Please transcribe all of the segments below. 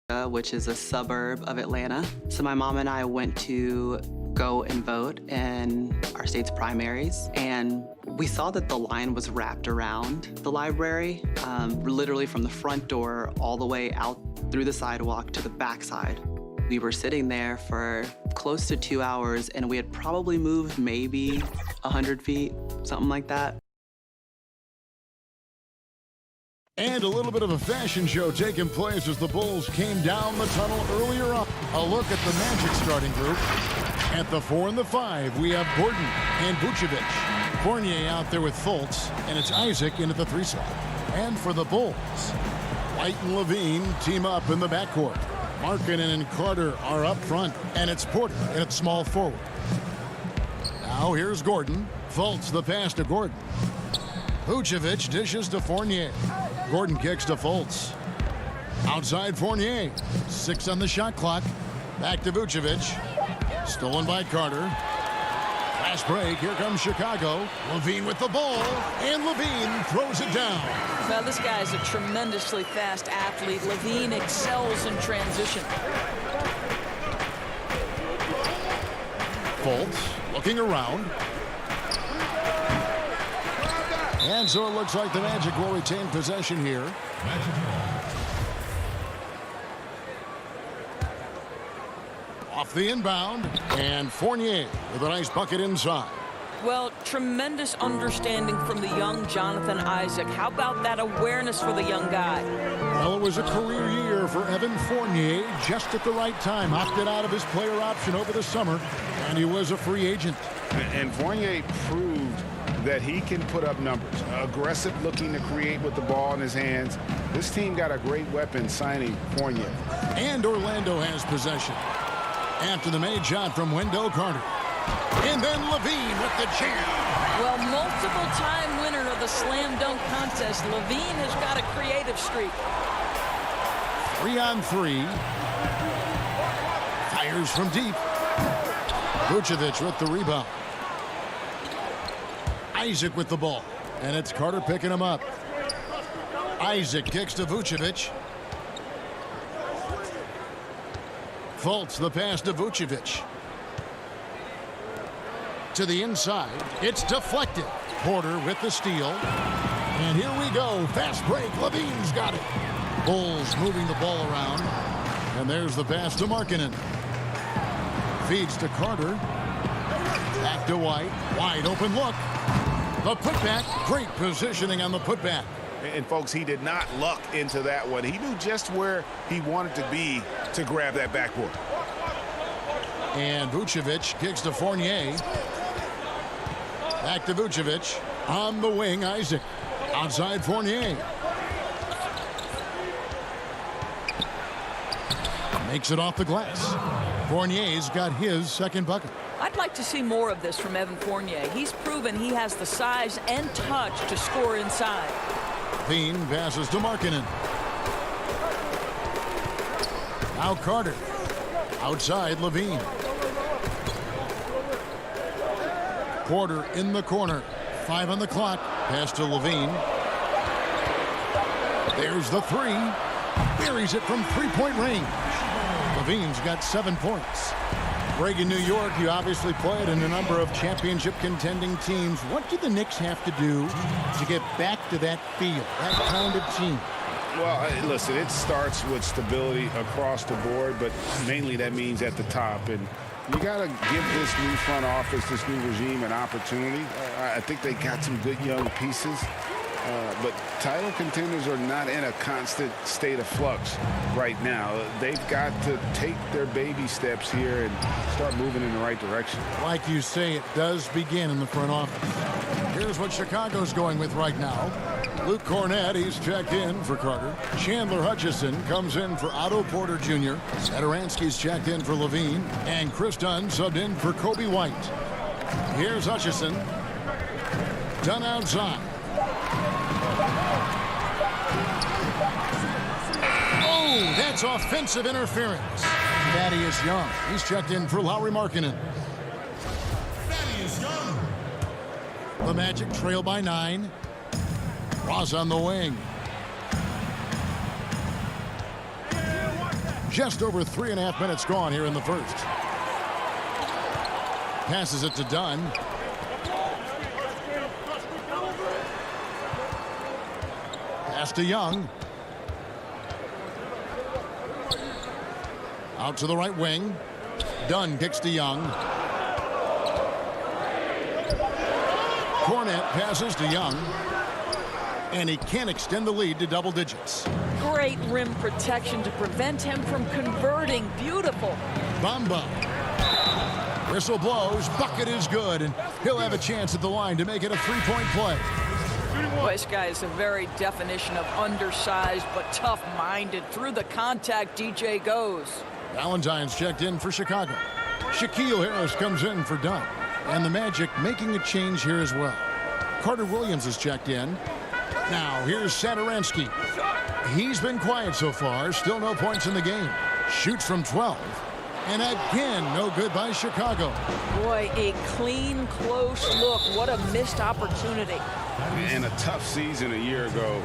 which is a suburb of Atlanta. So my mom and I went to go and vote in our state's primaries, and we saw that the line was wrapped around the library, literally from the front door all the way out through the sidewalk to the backside. We were sitting there for close to 2 hours, and we had probably moved maybe 100 feet, something like that. And a little bit of a fashion show taking place as the Bulls came down the tunnel earlier up. A look at the Magic starting group. At the 4 and the 5, we have Gordon and Vucevic. Fournier out there with Fultz, and it's Isaac in at the 3 slot. And for the Bulls, White and Levine team up in the backcourt. Markkanen and Carter are up front, and it's Porter at small forward. Now here's Gordon. Fultz the pass to Gordon. Vucevic dishes to Fournier. Gordon kicks to Fultz. Outside Fournier. 6 on the shot clock. Back to Vucevic. Stolen by Carter. Fast break. Here comes Chicago. Levine with the ball. And Levine throws it down. Well, this guy is a tremendously fast athlete. Levine excels in transition. Fultz looking around. And so it looks like the Magic will retain possession here. Off the inbound, and Fournier with a nice bucket inside. Well, tremendous understanding from the young Jonathan Isaac. How about that awareness for the young guy? Well, it was a career year for Evan Fournier, just at the right time. Opted out of his player option over the summer, and he was a free agent. And Fournier proved that he can put up numbers. Aggressive looking to create with the ball in his hands. This team got a great weapon signing Fournier. And Orlando has possession. After the made shot from Wendell Carter. And then Levine with the jam. Well, multiple-time winner of the slam dunk contest. Levine has got a creative streak. 3-on-3. Fires from deep. Vucevic with the rebound. Isaac with the ball. And it's Carter picking him up. Isaac kicks to Vucevic. Fultz the pass to Vucevic. To the inside. It's deflected. Porter with the steal. And here we go. Fast break. Levine's got it. Bulls moving the ball around. And there's the pass to Markkanen. Feeds to Carter. Back to White. Wide open look. The putback. Great positioning on the putback. And folks, he did not luck into that one. He knew just where he wanted to be to grab that backboard. And Vucevic kicks to Fournier. Back to Vucevic. On the wing, Isaac. Outside Fournier. Makes it off the glass. Fournier's got his second bucket. I'd like to see more of this from Evan Fournier. He's proven he has the size and touch to score inside. Levine passes to Markkanen. Now Carter. Outside Levine. Porter in the corner. 5 on the clock. Pass to Levine. There's the 3. Buries it from three-point range. Levine's got 7 points. Greg, in New York, you obviously played in a number of championship contending teams. What do the Knicks have to do to get back to that feel, that kind of team? Well, listen, it starts with stability across the board, but mainly that means at the top. And you got to give this new front office, this new regime, an opportunity. I think they got some good young pieces. But title contenders are not in a constant state of flux right now. They've got to take their baby steps here and start moving in the right direction. Like you say, it does begin in the front office. Here's what Chicago's going with right now. Luke Cornett, he's checked in for Carter. Chandler Hutchison comes in for Otto Porter Jr. Satoransky's checked in for Levine. And Chris Dunn subbed in for Kobe White. Here's Hutchison. Dunn outside. Oh, that's offensive interference. Thaddeus Young. He's checked in for Lauri Markkanen. Thaddeus Young. The Magic trail by 9. Ross on the wing. Just over 3.5 minutes gone here in the first. Passes it to Dunn. Pass to Young. Out to the right wing. Dunn kicks to Young. Cornette passes to Young. And he can't extend the lead to double digits. Great rim protection to prevent him from converting. Beautiful. Bamba. Whistle blows. Bucket is good. And he'll have a chance at the line to make it a three-point play. Boy, this guy is the very definition of undersized but tough-minded. Through the contact, DJ goes. Valentine's checked in for Chicago. Shaquille Harris comes in for Dunn. And the Magic making a change here as well. Carter Williams is checked in. Now, here's Satoransky. He's been quiet so far. Still no points in the game. Shoots from 12. And again, no good by Chicago. Boy, a clean, close look. What a missed opportunity. And a tough season a year ago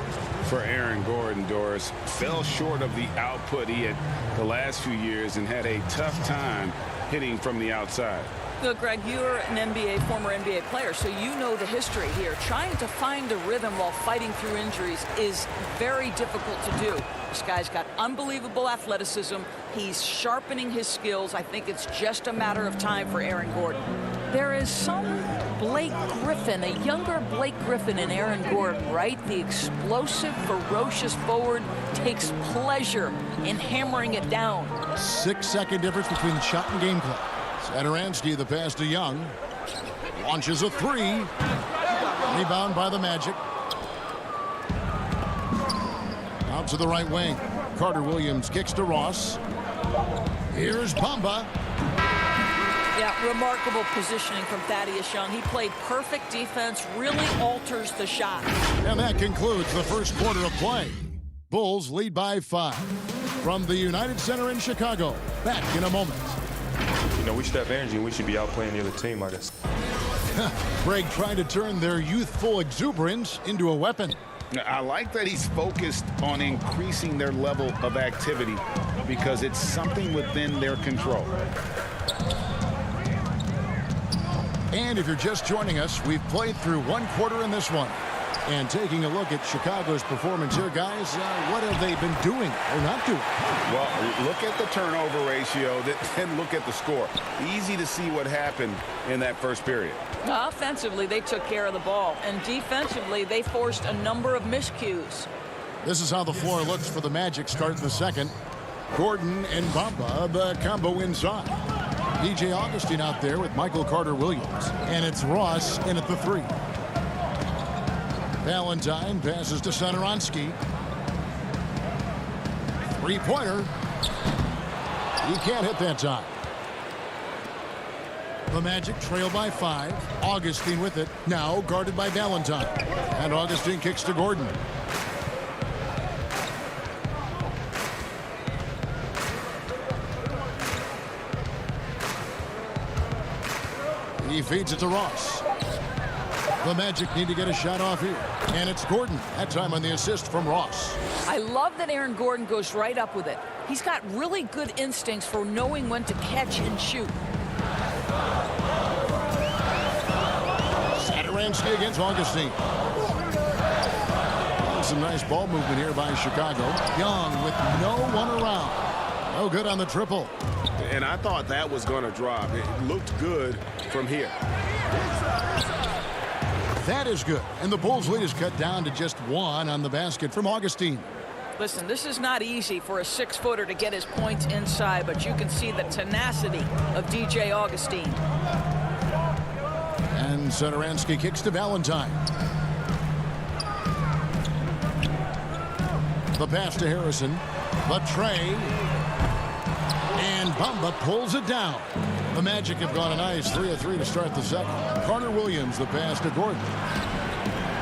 for Aaron Gordon, Doris. Fell short of the output he had the last few years and had a tough time hitting from the outside. Look, Greg, you're an former NBA player, so you know the history here. Trying to find a rhythm while fighting through injuries is very difficult to do. This guy's got unbelievable athleticism. He's sharpening his skills. I think it's just a matter of time for Aaron Gordon. There is some Blake Griffin, a younger Blake Griffin in Aaron Gordon, right? The explosive, ferocious forward takes pleasure in hammering it down. 6-second difference between the shot and game clock. Satoransky, the pass to Young. Launches a three. Rebound by the Magic. Out to the right wing. Carter Williams kicks to Ross. Here's Bamba. Yeah, remarkable positioning from Thaddeus Young. He played perfect defense, really alters the shot. And that concludes the first quarter of play. Bulls lead by 5. From the United Center in Chicago. Back in a moment. You know, we should have energy and we should be out playing the other team, I guess. Greg trying to turn their youthful exuberance into a weapon. I like that he's focused on increasing their level of activity because it's something within their control. And if you're just joining us, we've played through one quarter in this one. And taking a look at Chicago's performance here, guys, what have they been doing or not doing? Well, look at the turnover ratio, then look at the score. Easy to see what happened in that first period. Offensively, they took care of the ball. And defensively, they forced a number of miscues. This is how the floor looks for the Magic start the second. Gordon and Bamba, the combo inside. DJ Augustine out there with Michael Carter Williams. And it's Ross in at the 3. Valentine passes to Satoransky. Three-pointer. He can't hit that time. The Magic trail by 5. Augustine with it. Now guarded by Valentine. And Augustine kicks to Gordon. He feeds it to Ross. The Magic need to get a shot off here. And it's Gordon. That time on the assist from Ross. I love that Aaron Gordon goes right up with it. He's got really good instincts for knowing when to catch and shoot. Satoransky against Augustine. Some nice ball movement here by Chicago. Young with no one around. No good on the triple. And I thought that was going to drop. It looked good from here. That is good. And the Bulls' lead is cut down to just 1 on the basket from Augustine. Listen, this is not easy for a 6-footer to get his points inside, but you can see the tenacity of DJ Augustine. And Satoransky kicks to Valentine. The pass to Harrison. The tray. And Bamba pulls it down. The Magic have gone a nice 3 of 3 to start the second. Carter Williams, the pass to Gordon.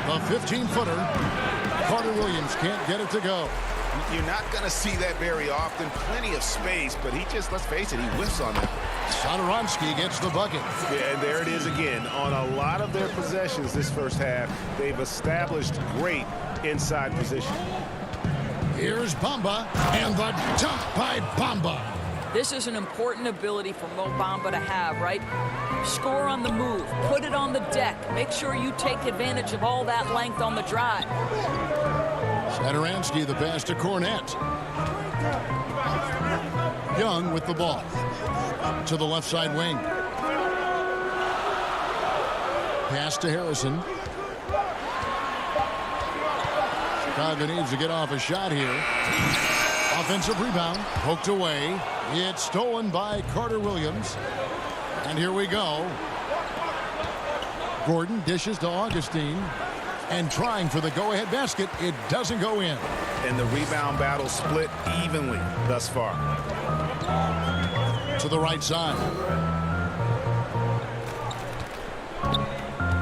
The 15-footer. Carter Williams can't get it to go. You're not going to see that very often. Plenty of space, but he just, let's face it, he whiffs on that. Satoransky gets the bucket. Yeah, and there it is again. On a lot of their possessions this first half, they've established great inside position. Here's Bamba, and the dunk by Bamba. This is an important ability for Mo Bamba to have, right? Score on the move, put it on the deck, make sure you take advantage of all that length on the drive. Satoransky, the pass to Cornette. Young with the ball to the left side wing. Pass to Harrison. Chicago needs to get off a shot here. Offensive rebound, poked away. It's stolen by Carter Williams. And here we go. Gordon dishes to Augustine. And trying for the go-ahead basket. It doesn't go in. And the rebound battle split evenly thus far. To the right side.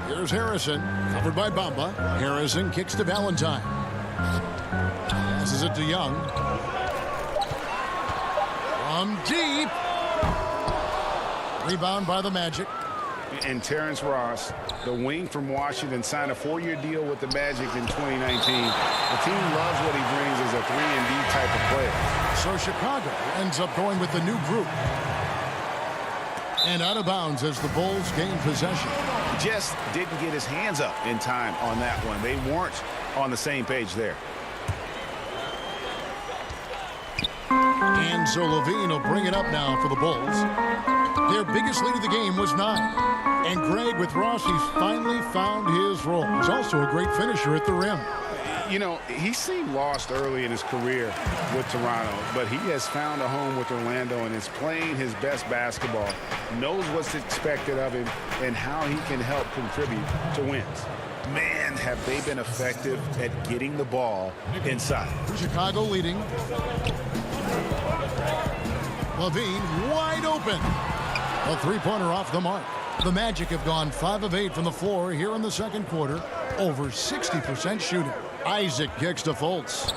Here's Harrison. Covered by Bamba. Harrison kicks to Valentine. Passes it to Young. From deep. Rebound by the Magic. And Terrence Ross, the wing from Washington, signed a 4-year deal with the Magic in 2019. The team loves what he brings as a 3-and-D type of player. So Chicago ends up going with the new group. And out of bounds as the Bulls gain possession. Just didn't get his hands up in time on that one. They weren't on the same page there. And so Levine will bring it up now for the Bulls. Their biggest lead of the game was 9. And Greg, with Ross, he's finally found his role. He's also a great finisher at the rim. You know, he seemed lost early in his career with Toronto, but he has found a home with Orlando and is playing his best basketball, knows what's expected of him, and how he can help contribute to wins. Man, have they been effective at getting the ball inside. Chicago leading. Levine wide open. A three-pointer off the mark. The Magic have gone 5 of 8 from the floor here in the second quarter. Over 60% shooting. Isaac kicks to Fultz.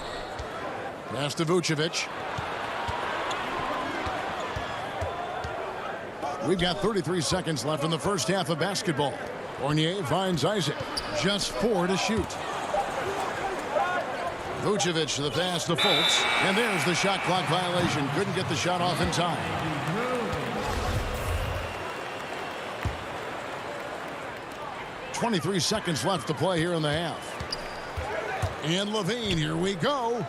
Pass to Vucevic. We've got 33 seconds left in the first half of basketball. Fournier finds Isaac. Just 4 to shoot. Vucevic to the pass to Fultz. And there's the shot clock violation. Couldn't get the shot off in time. .23 seconds left to play here in the half. And Levine, here we go.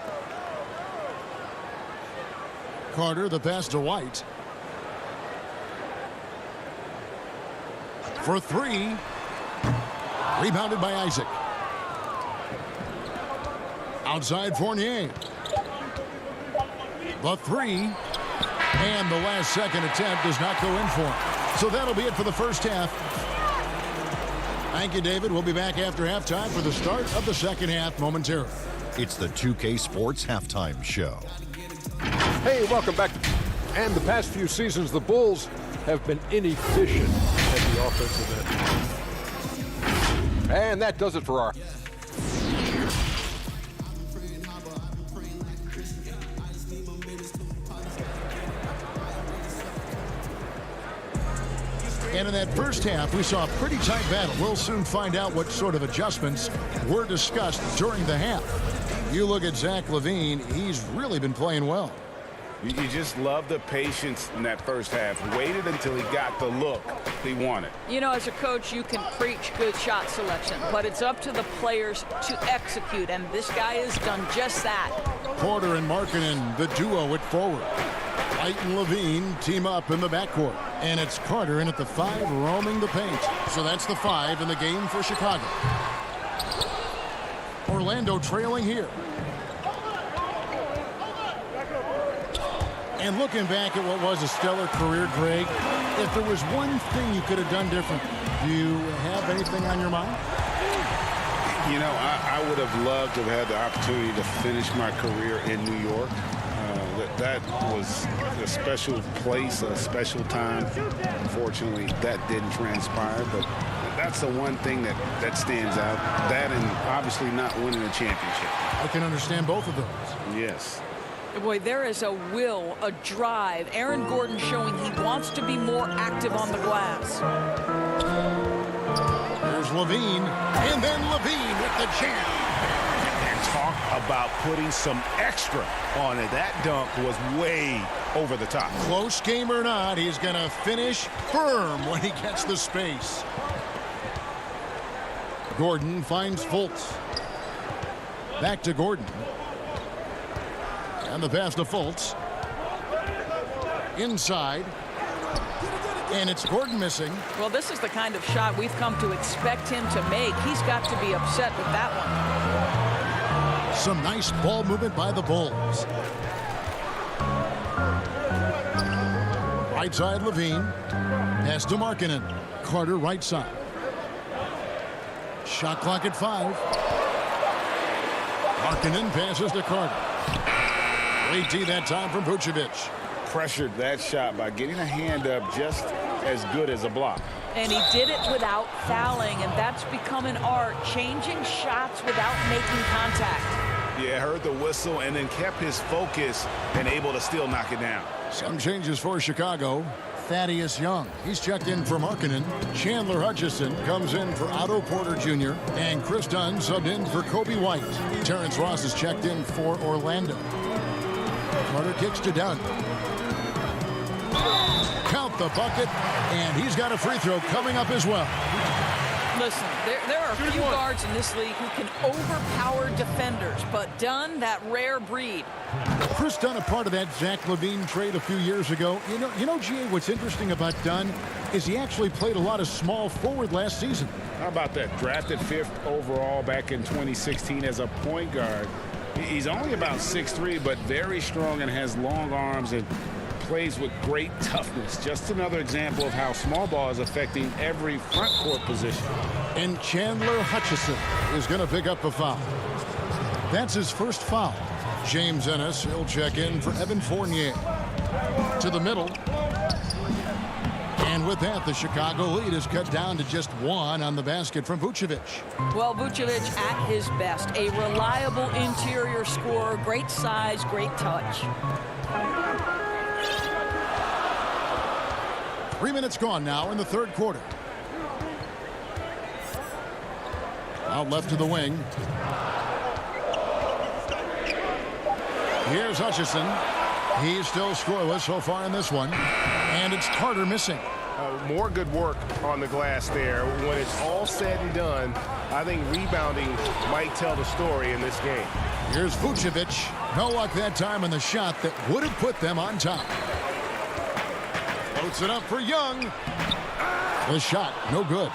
Carter, the pass to White. For 3. Rebounded by Isaac. Outside Fournier. The 3. And the last second attempt does not go in for him. So that'll be it for the first half. Thank you, David. We'll be back after halftime for the start of the second half momentarily. It's the 2K Sports Halftime Show. Hey, welcome back. And the past few seasons, the Bulls have been inefficient at the offensive end. And that does it for our... And in that first half, we saw a pretty tight battle. We'll soon find out what sort of adjustments were discussed during the half. You look at Zach LaVine, he's really been playing well. You just love the patience in that first half. Waited until he got the look he wanted. You know, as a coach, you can preach good shot selection, but it's up to the players to execute, and this guy has done just that. Porter and Markkanen, the duo at forward. White and Levine team up in the backcourt. And it's Carter in at the 5, roaming the paint. So that's the 5 in the game for Chicago. Orlando trailing here. And looking back at what was a stellar career, Greg, if there was one thing you could have done different, do you have anything on your mind? You know, I would have loved to have had the opportunity to finish my career in New York. That was a special place, a special time. Unfortunately, that didn't transpire, but that's the one thing that stands out. That and obviously not winning a championship. I can understand both of those. Yes. Boy, there is a will, a drive. Aaron Gordon showing he wants to be more active on the glass. There's Levine, and then Levine with the jam. And talk about putting some extra on it. That dunk was way over the top. Close game or not, he's going to finish firm when he gets the space. Gordon finds Fultz. Back to Gordon. And the pass to Fultz. Inside. And it's Gordon missing. Well, this is the kind of shot we've come to expect him to make. He's got to be upset with that one. Some nice ball movement by the Bulls. Right side, Levine. Pass to Markkanen. Carter right side. Shot clock at 5. Markkanen passes to Carter. Great D that time from Vucevic. Pressured that shot by getting a hand up just as good as a block. And he did it without fouling, and that's become an art, changing shots without making contact. Yeah, heard the whistle and then kept his focus and able to still knock it down. Some changes for Chicago. Thaddeus Young, he's checked in for Markkanen. Chandler Hutchison comes in for Otto Porter Jr. And Chris Dunn subbed in for Kobe White. Terrence Ross is checked in for Orlando. Carter kicks to Dunn. Count the bucket, and he's got a free throw coming up as well. Listen, there are a few guards in this league who can overpower defenders, but Dunn, that rare breed. Chris Dunn, a part of that Zach LaVine trade a few years ago. You know, G.A., what's interesting about Dunn is he actually played a lot of small forward last season. How about that? Drafted 5th overall back in 2016 as a point guard. He's only about 6'3", but very strong and has long arms and plays with great toughness. Just another example of how small ball is affecting every front court position. And Chandler Hutchison is going to pick up a foul. That's his first foul. James Ennis, he'll check in for Evan Fournier. To the middle. And with that, the Chicago lead is cut down to just 1 on the basket from Vucevic. Well, Vucevic at his best. A reliable interior scorer, great size, great touch. 3 minutes gone now in the third quarter. Out left to the wing. Here's Hutchison. He's still scoreless so far in this one. And it's Carter missing. More good work on the glass there. When it's all said and done, I think rebounding might tell the story in this game. Here's Vucevic. No luck that time on the shot that would have put them on top. Floats it up for Young. The shot, no good.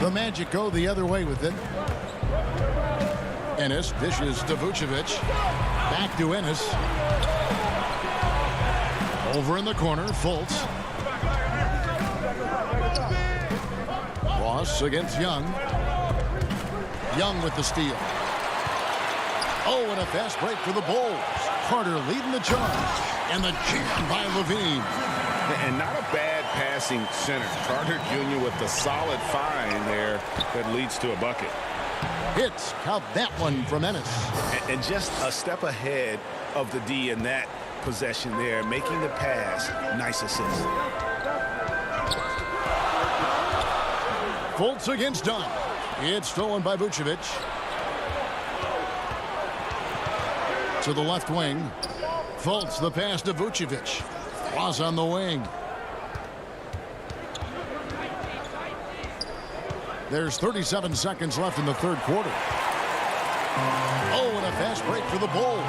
The Magic go the other way with it. Ennis dishes to Vucevic. Back to Ennis. Over in the corner, Fultz. Ross against Young. Young with the steal. Oh, and a fast break for the Bulls. Carter leading the charge. And the jam by Levine. And not a bad passing center. Carter Jr. with the solid find there that leads to a bucket. Hits. Count that one from Ennis. And just a step ahead of the D in that possession there, making the pass. Nice assist. Fultz against Dunn. It's stolen by Vucevic. To the left wing. Fultz, the pass to Vucevic. Ross on the wing. There's 37 seconds left in the third quarter. Oh, and a fast break for the Bulls.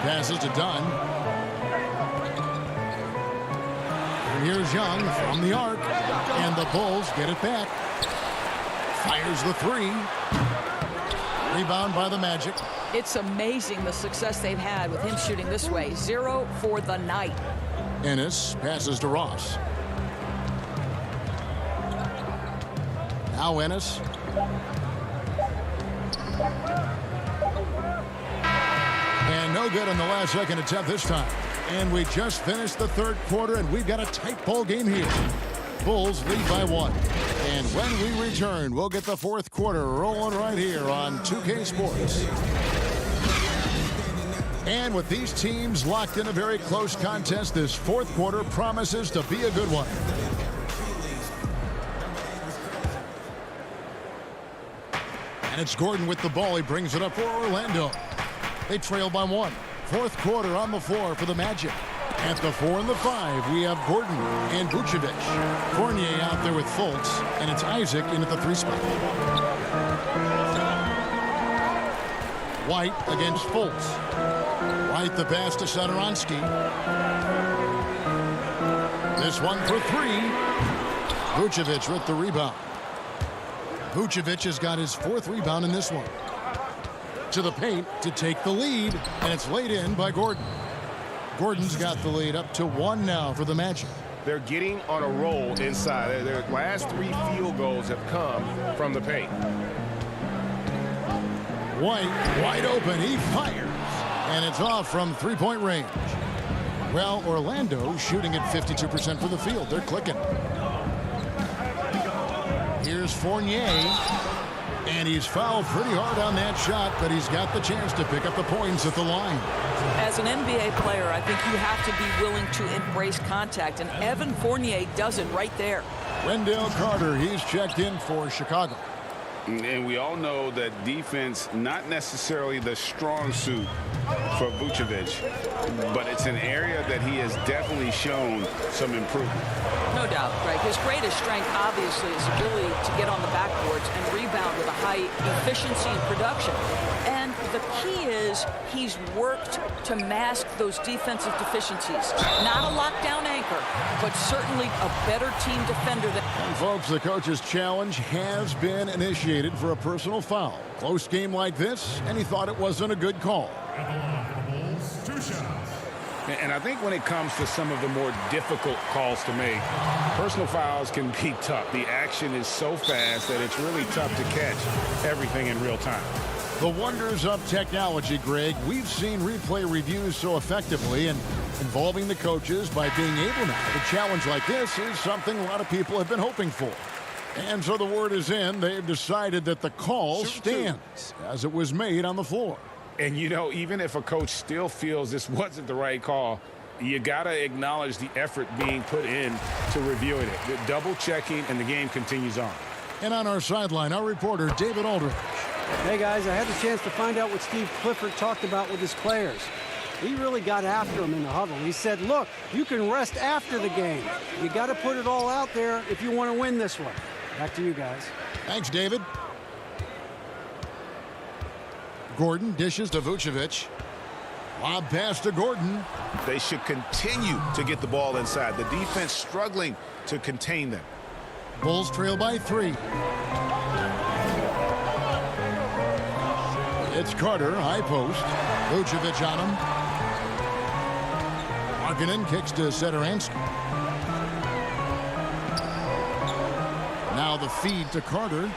Passes to Dunn. And here's Young from the arc. And the Bulls get it back. Fires the 3. Rebound by the Magic. It's amazing the success they've had with him shooting this way. 0 for the night. Ennis passes to Ross. Now Ennis. And no good on the last second attempt this time. And we just finished the third quarter, and we've got a tight ball game here. Bulls lead by 1. And when we return, we'll get the fourth quarter rolling right here on 2K Sports. And with these teams locked in a very close contest, this fourth quarter promises to be a good one. And it's Gordon with the ball. He brings it up for Orlando. They trail by 1. Fourth quarter on the floor for the Magic. At the 4 and the 5, we have Gordon and Vucevic. Fournier out there with Fultz, and it's Isaac in at the 3 spot. White against Fultz. White the pass to Satoransky. This one for 3. Vucevic with the rebound. Vucevic has got his 4th rebound in this one. To the paint to take the lead, and it's laid in by Gordon. Gordon's got the lead up to 1 now for the Magic. They're getting on a roll inside. Their last 3 field goals have come from the paint. White wide open. He fires, and it's off from 3-point range. Well, Orlando shooting at 52% for the field. They're clicking. Here's Fournier, and he's fouled pretty hard on that shot, but he's got the chance to pick up the points at the line. As an NBA player, I think you have to be willing to embrace contact, and Evan Fournier does it right there. Wendell Carter, he's checked in for Chicago. And we all know that defense, not necessarily the strong suit for Vucevic, but it's an area that he has definitely shown some improvement. No doubt, Greg. His greatest strength, obviously, is ability to get on the backboards and rebound with a high efficiency and production. And the key is he's worked to mask those defensive deficiencies. Not a lockdown anchor, but certainly a better team defender. And folks, the coach's challenge has been initiated for a personal foul. Close game like this, and he thought it wasn't a good call. And I think when it comes to some of the more difficult calls to make, personal fouls can be tough. The action is so fast that it's really tough to catch everything in real time. The wonders of technology, Greg. We've seen replay reviews so effectively, and involving the coaches by being able now to challenge like this is something a lot of people have been hoping for. And so the word is in. They've decided that the call stands as it was made on the floor. And, you know, even if a coach still feels this wasn't the right call, you got to acknowledge the effort being put in to reviewing it. The double checking, and the game continues on. And on our sideline, our reporter, David Aldridge. Hey, guys, I had the chance to find out what Steve Clifford talked about with his players. He really got after them in the huddle. He said, look, you can rest after the game. You got to put it all out there if you want to win this one. Back to you guys. Thanks, David. Gordon dishes to Vucevic. Lob pass to Gordon. They should continue to get the ball inside. The defense struggling to contain them. Bulls trail by 3. It's Carter, high post. Vucevic on him. Markkanen kicks to Satoransky. Now the feed to Carter.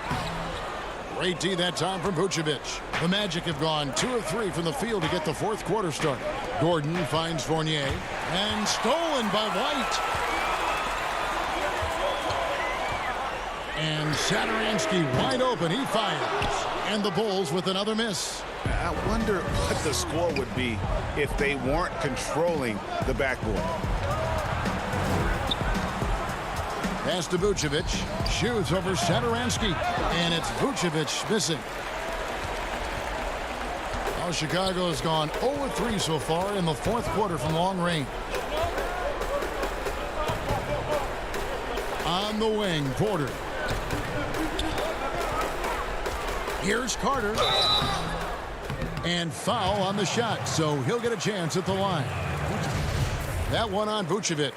Great D that time from Vucevic. The Magic have gone 2 of 3 from the field to get the fourth quarter started. Gordon finds Fournier, and stolen by White. And Satoransky wide open. He fires. And the Bulls with another miss. I wonder what the score would be if they weren't controlling the backboard. Pass to Vucevic. Shoots over Satoransky. And it's Vucevic missing. Now Chicago has gone 0-3 so far in the fourth quarter from long range. On the wing, Porter. Here's Carter. And foul on the shot, so he'll get a chance at the line. That one on Vucevic.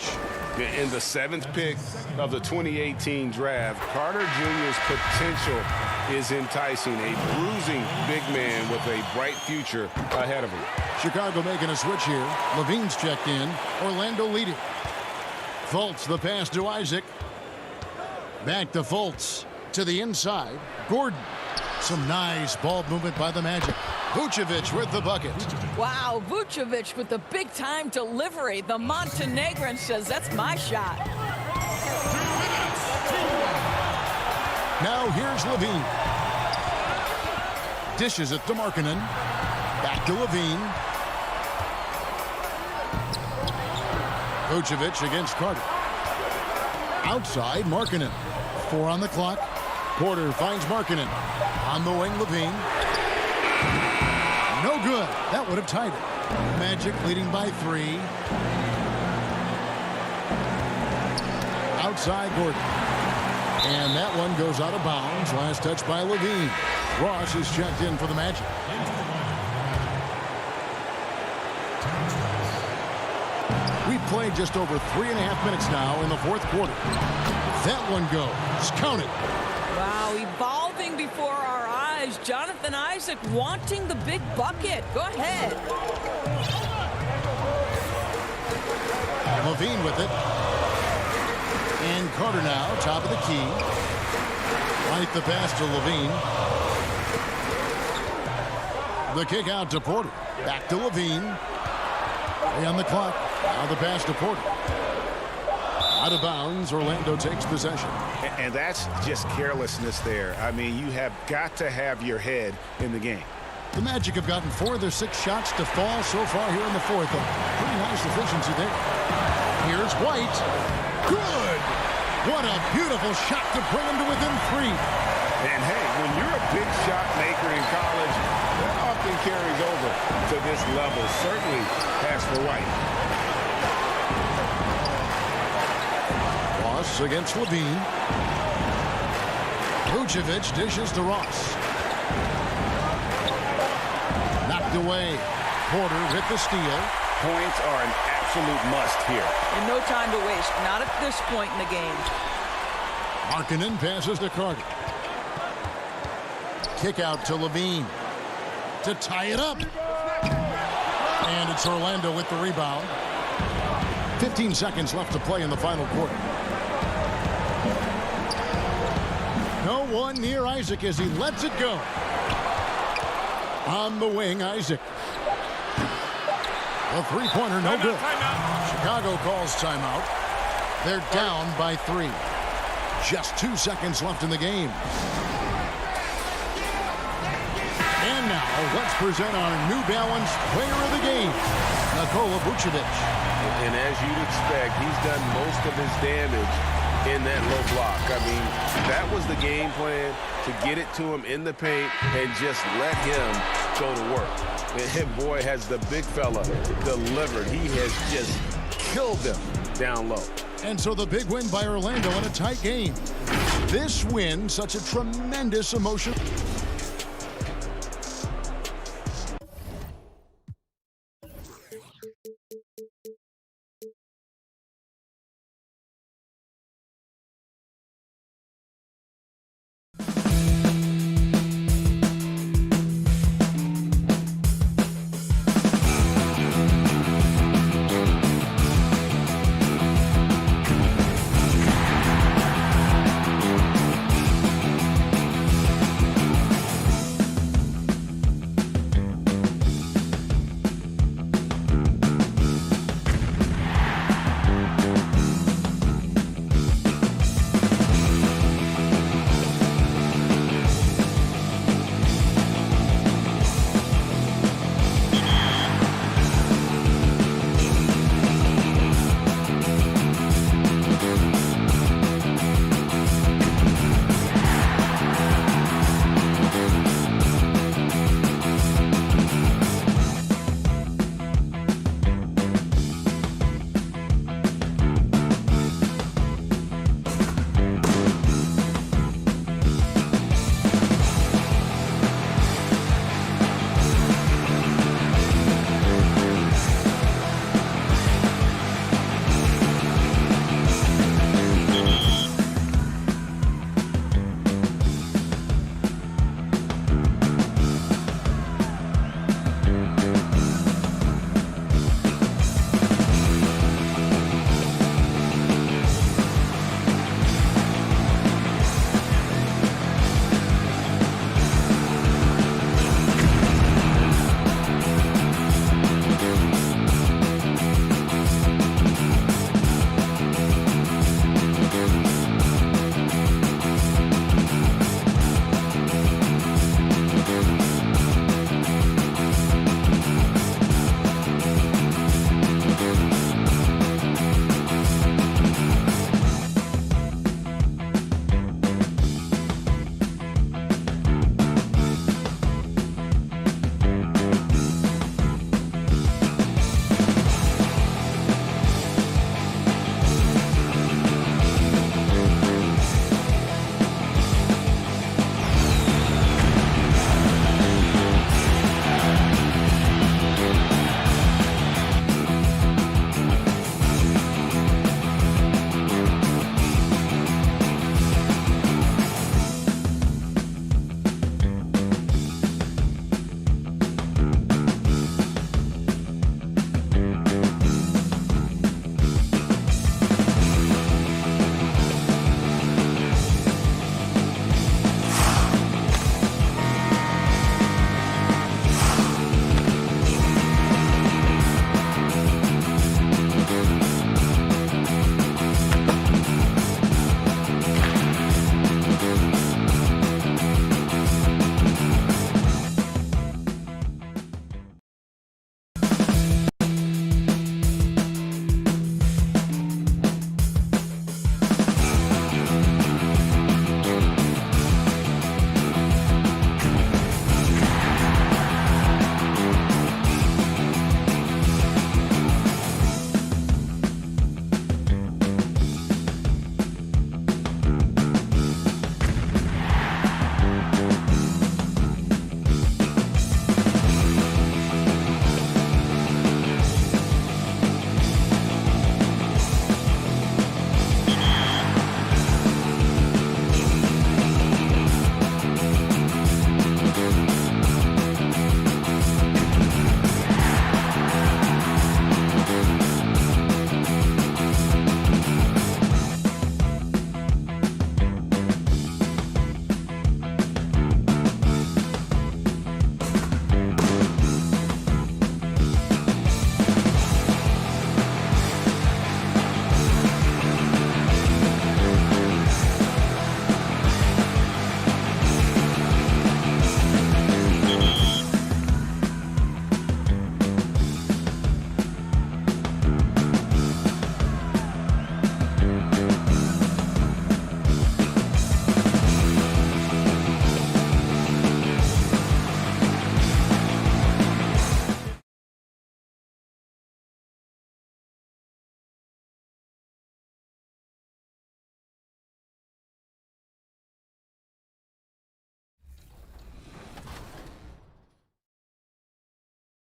In the 7th pick of the 2018 draft, Carter Jr.'s potential is enticing. A bruising big man with a bright future ahead of him. Chicago making a switch here. Levine's checked in. Orlando leading. Fultz the pass to Isaac. Back to Fultz. To the inside. Gordon. Some nice ball movement by the Magic. Vucevic with the bucket. Wow, Vucevic with the big-time delivery. The Montenegrin says, that's my shot. Now here's Levine. Dishes it to Markkanen. Back to Levine. Vucevic against Carter. Outside, Markkanen. 4 on the clock. Porter finds Markkanen. On the wing, Levine. No good. That would have tied it. Magic leading by 3. Outside Gordon. And that one goes out of bounds. Last touch by Levine. Ross is checked in for the Magic. We've played just over 3.5 minutes now in the fourth quarter. That one goes. Count it. Wow, evolving before our eyes. Jonathan Isaac wanting the big bucket. Go ahead. Levine with it. And Carter now, top of the key. Right the pass to Levine. The kick out to Porter. Back to Levine. 3 on the clock. Now the pass to Porter. Out of bounds, Orlando takes possession. And that's just carelessness there. I mean, you have got to have your head in the game. The Magic have gotten 4 of their 6 shots to fall so far here in the fourth. Pretty nice efficiency there. Here's White. Good! What a beautiful shot to bring him to within 3. And hey, when you're a big shot maker in college, that often carries over to this level. Certainly has for White. Ross against Levine. Vucevic dishes to Ross. Knocked away. Porter with the steal. Points are an absolute must here. And no time to waste. Not at this point in the game. Markkanen passes to Carter. Kick out to Levine to tie it up. And it's Orlando with the rebound. 15 seconds left to play in the final quarter. No one near Isaac as he lets it go. On the wing, Isaac. A three-pointer, no good. Chicago calls timeout. They're down by 3. Just 2 seconds left in the game. And now, let's present our New Balance Player of the Game, Nikola Vucevic. And as you'd expect, he's done most of his damage in that low block. I mean, that was the game plan, to get it to him in the paint and just let him go to work. And boy, has the big fella delivered. He has just killed them down low. And so the big win by Orlando in a tight game. This win, such a tremendous emotion.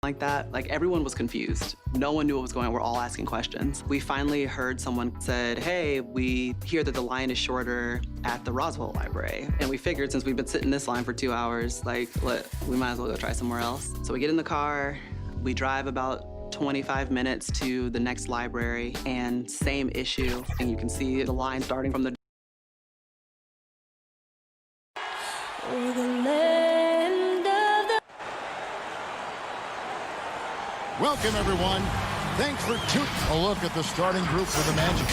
like that. Like, everyone was confused. No one knew what was going on. We're all asking questions. We finally heard someone said, hey, we hear that the line is shorter at the Roswell Library. And we figured, since we've been sitting in this line for 2 hours, like, we might as well go try somewhere else. So we get in the car, we drive about 25 minutes to the next library, and same issue. And you can see the line starting from the Welcome, everyone. Thanks for tuning. A look at the starting group for the Magic.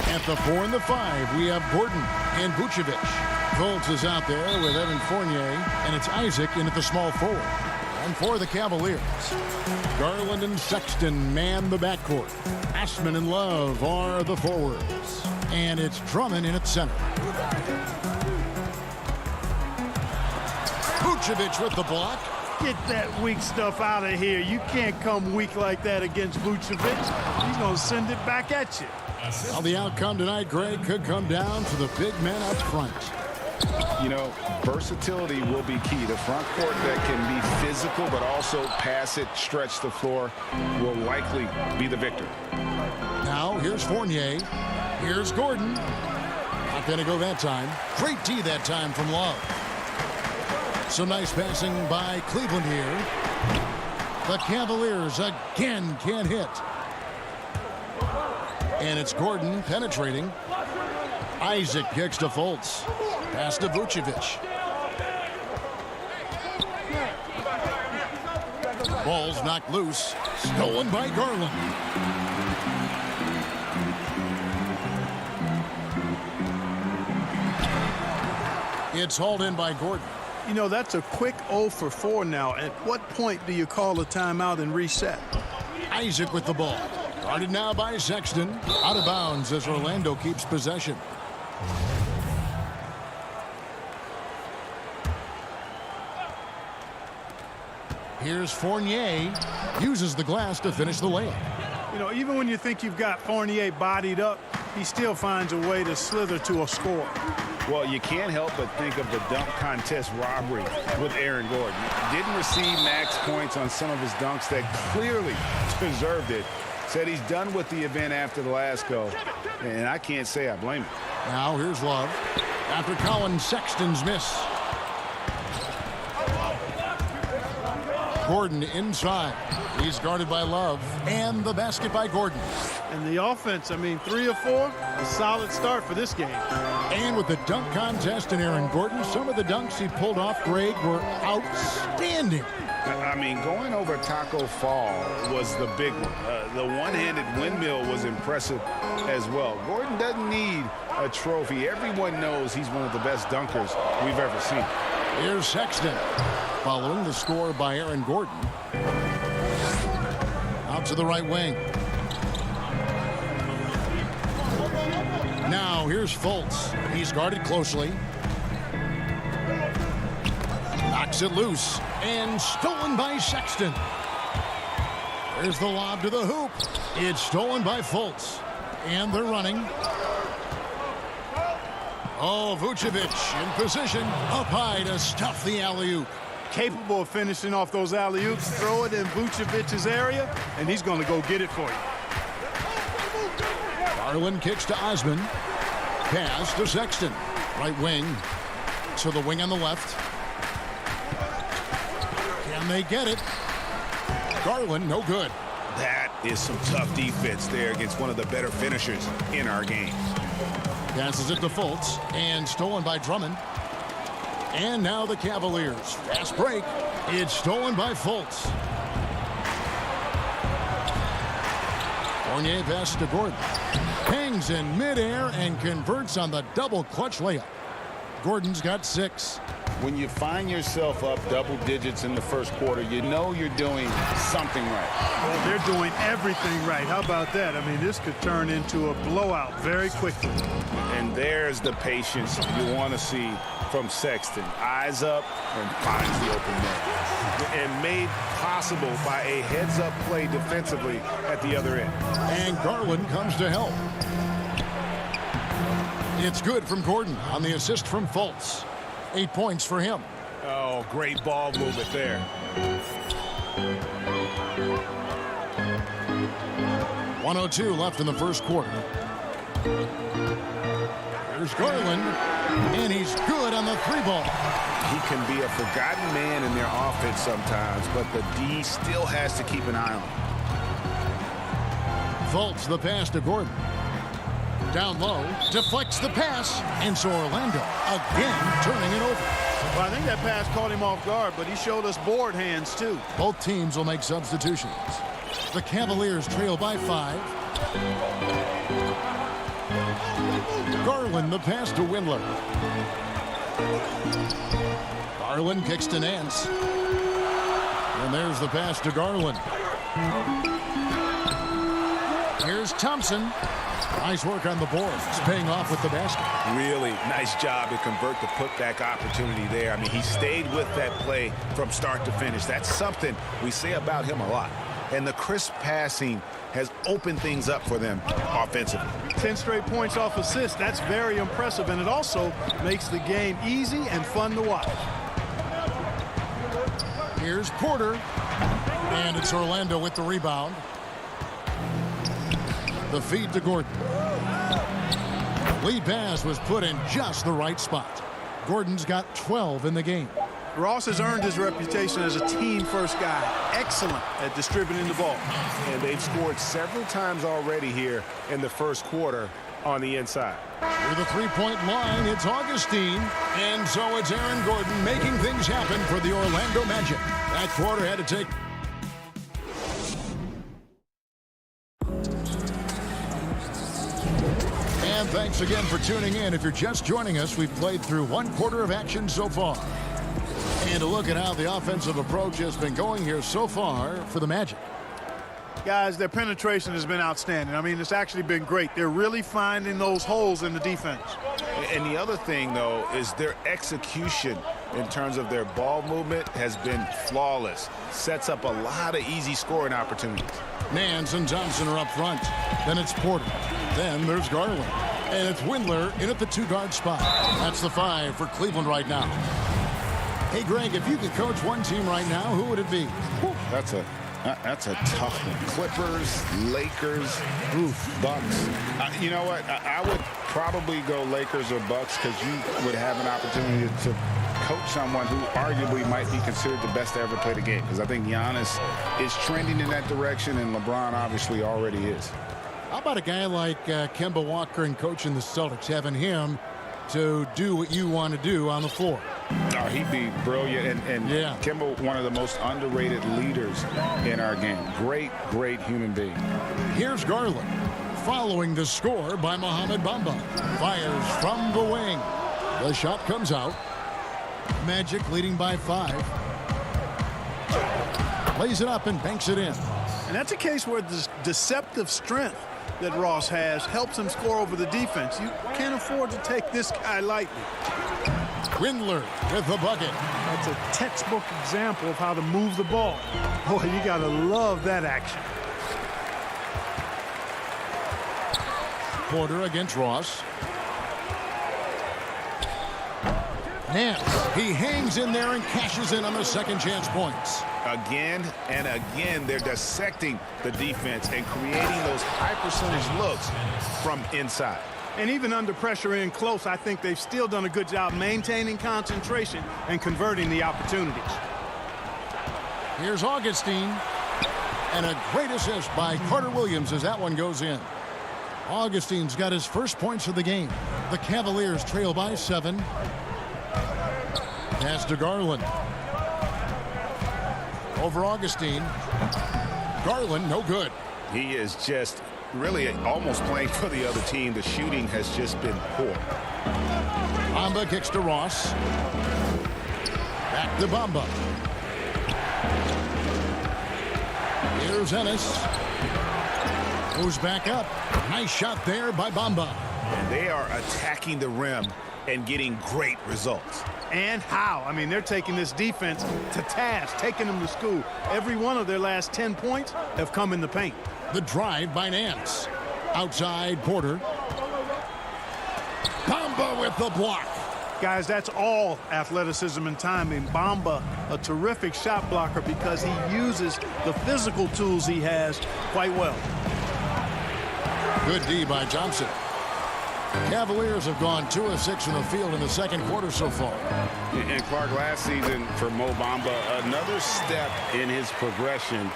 At the 4 and the 5, we have Gordon and Vucevic. Fultz is out there with Evan Fournier, and it's Isaac in at the small forward. And for the Cavaliers, Garland and Sexton man the backcourt. Ashman and Love are the forwards. And it's Drummond in at center. Vucevic with the block. Get that weak stuff out of here. You can't come weak like that against Vucevic. He's going to send it back at you. Well, the outcome tonight, Greg, could come down to the big men up front. You know, versatility will be key. The front court that can be physical but also pass it, stretch the floor, will likely be the victor. Now, here's Fournier. Here's Gordon. Not going to go that time. Great D that time from Love. So nice passing by Cleveland here. The Cavaliers again can't hit. And it's Gordon penetrating. Isaac kicks to Fultz. Pass to Vucevic. Ball's knocked loose. Stolen by Garland. It's hauled in by Gordon. You know, that's a quick 0 for 4 now. At what point do you call a timeout and reset? Isaac with the ball. Guarded now by Sexton. Out of bounds as Orlando keeps possession. Here's Fournier. Uses the glass to finish the layup. You know, even when you think you've got Fournier bodied up, he still finds a way to slither to a score. Well, you can't help but think of the dunk contest robbery with Aaron Gordon. Didn't receive max points on some of his dunks that clearly deserved it. Said he's done with the event after the last go, and I can't say I blame him. Now here's Love after Colin Sexton's miss. Gordon inside. He's guarded by Love, and the basket by Gordon. And the offense, I mean, 3 or 4, a solid start for this game. And with the dunk contest and Aaron Gordon, some of the dunks he pulled off, Greg, were outstanding. I mean, going over Taco Fall was the big one. The one-handed windmill was impressive as well. Gordon doesn't need a trophy. Everyone knows he's one of the best dunkers we've ever seen. Here's Sexton, following the score by Aaron Gordon. Out to the right wing. Now here's Fultz. He's guarded closely. Knocks it loose and stolen by Sexton. There's the lob to the hoop. It's stolen by Fultz. And they're running. Oh, Vucevic in position up high to stuff the alley-oop. Capable of finishing off those alley-oops. Throw it in Vucevic's area, and he's going to go get it for you. Garland kicks to Osman. Pass to Sexton. Right wing. To the wing on the left. Can they get it? Garland, no good. That is some tough defense there against one of the better finishers in our game. Passes it to Fultz, and stolen by Drummond. And now the Cavaliers. Fast break. It's stolen by Fultz. Fournier passes to Gordon. Hangs in midair and converts on the double clutch layup. Gordon's got 6. When you find yourself up double digits in the first quarter, you know you're doing something right. Well, they're doing everything right. How about that? I mean, this could turn into a blowout very quickly. And there's the patience you want to see from Sexton. Eyes up and finds the open man. And made possible by a heads-up play defensively at the other end. And Garland comes to help. It's good from Gordon on the assist from Fultz. 8 points for him. Oh, great ball movement there. .102 left in the first quarter. Here's Garland, and he's good on the three ball. He can be a forgotten man in their offense sometimes, but the D still has to keep an eye on him. Faults the pass to Gordon. Down low, deflects the pass, and so Orlando again turning it over. Well, I think that pass caught him off guard, but he showed us board hands, too. Both teams will make substitutions. The Cavaliers trail by 5. Garland the pass to Windler. Garland kicks to Nance. And there's the pass to Garland. Here's Thompson. Nice work on the boards. Paying off with the basket. Really nice job to convert the putback opportunity there. I mean, he stayed with that play from start to finish. That's something we say about him a lot. And the crisp passing has opened things up for them offensively. 10 straight points off assists. That's very impressive, and it also makes the game easy and fun to watch. Here's Porter. And it's Orlando with the rebound. The feed to Gordon. Lead pass was put in just the right spot. Gordon's got 12 in the game. Ross has earned his reputation as a team-first guy. Excellent at distributing the ball. And they've scored several times already here in the first quarter on the inside. Through the three-point line, it's Augustine. And so it's Aaron Gordon making things happen for the Orlando Magic. That quarter had to take... And thanks again for tuning in. If you're just joining us, we've played through one quarter of action so far. And a look at how the offensive approach has been going here so far for the Magic. Guys, their penetration has been outstanding. I mean, it's actually been great. They're really finding those holes in the defense. And the other thing, though, is their execution in terms of their ball movement has been flawless. Sets up a lot of easy scoring opportunities. Nance and Thompson are up front. Then it's Porter. Then there's Garland. And it's Windler in at the two-guard spot. That's the 5 for Cleveland right now. Hey, Greg, if you could coach one team right now, who would it be? That's a tough one. Clippers, Lakers, Bucks. You know what? I would probably go Lakers or Bucks because you would have an opportunity to coach someone who arguably might be considered the best to ever play the game, because I think Giannis is trending in that direction, and LeBron obviously already is. How about a guy like Kemba Walker and coaching the Celtics, having him to do what you want to do on the floor? Oh, he'd be brilliant, and yeah. Kemba, one of the most underrated leaders in our game. Great human being. Here's Garland, following the score by Mohamed Bamba. Fires from the wing. The shot comes out. Magic leading by 5. Lays it up and banks it in. And that's a case where the deceptive strength that Ross has helps him score over the defense. You can't afford to take this guy lightly. Windler with the bucket. That's a textbook example of how to move the ball. Boy, you got to love that action. Porter against Ross. Nance, he hangs in there and cashes in on the second chance points. Again and again, they're dissecting the defense and creating those high percentage looks from inside. And even under pressure in close, I think they've still done a good job maintaining concentration and converting the opportunities. Here's Augustine. And a great assist by Carter Williams as that one goes in. Augustine's got his first points of the game. The Cavaliers trail by 7. Pass to Garland. Over Augustine. Garland, no good. He is just really almost playing for the other team. The shooting has just been poor. Bamba kicks to Ross. Back to Bamba. Here's Ennis. Goes back up. Nice shot there by Bamba. And they are attacking the rim and getting great results. And how? I mean, they're taking this defense to task, taking them to school. Every one of their last 10 points have come in the paint. The drive by Nance. Outside Porter. Bamba with the block. Guys, that's all athleticism and timing. Bamba, a terrific shot blocker because he uses the physical tools he has quite well. Good D by Thompson. Cavaliers have gone 2 of 6 from the field in the second quarter so far. And Clark, last season for Mo Bamba, another step in his progression.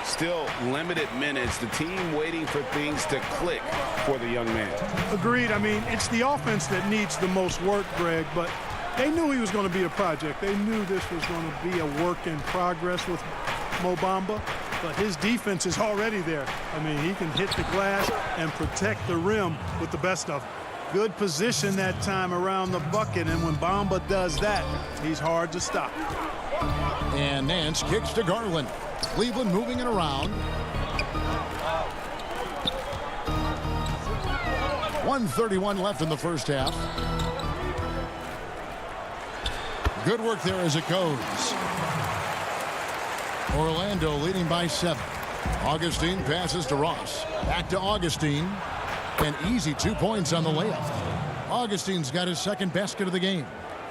Still limited minutes. The team waiting for things to click for the young man. Agreed. I mean, it's the offense that needs the most work, Greg, but they knew he was going to be a project. They knew this was going to be a work in progress with Mo Bamba, but his defense is already there. I mean, he can hit the glass and protect the rim with the best of them. Good position that time around the bucket, and when Bamba does that, he's hard to stop. And Nance kicks to Garland. Cleveland moving it around. 1:31 left in the first half. Good work there as it goes. Orlando leading by 7. Augustine passes to Ross. Back to Augustine. An easy 2 points on the layup. Augustine's got his second basket of the game.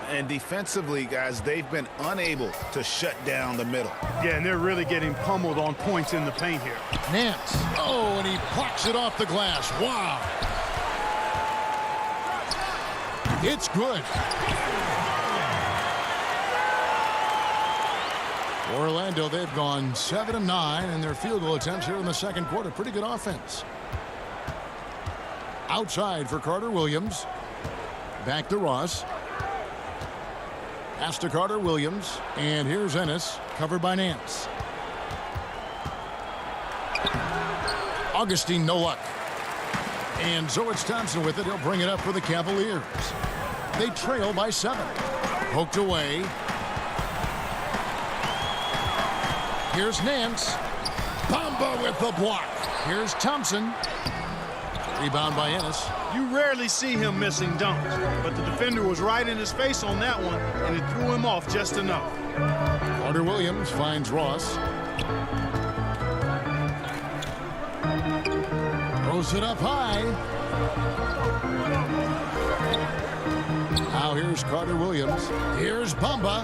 And defensively, guys, they've been unable to shut down the middle. Yeah, and they're really getting pummeled on points in the paint here. Nance. Oh, and he plucks it off the glass. Wow. It's good. Orlando, they've gone 7 of 9 in their field goal attempts here in the second quarter. Pretty good offense. Outside for Carter Williams. Back to Ross. Pass to Carter Williams. And here's Ennis, covered by Nance. Augustine, no luck. And so it's Thompson with it. He'll bring it up for the Cavaliers. They trail by 7. Poked away. Here's Nance. Bamba with the block. Here's Thompson. Rebound by Ennis. You rarely see him missing dunks, but the defender was right in his face on that one, and it threw him off just enough. Carter Williams finds Ross. Throws it up high. Now here's Carter Williams. Here's Bamba.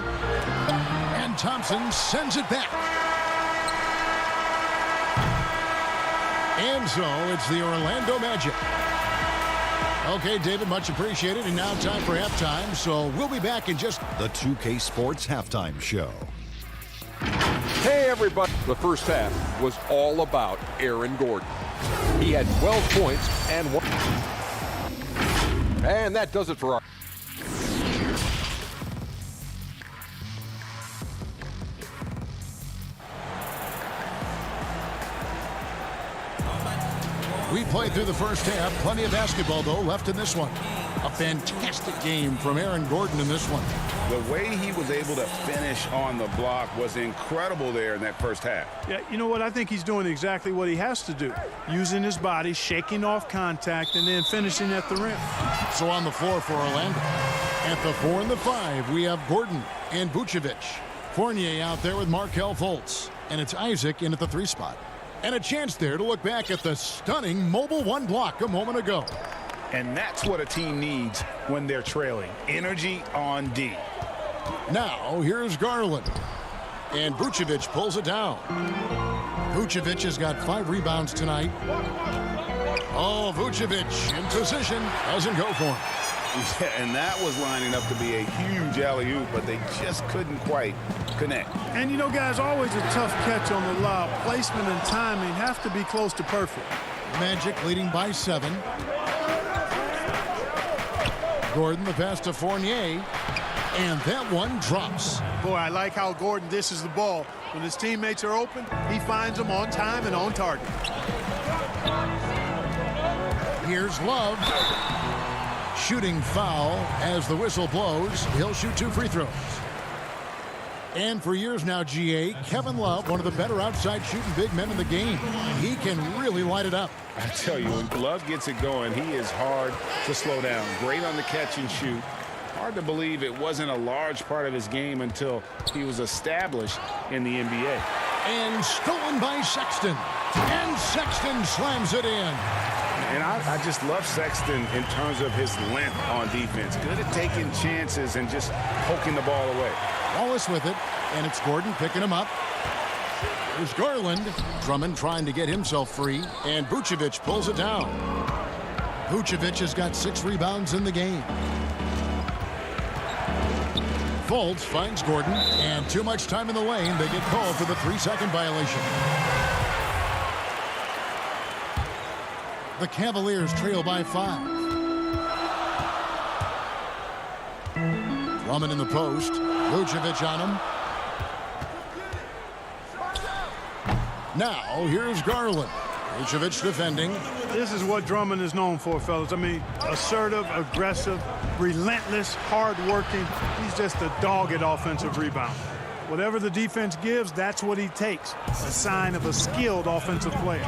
And Thompson sends it back. And so it's the Orlando Magic. Okay, David, much appreciated. And now time for halftime. So we'll be back in just... The 2K Sports Halftime Show. Hey, everybody. The first half was all about Aaron Gordon. He had 12 points and 1. And that does it for our... We played through the first half. Plenty of basketball, though, left in this one. A fantastic game from Aaron Gordon in this one. The way he was able to finish on the block was incredible there in that first half. Yeah, you know what? I think he's doing exactly what he has to do. Using his body, shaking off contact, and then finishing at the rim. So on the floor for Orlando. At the 4 and the 5, we have Gordon and Vucevic. Fournier out there with Markelle Fultz. And it's Isaac in at the 3 spot. And a chance there to look back at the stunning mobile 1 block a moment ago. And that's what a team needs when they're trailing. Energy on D. Now, here's Garland. And Vucevic pulls it down. Vucevic has got 5 rebounds tonight. Oh, Vucevic in position. Doesn't go for him. Yeah, and that was lining up to be a huge alley-oop, but they just couldn't quite connect. And, you know, guys, always a tough catch on the lob. Placement and timing have to be close to perfect. Magic leading by 7. Gordon the pass to Fournier. And that one drops. Boy, I like how Gordon dishes the ball. When his teammates are open, he finds them on time and on target. Here's Love. Shooting foul as the whistle blows. He'll shoot 2 free throws. And for years now, GA, Kevin Love, one of the better outside shooting big men in the game. He can really light it up. I tell you, when Love gets it going, he is hard to slow down. Great on the catch and shoot. Hard to believe it wasn't a large part of his game until he was established in the NBA. And stolen by Sexton. And Sexton slams it in. And I just love Sexton in terms of his length on defense. Good at taking chances and just poking the ball away. Wallace with it, and it's Gordon picking him up. There's Garland. Drummond trying to get himself free, and Vucevic pulls it down. Vucevic has got 6 rebounds in the game. Fultz finds Gordon, and too much time in the lane. They get called for the 3-second violation. The Cavaliers trail by 5. Drummond in the post. Vucevic on him. Now, here's Garland. Vucevic defending. This is what Drummond is known for, fellas. I mean, assertive, aggressive, relentless, hard-working. He's just a dog at offensive rebound. Whatever the defense gives, that's what he takes. A sign of a skilled offensive player.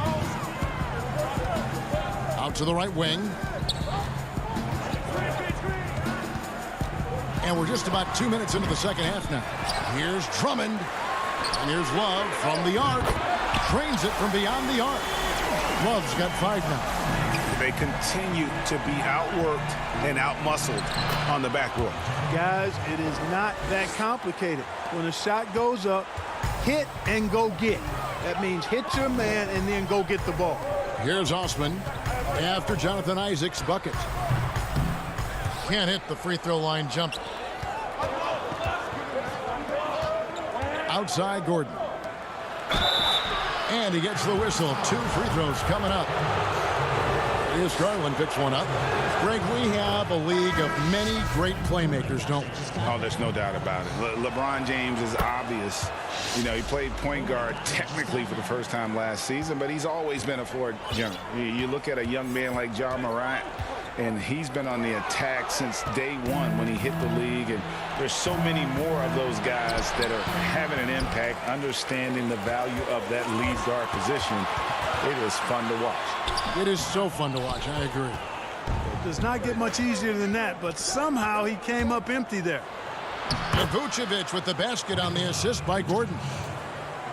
Out to the right wing. And we're just about 2 minutes into the second half now. Here's Drummond. And here's Love from the arc. Trains it from beyond the arc. Love's got 5 now. They continue to be outworked and outmuscled on the backboard. Guys, it is not that complicated. When a shot goes up, hit and go get. That means hit your man and then go get the ball. Here's Osman after Jonathan Isaac's bucket. Can't hit the free throw line jump. Outside Gordon. And he gets the whistle. 2 free throws coming up. Here's Garland picks one up. Greg, we have a league of many great playmakers, don't we? Oh, there's no doubt about it. LeBron James is obvious. You know, he played point guard technically for the first time last season, but he's always been a floor general. You look at a young man like Ja Morant, and he's been on the attack since day one when he hit the league. And there's so many more of those guys that are having an impact, understanding the value of that lead guard position. It is fun to watch. It is so fun to watch. I agree. It does not get much easier than that, but somehow he came up empty there. And Vucevic with the basket on the assist by Gordon.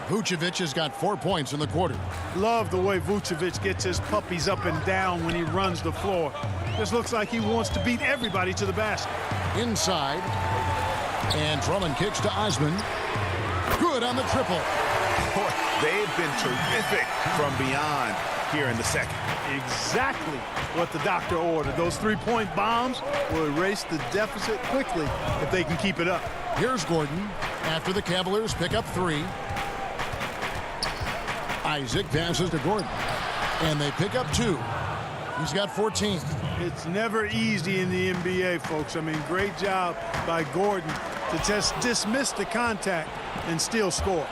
Vucevic has got 4 points in the quarter. Love the way Vucevic gets his puppies up and down when he runs the floor. This looks like he wants to beat everybody to the basket. Inside. And Drummond kicks to Osman. Good on the triple. Boy, they've been terrific from beyond here in the second. Exactly what the doctor ordered. Those 3-point bombs will erase the deficit quickly if they can keep it up. Here's Gordon after the Cavaliers pick up 3. Isaac passes to Gordon. And they pick up 2. He's got 14. It's never easy in the NBA, folks. I mean, great job by Gordon to just dismiss the contact and still score.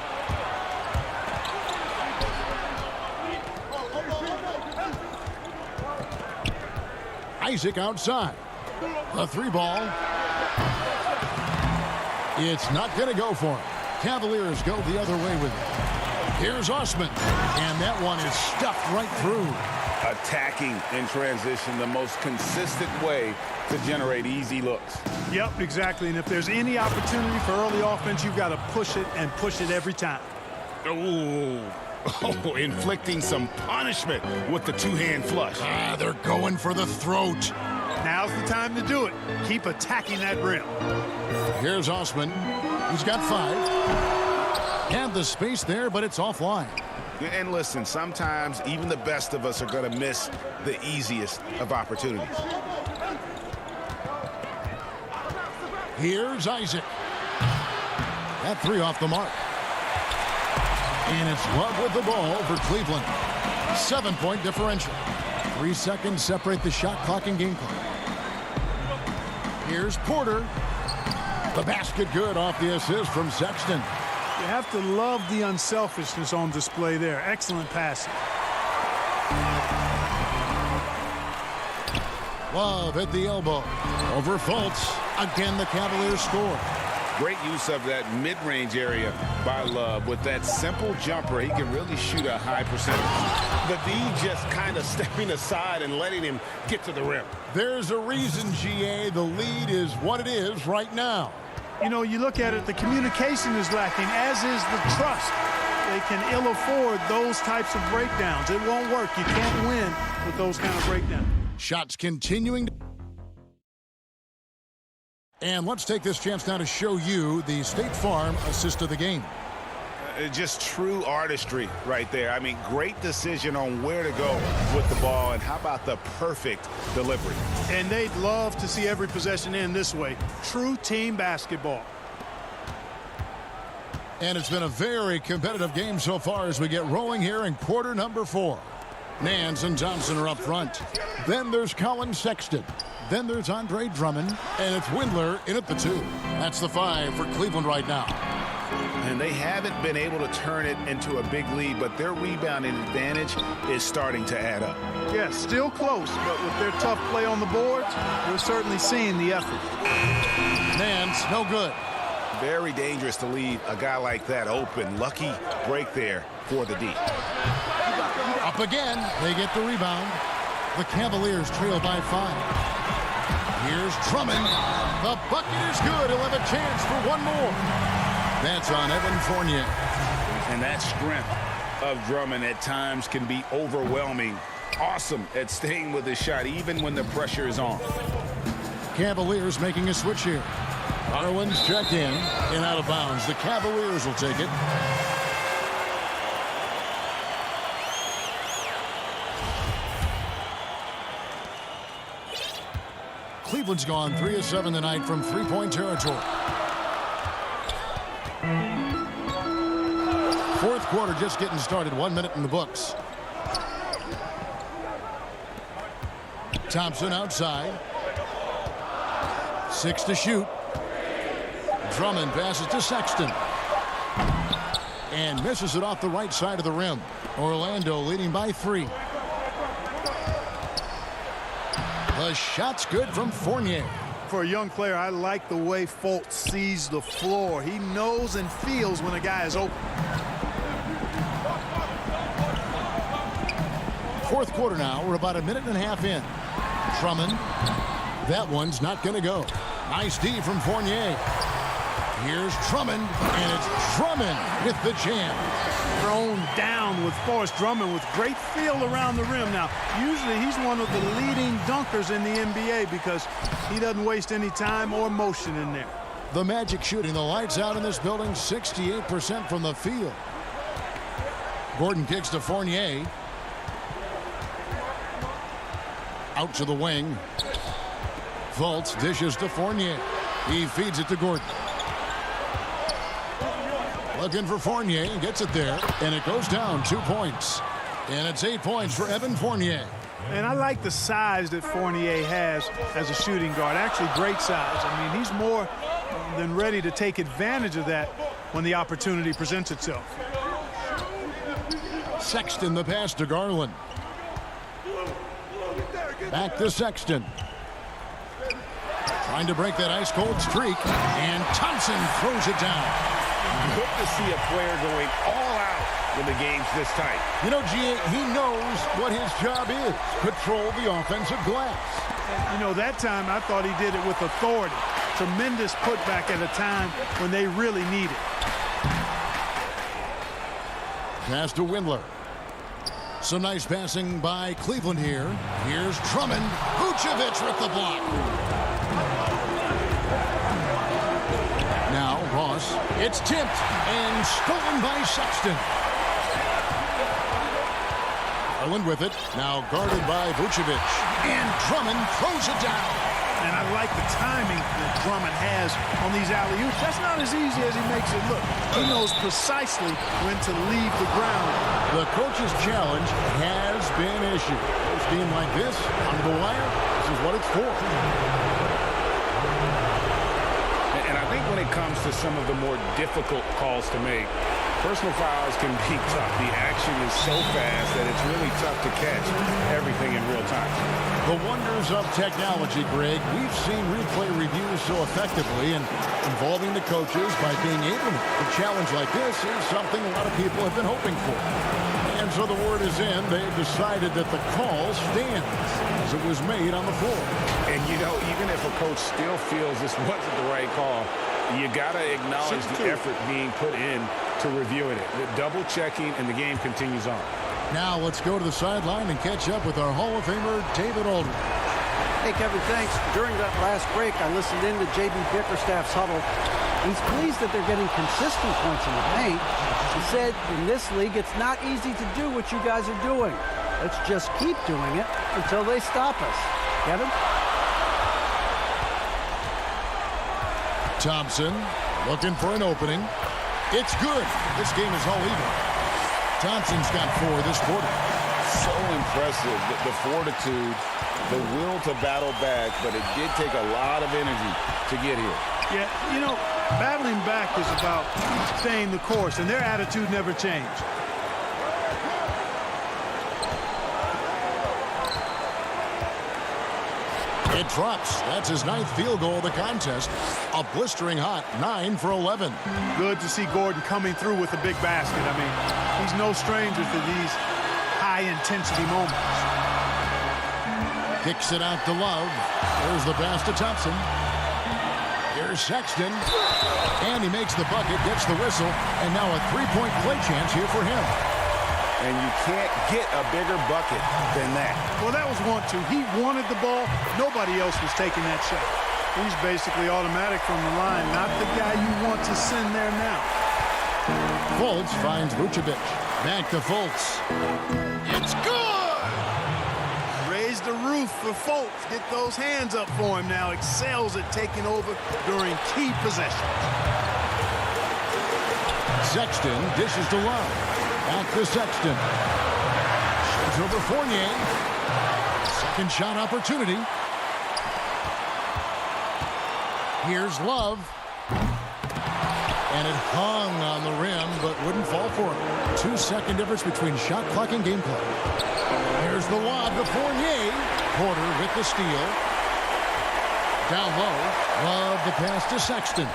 Isaac outside. The 3-ball. It's not going to go for him. Cavaliers go the other way with it. Here's Osman. And that one is stuffed right through. Attacking in transition, the most consistent way to generate easy looks. Yep, exactly. And if there's any opportunity for early offense, you've got to push it and push it every time. Oh, inflicting some punishment with the 2-hand flush. They're going for the throat. Now's the time to do it. Keep attacking that rim. Here's Osman. He's got 5. Have the space there, but it's offline. And listen, sometimes even the best of us are going to miss the easiest of opportunities. Here's Isaac. That 3 off the mark. And it's Love with the ball for Cleveland. 7-point differential. 3 seconds separate the shot clock and game clock. Here's Porter. The basket good off the assist from Sexton. You have to love the unselfishness on display there. Excellent passing. Love at the elbow. Over Fultz. Again, the Cavaliers score. Great use of that mid-range area by Love. With that simple jumper, he can really shoot a high percentage. The D just kind of stepping aside and letting him get to the rim. There's a reason, GA, the lead is what it is right now. You know, you look at it, the communication is lacking, as is the trust. they can ill afford those types of breakdowns. It won't work. You can't win with those kind of breakdowns. Shots continuing. And let's take this chance now to show you the State Farm assist of the game. Just true artistry right there. I mean, great decision on where to go with the ball, and how about the perfect delivery? And they'd love to see every possession end this way. True team basketball. And it's been a very competitive game so far as we get rolling here in quarter number 4. Nance and Thompson are up front. Then there's Colin Sexton. Then there's Andre Drummond. And it's Windler in at the 2. That's the 5 for Cleveland right now. And they haven't been able to turn it into a big lead, but their rebounding advantage is starting to add up. Yeah, still close, but with their tough play on the boards, we're certainly seeing the effort. Nance, no good. Very dangerous to leave a guy like that open. Lucky break there for the D. Up again. They get the rebound. The Cavaliers trail by 5. Here's Drummond. The bucket is good. He'll have a chance for one more. That's on Evan Fournier. And that strength of Drummond at times can be overwhelming. Awesome at staying with his shot even when the pressure is on. Cavaliers making a switch here. Garland's checked in and out of bounds. The Cavaliers will take it. Cleveland's gone 3 of 7 tonight from three-point territory. Fourth quarter just getting started. 1 minute in the books. Thompson outside. 6 to shoot. Drummond passes to Sexton. And misses it off the right side of the rim. Orlando leading by 3. The shot's good from Fournier. For a young player, I like the way Fultz sees the floor. He knows and feels when a guy is open. Fourth quarter now. We're about a minute and a half in. Drummond. That one's not going to go. Nice D from Fournier. Here's Drummond, and it's Drummond with the jam. Thrown down with force. Drummond with great feel around the rim. Now, usually he's one of the leading dunkers in the NBA because he doesn't waste any time or motion in there. The Magic shooting the lights out in this building, 68% from the field. Gordon kicks to Fournier. Out to the wing. Fultz dishes to Fournier. He feeds it to Gordon. Looking for Fournier, gets it there, and it goes down 2 points. And it's 8 points for Evan Fournier. And I like the size that Fournier has as a shooting guard. Actually, great size. I mean, he's more than ready to take advantage of that when the opportunity presents itself. Sexton the pass to Garland. Back to Sexton. Trying to break that ice-cold streak, and Thompson throws it down. Good to see a player going all out when the game's this tight. You know, G.A., he knows what his job is. Control the offensive glass. And, you know, that time I thought he did it with authority. Tremendous putback at a time when they really need it. Pass to Windler. Some nice passing by Cleveland here. Here's Drummond. Vucevic with the block. Now Ross. It's tipped and stolen by Sexton. Garland with it. Now guarded by Vucevic. And Drummond throws it down. And I like the timing that Drummond has on these alley-oops. That's not as easy as he makes it look. He knows precisely when to leave the ground. The coach's challenge has been issued. A team like this, under the wire, this is what it's for. And I think when it comes to some of the more difficult calls to make, personal fouls can be tough. The action is so fast that it's really tough to catch everything in real time. The wonders of technology, Greg. We've seen replay reviews so effectively, and involving the coaches by being able to. A challenge like this is something a lot of people have been hoping for. And so the word is in. They've decided that the call stands as it was made on the floor. And, you know, even if a coach still feels this wasn't the right call, you got to acknowledge the effort being put in to reviewing it. The double checking, and the game continues on. Now let's go to the sideline and catch up with our Hall of Famer, David Aldridge. Hey, Kevin, thanks. During that last break, I listened in to J.B. Bickerstaff's huddle. He's pleased that they're getting consistent points in the paint. He said, in this league, it's not easy to do what you guys are doing. Let's just keep doing it until they stop us. Kevin? Thompson looking for an opening. It's good. This game is all even. Thompson's got 4 this quarter. So impressive, the fortitude, the will to battle back, but it did take a lot of energy to get here. Yeah, you know, battling back is about staying the course, and their attitude never changed. It drops. That's his 9th field goal of the contest. A blistering hot 9 for 11. Good to see Gordon coming through with a big basket. I mean, he's no stranger to these high-intensity moments. Kicks it out to Love. There's the pass to Thompson. Here's Sexton. And he makes the bucket, gets the whistle, and now a 3-point play chance here for him. And you can't get a bigger bucket than that. Well, that was 1-2. He wanted the ball. Nobody else was taking that shot. He's basically automatic from the line, not the guy you want to send there now. Fultz finds Vucevic. Back to Fultz. It's good! Raise the roof for Fultz. Get those hands up for him now. Excels at taking over during key possessions. Sexton dishes to Love. Back to Sexton. Shoots over Fournier. Second shot opportunity. Here's Love. And it hung on the rim, but wouldn't fall for him. 2-second difference between shot clock and game clock. Here's the lob to Fournier. Porter with the steal. Down low. Love the pass to Sexton.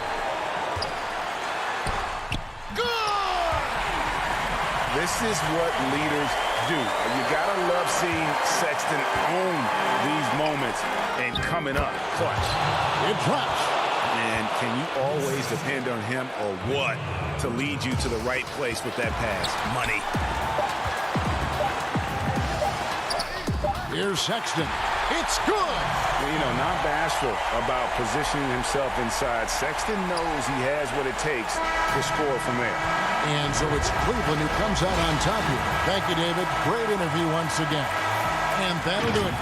This is what leaders do. You gotta love seeing Sexton own these moments and coming up clutch. It drops. And can you always depend on him or what to lead you to the right place with that pass? Money. Here's Sexton. It's good. You know, not bashful about positioning himself inside. Sexton knows he has what it takes to score from there. And so it's Cleveland who comes out on top here. Thank you, David. Great interview once again. And that'll do it.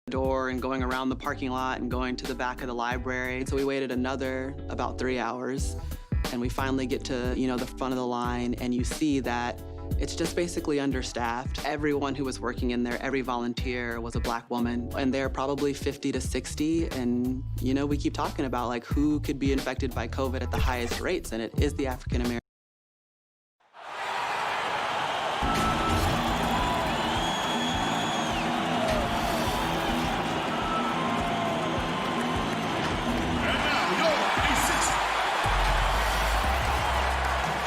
door and going around the parking lot and going to the back of the library. So we waited another about 3 hours, and we finally get to, the front of the line, and you see that it's just basically understaffed. Everyone who was working in there, every volunteer was a Black woman, and they're probably 50 to 60. And, we keep talking about like who could be infected by COVID at the highest rates, and it is the African American.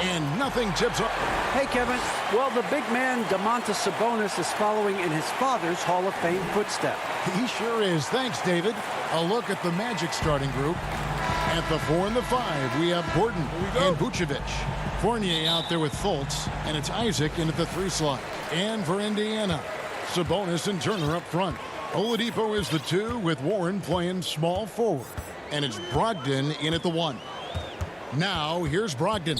And nothing tips up. Hey, Kevin. Well, the big man, Domantas Sabonis, is following in his father's Hall of Fame footsteps. He sure is. Thanks, David. A look at the Magic starting group. At the 4 and the 5, we have Gordon and Vucevic. Fournier out there with Fultz, and it's Isaac in at the 3 slot. And for Indiana, Sabonis and Turner up front. Oladipo is the 2 with Warren playing small forward. And it's Brogdon in at the 1. Now, here's Brogdon.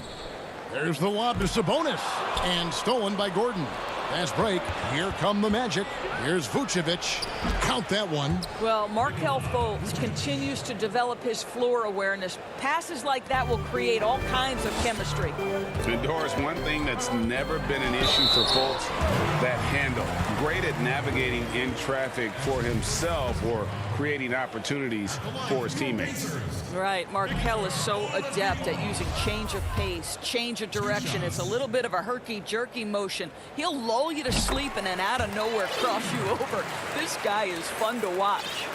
There's the lob to Sabonis, and stolen by Gordon. Fast break. Here come the Magic. Here's Vucevic. Count that one. Well, Markelle Fultz continues to develop his floor awareness. Passes like that will create all kinds of chemistry. And Doris, one thing that's never been an issue for Fultz, that handle. Great at navigating in traffic for himself or creating opportunities for his teammates. Right, Markelle is so adept at using change of pace, change of direction. It's a little bit of a herky-jerky motion. He'll lull you to sleep and then out of nowhere cross you over. This guy is fun to watch.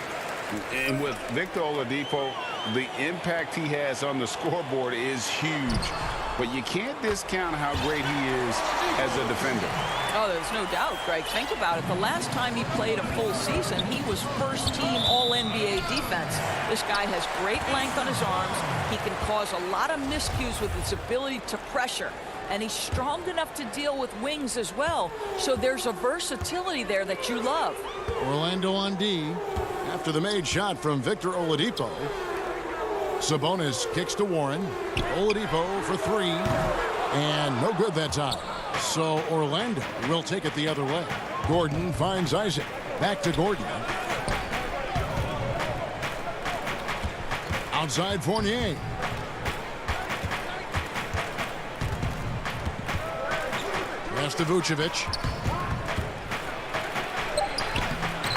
And with Victor Oladipo, the impact he has on the scoreboard is huge. But you can't discount how great he is as a defender. Oh, there's no doubt, Greg. Think about it. The last time he played a full season, he was first-team All-NBA defense. This guy has great length on his arms. He can cause a lot of miscues with his ability to pressure. And he's strong enough to deal with wings as well. So there's a versatility there that you love. Orlando on D after the made shot from Victor Oladipo. Sabonis kicks to Warren. Oladipo for 3. And no good that time. So Orlando will take it the other way. Gordon finds Isaac. Back to Gordon. Outside Fournier. Pass to Vucevic.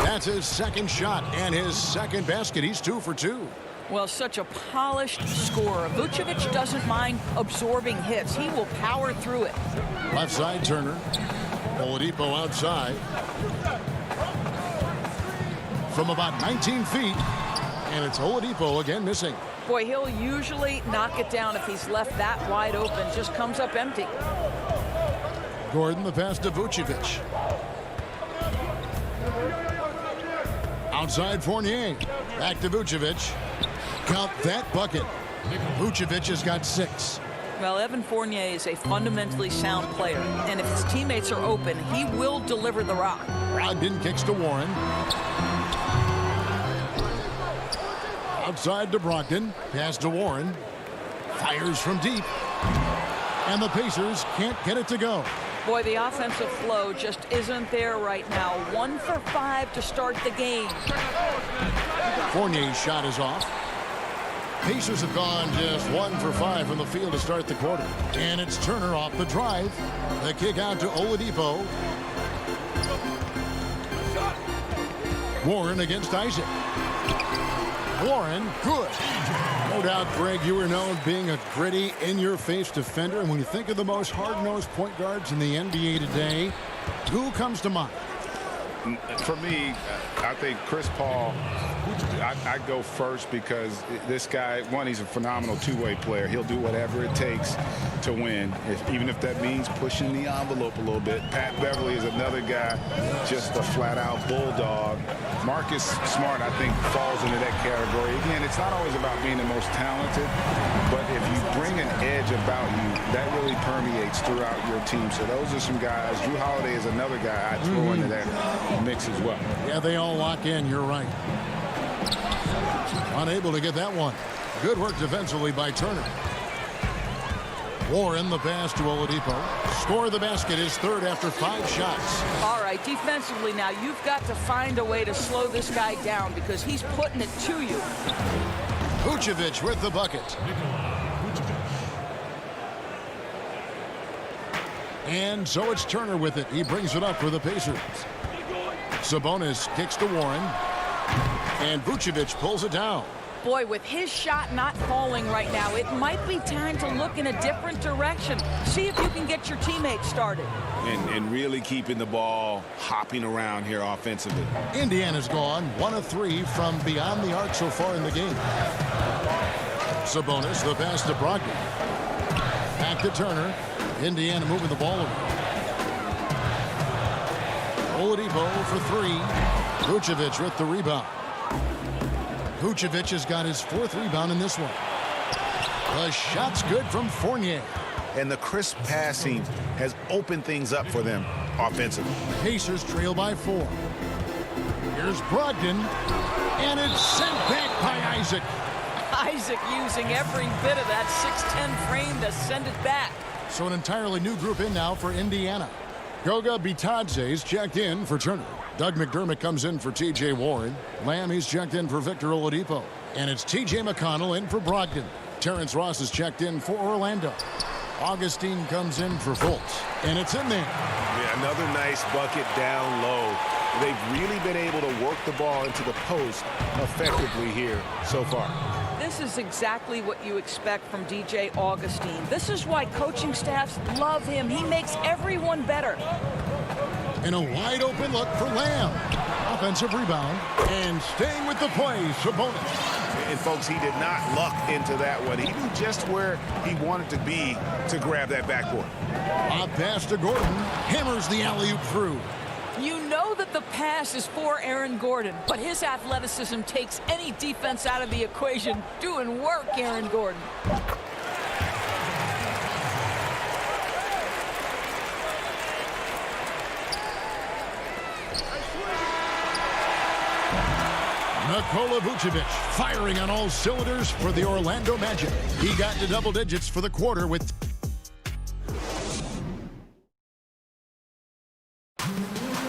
That's his second shot and his second basket. He's 2 for 2. Well, such a polished scorer. Vucevic doesn't mind absorbing hits. He will power through it. Left side, Turner. Oladipo outside. From about 19 feet. And it's Oladipo again missing. Boy, he'll usually knock it down if he's left that wide open. Just comes up empty. Gordon, the pass to Vucevic. Outside Fournier. Back to Vucevic. Count that bucket. Vucevic has got 6. Well, Evan Fournier is a fundamentally sound player, and if his teammates are open, he will deliver the rock. Brogdon kicks to Warren. Outside to Brogdon. Pass to Warren. Fires from deep. And the Pacers can't get it to go. Boy, the offensive flow just isn't there right now. 1 for 5 to start the game. Fournier's shot is off. Pacers have gone just 1 for 5 from the field to start the quarter. And it's Turner off the drive. The kick out to Oladipo. Warren against Isaac. Warren, good. No doubt, Greg, you were known being a gritty, in-your-face defender. And when you think of the most hard-nosed point guards in the NBA today, who comes to mind? For me, I think Chris Paul, I go first because this guy, one, he's a phenomenal two-way player. He'll do whatever it takes to win, even if that means pushing the envelope a little bit. Pat Beverly is another guy, just a flat-out bulldog. Marcus Smart, I think, falls into that category. Again, it's not always about being the most talented, but if you bring an edge about you, that really permeates throughout your team. So those are some guys. Drew Holiday is another guy I'd throw into that mix as well. Yeah, they all lock in. You're right. Unable to get that one. Good work defensively by Turner. Warren the pass to Oladipo. Score the basket is third after 5 shots. All right, defensively now, you've got to find a way to slow this guy down because he's putting it to you. Vucevic with the bucket. And so it's Turner with it. He brings it up for the Pacers. Sabonis kicks to Warren. And Vucevic pulls it down. Boy, with his shot not falling right now, it might be time to look in a different direction. See if you can get your teammates started. And really keeping the ball hopping around here offensively. Indiana's gone 1 of 3 from beyond the arc so far in the game. Sabonis, the pass to Brogdon. Back to Turner. Indiana moving the ball over. Oladipo for 3. Vucevic with the rebound. Vucevic has got his 4th rebound in this one. The shot's good from Fournier. And the crisp passing has opened things up for them offensively. Pacers trail by 4. Here's Brogdon. And it's sent back by Isaac. Isaac using every bit of that 6'10 frame to send it back. So an entirely new group in now for Indiana. Goga Bitadze's checked in for Turner. Doug McDermott comes in for T.J. Warren. Lamb, he's checked in for Victor Oladipo. And it's T.J. McConnell in for Brogdon. Terrence Ross is checked in for Orlando. Augustine comes in for Fultz. And it's in there. Yeah, another nice bucket down low. They've really been able to work the ball into the post effectively here so far. This is exactly what you expect from DJ Augustine. This is why coaching staffs love him. He makes everyone better. And a wide open look for Lamb. Offensive rebound. And staying with the play, Sabonis. And folks, he did not luck into that one. He knew just where he wanted to be to grab that backboard. A pass to Gordon. Hammers the alley-oop through. You know that the pass is for Aaron Gordon, but his athleticism takes any defense out of the equation. Doing work, Aaron Gordon. Nikola Vucevic firing on all cylinders for the Orlando Magic. He got to double digits for the quarter with...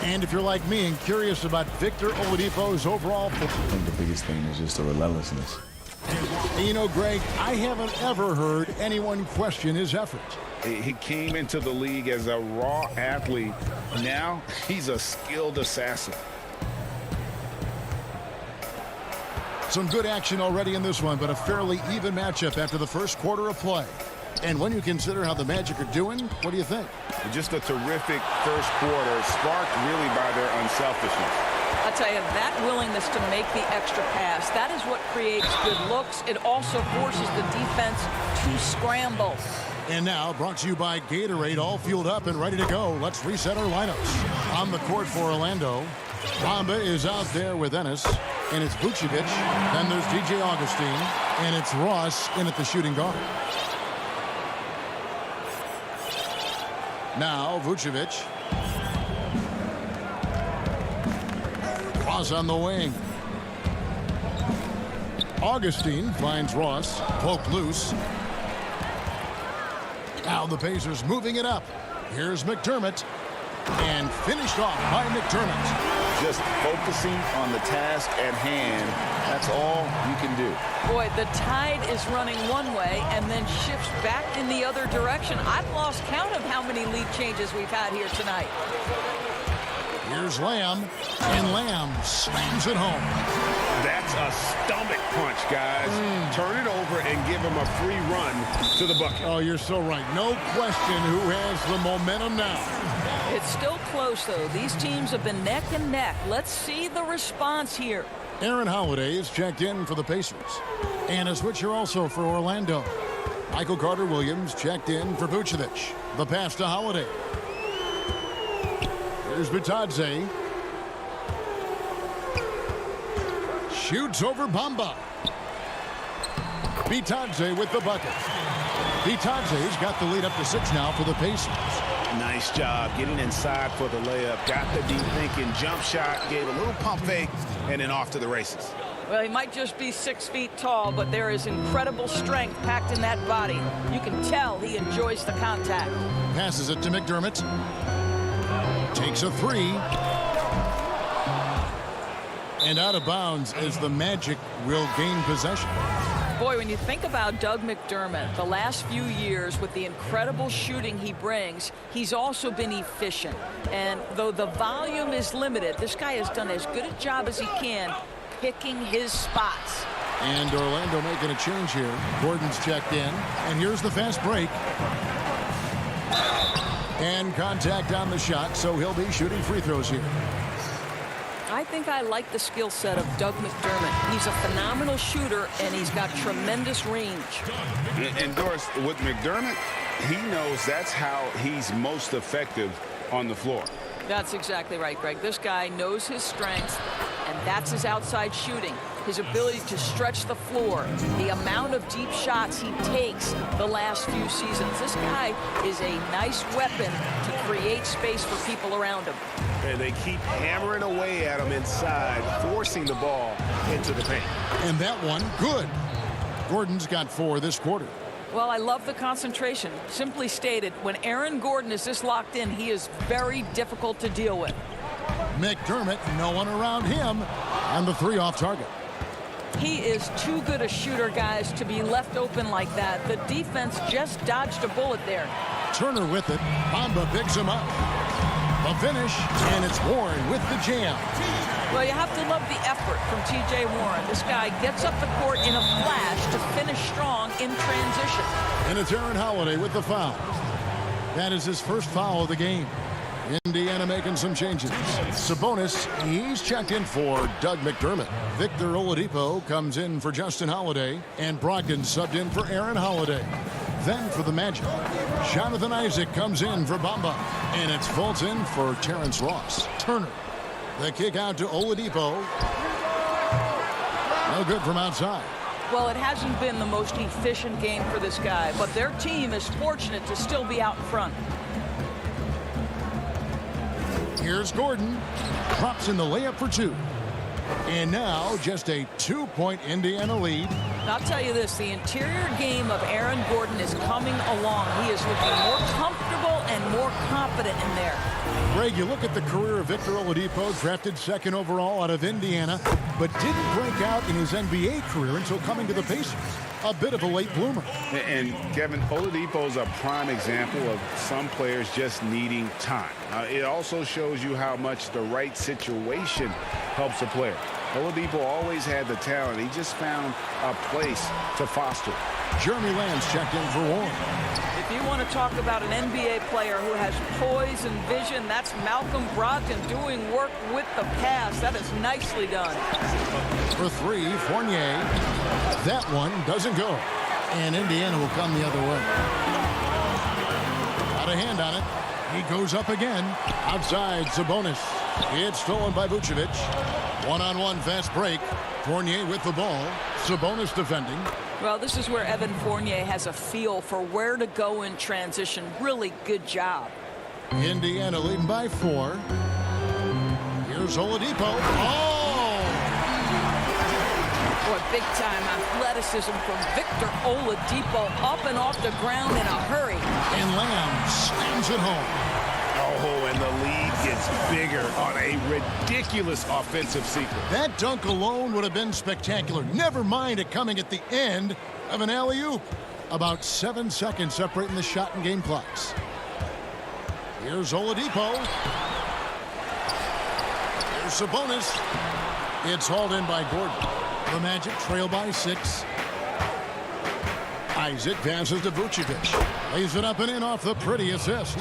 And if you're like me and curious about Victor Oladipo's overall... I think the biggest thing is just the relentlessness. And you know, Greg, I haven't ever heard anyone question his effort. He came into the league as a raw athlete. Now he's a skilled assassin. Some good action already in this one, but a fairly even matchup after the first quarter of play. And when you consider how the Magic are doing, what do you think? Just a terrific first quarter, sparked really by their unselfishness. I'll tell you, that willingness to make the extra pass, that is what creates good looks. It also forces the defense to scramble. And now, brought to you by Gatorade, all fueled up and ready to go. Let's reset our lineups. On the court for Orlando, Bamba is out there with Ennis, and it's Vucevic. Then there's DJ Augustine, and it's Ross in at the shooting guard. Now, Vucevic. Ross on the wing. Augustine finds Ross. Poke loose. Now the Pacers moving it up. Here's McDermott. And finished off by McDermott. Just focusing on the task at hand. That's all you can do. Boy, the tide is running one way and then shifts back in the other direction. I've lost count of how many lead changes we've had here tonight. Here's Lamb, and Lamb slams it home. That's a stomach punch, guys. Turn it over and give him a free run to the bucket. Oh, you're so right. No question who has the momentum now. It's still close, though. These teams have been neck and neck. Let's see the response here. Aaron Holiday is checked in for the Pacers. And a switcher also for Orlando. Michael Carter-Williams checked in for Vucevic. The pass to Holiday. Here's Bitadze. Shoots over Bamba. Bitadze with the bucket. Bitadze's got the lead up to 6 now for the Pacers. Nice job getting inside for the layup. Got the deep thinking jump shot, gave a little pump fake, and then off to the races. Well, he might just be 6 feet tall, but there is incredible strength packed in that body. You can tell he enjoys the contact. Passes it to McDermott. Takes a three. And out of bounds as the Magic will gain possession. Boy, when you think about Doug McDermott, the last few years with the incredible shooting he brings, he's also been efficient. And though the volume is limited, this guy has done as good a job as he can picking his spots. And Orlando making a change here. Gordon's checked in. And here's the fast break. And contact on the shot, so he'll be shooting free throws here. I think I like the skill set of Doug McDermott. He's a phenomenal shooter, and he's got tremendous range. And Doris, with McDermott, he knows that's how he's most effective on the floor. That's exactly right, Greg. This guy knows his strengths, and that's his outside shooting. His ability to stretch the floor, the amount of deep shots he takes the last few seasons. This guy is a nice weapon to create space for people around him. And they keep hammering away at him inside, forcing the ball into the paint. And that one, good. Gordon's got 4 this quarter. Well, I love the concentration. Simply stated, when Aaron Gordon is this locked in, he is very difficult to deal with. McDermott, no one around him, and the 3 off target. He is too good a shooter, guys, to be left open like that. The defense just dodged a bullet there. Turner with it. Bamba picks him up. The finish, and it's Warren with the jam. Well, you have to love the effort from T.J. Warren. This guy gets up the court in a flash to finish strong in transition. And it's Aaron Holiday with the foul. That is his first foul of the game. Indiana making some changes. Sabonis, he's checked in for Doug McDermott. Victor Oladipo comes in for Justin Holiday. And Brogdon subbed in for Aaron Holiday. Then for the Magic, Jonathan Isaac comes in for Bamba. And it's Fulton for Terrence Ross. Turner. The kick out to Oladipo. No good from outside. Well, it hasn't been the most efficient game for this guy, but their team is fortunate to still be out in front. Here's Gordon. Drops in the layup for 2. And now just a 2-point Indiana lead. And I'll tell you this, the interior game of Aaron Gordon is coming along. He is looking more comfortable and more confident in there. Greg, you look at the career of Victor Oladipo, drafted 2nd overall out of Indiana, but didn't break out in his NBA career until coming to the Pacers. A bit of a late bloomer. And Kevin, Oladipo is a prime example of some players just needing time. It also shows you how much the right situation helps a player. Oladipo always had the talent. He just found a place to foster. Jeremy Lamb's checked in for Warren. If you want to talk about an NBA player who has poise and vision, that's Malcolm Brogdon doing work with the pass. That is nicely done. For 3, Fournier. That one doesn't go. And Indiana will come the other way. Got a hand on it. He goes up again. Outside, Sabonis. It's stolen by Vucevic. One-on-one fast break. Fournier with the ball. Sabonis defending. Well, this is where Evan Fournier has a feel for where to go in transition. Really good job. Indiana leading by 4. Here's Oladipo. Oh! Boy, big-time athleticism from Victor Oladipo, up and off the ground in a hurry. And Lamb slams it home. Oh, and the lead gets bigger on a ridiculous offensive sequence. That dunk alone would have been spectacular. Never mind it coming at the end of an alley-oop. About 7 seconds separating the shot and game clocks. Here's Oladipo. Here's Sabonis. It's hauled in by Gordon. The Magic trail by 6. Isaac passes to Vucevic. Lays it up and in off the pretty assist.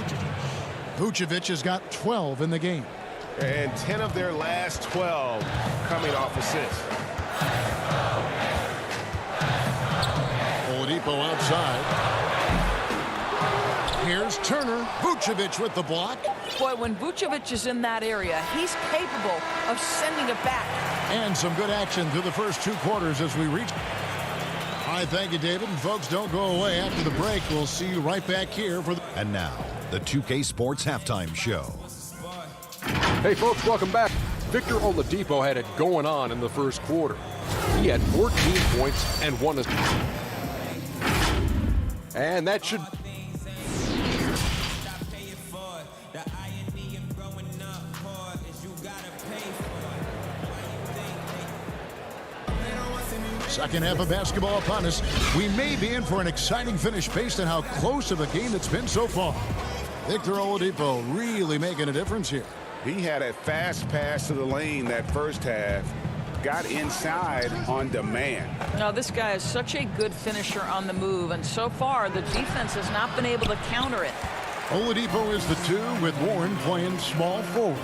Vucevic has got 12 in the game. And 10 of their last 12 coming off assists. Oladipo outside. Here's Turner. Vucevic with the block. Boy, when Vucevic is in that area, he's capable of sending it back. And some good action through the first 2 quarters as we reach. All right, thank you, David. And folks, don't go away after the break. We'll see you right back here for the... And now, the 2K Sports Halftime Show. Hey, folks, welcome back. Victor Oladipo had it going on in the first quarter. He had 14 points and 1 assist. And that should... Second half of basketball upon us. We may be in for an exciting finish based on how close of a game it's been so far. Victor Oladipo really making a difference here. He had a fast pass to the lane that first half. Got inside on demand. Now, this guy is such a good finisher on the move, and so far the defense has not been able to counter it. Oladipo is the 2 with Warren playing small forward.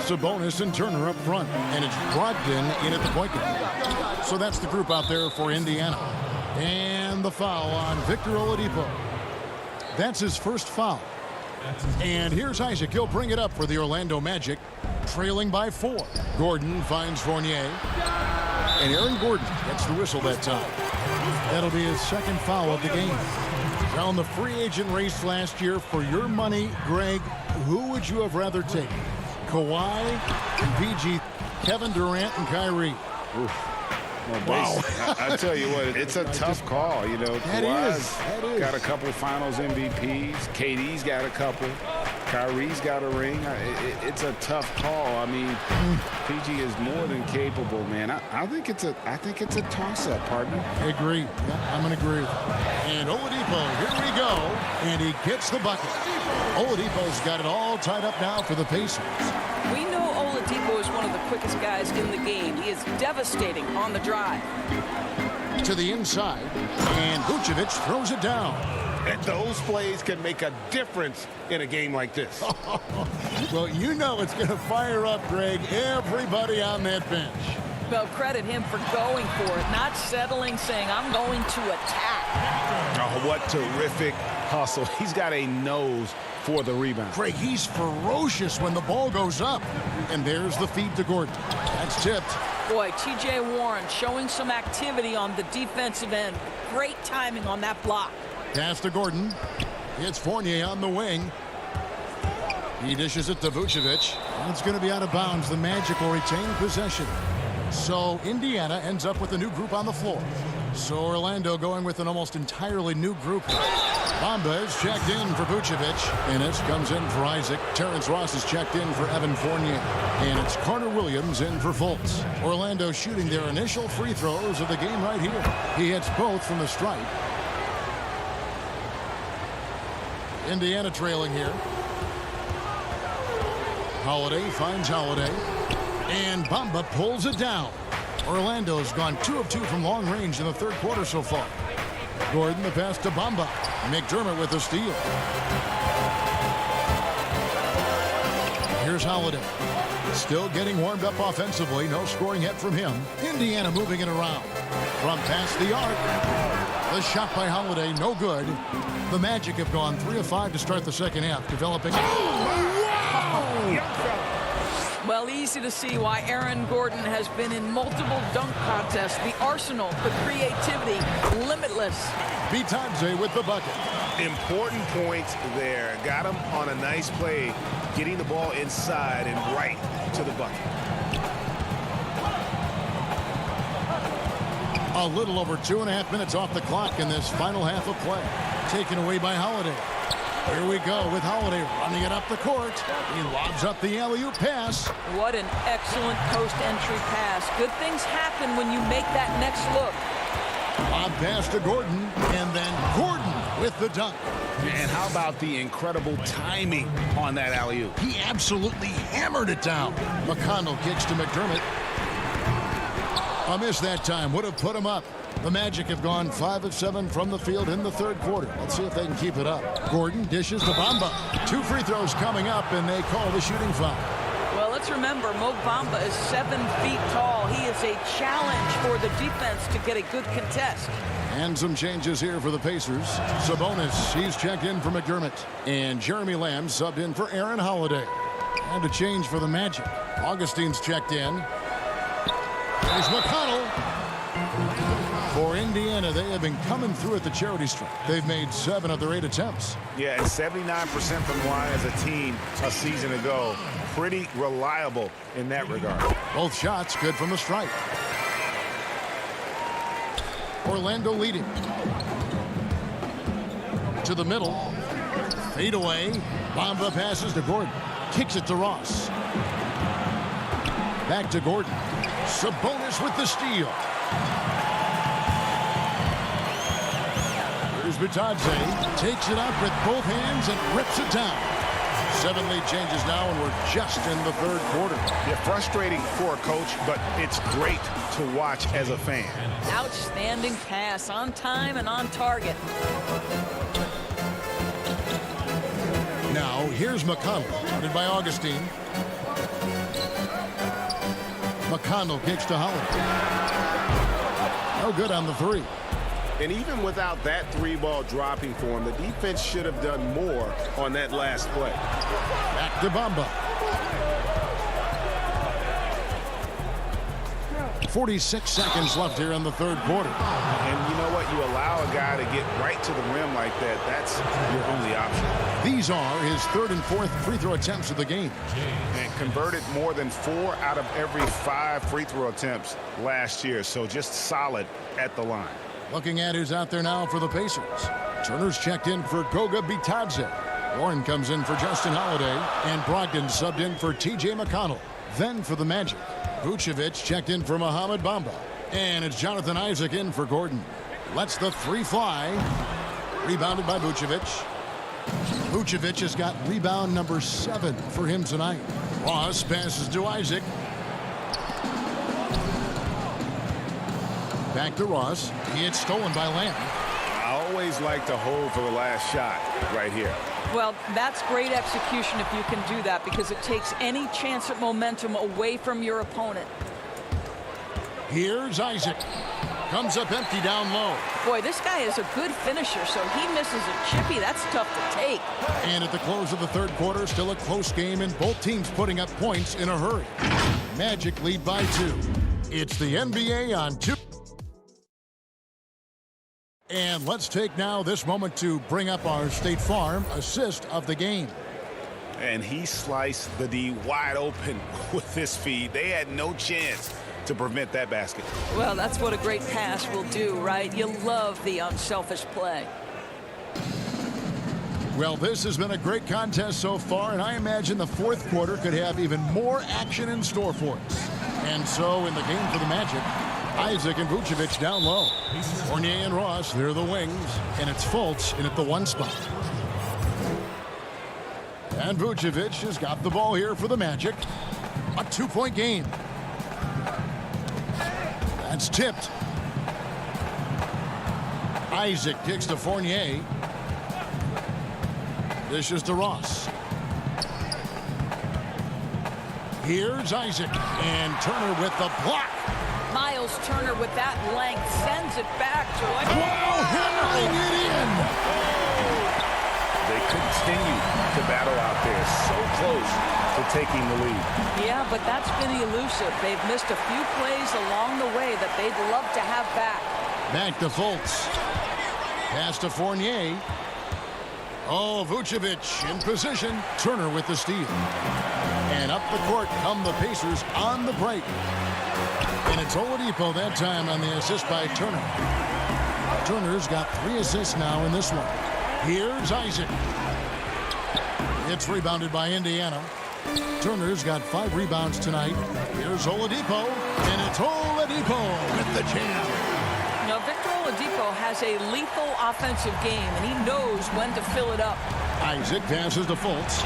Sabonis and Turner up front, and it's Brogdon in at the point guard. So that's the group out there for Indiana. And the foul on Victor Oladipo. That's his first foul. And here's Isaac. He'll bring it up for the Orlando Magic, trailing by 4. Gordon finds Fournier. And Aaron Gordon gets the whistle that time. That'll be his second foul of the game. Down the free agent race last year, for your money, Greg, who would you have rather taken? Kawhi and PG, Kevin Durant and Kyrie. Oof. Well, wow. I tell you what, it's a tough call. You know, Kawhi's got a couple finals MVPs. KD's got a couple. Kyrie's got a ring. It's a tough call. I mean, PG is more than capable, man. I think it's a toss-up, partner. I agree. Yeah, I'm going to agree. And Oladipo, here we go. And he gets the bucket. Oladipo's got it all tied up now for the Pacers. We know Oladipo is one of the quickest guys in the game. He is devastating on the drive. To the inside, and Vucevic throws it down. And those plays can make a difference in a game like this. Well, you know it's going to fire up, Greg, everybody on that bench. Well, credit him for going for it, not settling, saying, I'm going to attack. Oh, what terrific hustle. He's got a nose for the rebound. Greg, he's ferocious when the ball goes up. And there's the feed to Gordon. That's tipped. Boy, T.J. Warren showing some activity on the defensive end. Great timing on that block. Pass to Gordon. It's Fournier on the wing. He dishes it to Vucevic. It's going to be out of bounds. The Magic will retain possession. So Indiana ends up with a new group on the floor. So Orlando going with an almost entirely new group. Bamba is checked in for Vucevic. Ennis comes in for Isaac. Terrence Ross is checked in for Evan Fournier. And it's Carter Williams in for Fultz. Orlando shooting their initial free throws of the game right here. He hits both from the stripe. Indiana trailing here. Holiday finds Holiday. And Bamba pulls it down. Orlando's gone 2 of 2 from long range in the third quarter so far. Gordon, the pass to Bamba. McDermott with the steal. Here's Holiday. Still getting warmed up offensively. No scoring yet from him. Indiana moving it around. From past the arc. The shot by Holiday, no good. The Magic have gone 3 of 5 to start the second half, developing. Oh, wow! Well, easy to see why Aaron Gordon has been in multiple dunk contests. The arsenal, the creativity, limitless. Bitadze with the bucket. Important points there. Got him on a nice play, getting the ball inside and right to the bucket. A little over 2.5 minutes off the clock in this final half of play. Taken away by Holiday. Here we go with Holiday running it up the court. He lobs up the alley-oop pass. What an excellent post-entry pass. Good things happen when you make that next look. Lob pass to Gordon, and then Gordon with the dunk. And how about the incredible timing on that alley-oop? He absolutely hammered it down. McConnell kicks to McDermott. A miss that time would have put him up. The Magic have gone 5 of 7 from the field in the third quarter. Let's see if they can keep it up. Gordon dishes to Bamba. 2 free throws coming up, and they call the shooting foul. Well, let's remember, Mo Bamba is 7 feet tall. He is a challenge for the defense to get a good contest. And some changes here for the Pacers. Sabonis, he's checked in for McDermott. And Jeremy Lamb subbed in for Aaron Holiday. And a change for the Magic. Augustine's checked in. There's McConnell. For Indiana, they have been coming through at the charity stripe. They've made 7 of their 8 attempts. Yeah, and 79% from the line as a team a season ago. Pretty reliable in that regard. Both shots good from the stripe. Orlando leading. To the middle. Fade away. Bamba passes to Gordon. Kicks it to Ross. Back to Gordon. Sabonis with the steal. Here's Bitadze. Takes it up with both hands and rips it down. 7 lead changes now, and we're just in the 3rd quarter. Yeah, frustrating for a coach, but it's great to watch as a fan. Outstanding pass, on time and on target. Now, here's McConnell, guarded by Augustine. McConnell kicks to Holiday. No good on the 3. And even without that 3-ball dropping for him, the defense should have done more on that last play. Back to Bamba. 46 seconds left here in the 3rd quarter. And you know what? You allow a guy to get right to the rim like that. That's your only option. These are his 3rd and 4th free throw attempts of the game. And converted more than 4 out of every 5 free throw attempts last year. So just solid at the line. Looking at who's out there now for the Pacers. Turner's checked in for Goga Bitadze. Warren comes in for Justin Holiday. And Brogdon subbed in for T.J. McConnell. Then for the Magic, Vucevic checked in for Mohamed Bamba. And it's Jonathan Isaac in for Gordon. Lets the 3 fly. Rebounded by Vucevic. Vucevic has got rebound number 7 for him tonight. Ross passes to Isaac. Back to Ross. He gets stolen by Lamb. I always like to hold for the last shot right here. Well, that's great execution if you can do that, because it takes any chance at momentum away from your opponent. Here's Isaac. Comes up empty down low. Boy, this guy is a good finisher, so he misses a chippy. That's tough to take. And at the close of the 3rd quarter, still a close game, and both teams putting up points in a hurry. Magic lead by 2. It's the NBA on 2. And let's take now this moment to bring up our State Farm assist of the game. And he sliced the D wide open with this feed. They had no chance to prevent that basket. Well, that's what a great pass will do, right? You love the unselfish play. Well, this has been a great contest so far, and I imagine the 4th quarter could have even more action in store for us. And so in the game for the Magic, Isaac and Vucevic down low. Fournier and Ross, they're the wings. And it's Fultz in at the 1 spot. And Vucevic has got the ball here for the Magic. A 2-point game. That's tipped. Isaac kicks to Fournier. Dishes to Ross. Here's Isaac. And Turner with the block. Miles Turner with that length sends it back to him. Wow, hammering it in. They continue to battle out there, so close to taking the lead. Yeah, but that's been elusive. They've missed a few plays along the way that they'd love to have back. Back to Fultz. Pass to Fournier. Oh, Vucevic in position. Turner with the steal. And up the court come the Pacers on the break. And it's Oladipo that time on the assist by Turner. Turner's got 3 assists now in this one. Here's Isaac. It's rebounded by Indiana. Turner's got 5 rebounds tonight. Here's Oladipo. And it's Oladipo with the jam. Now, Victor Oladipo has a lethal offensive game, and he knows when to fill it up. Isaac passes to Fultz.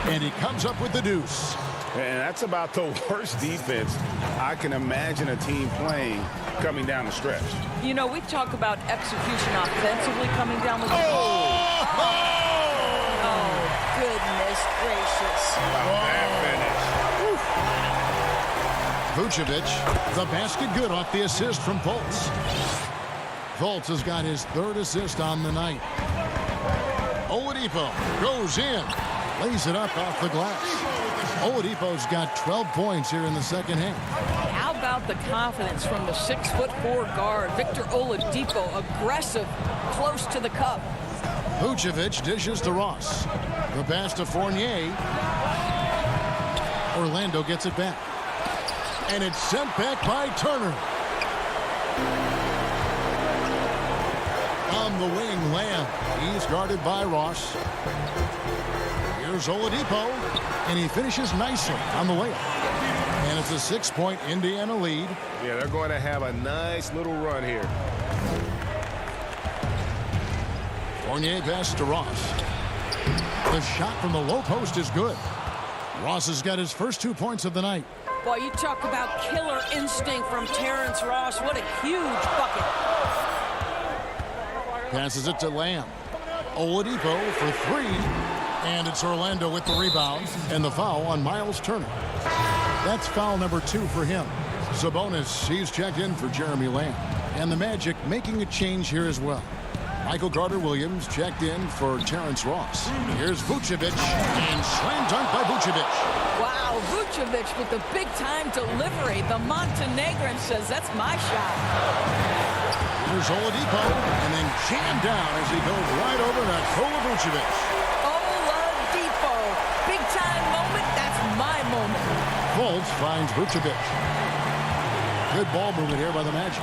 And he comes up with the deuce. And that's about the worst defense I can imagine a team playing coming down the stretch. You know, we talk about execution offensively coming down the stretch. Oh, goodness gracious. That finish. Vucevic, the basket good off the assist from Fultz. Fultz has got his 3rd assist on the night. Oladipo goes in, lays it up off the glass. Oladipo's got 12 points here in the 2nd half. How about about the confidence from the 6'4" guard, Victor Oladipo, aggressive, close to the cup. Vucevic dishes to Ross. The pass to Fournier. Orlando gets it back. And it's sent back by Turner. On the wing, Lamb. He's guarded by Ross. Here's Oladipo. And he finishes nicely on the layup. And it's a 6-point Indiana lead. Yeah, they're going to have a nice little run here. Fournier passes to Ross. The shot from the low post is good. Ross has got his first 2 points of the night. Boy, you talk about killer instinct from Terrence Ross. What a huge bucket. Passes it to Lamb. Oladipo for 3. And it's Orlando with the rebound. And the foul on Miles Turner. That's foul number 2 for him. Sabonis, he's checked in for Jeremy Lamb. And the Magic making a change here as well. Michael Carter-Williams checked in for Terrence Ross. Here's Vucevic, and slam dunk by Vucevic. Wow, Vucevic with the big-time delivery. The Montenegrin says, that's my shot. Here's Oladipo, and then jammed down as he goes right over Nikola Vucevic. Oladipo, big-time moment, that's my moment. Fultz finds Vucevic. Good ball movement here by the Magic.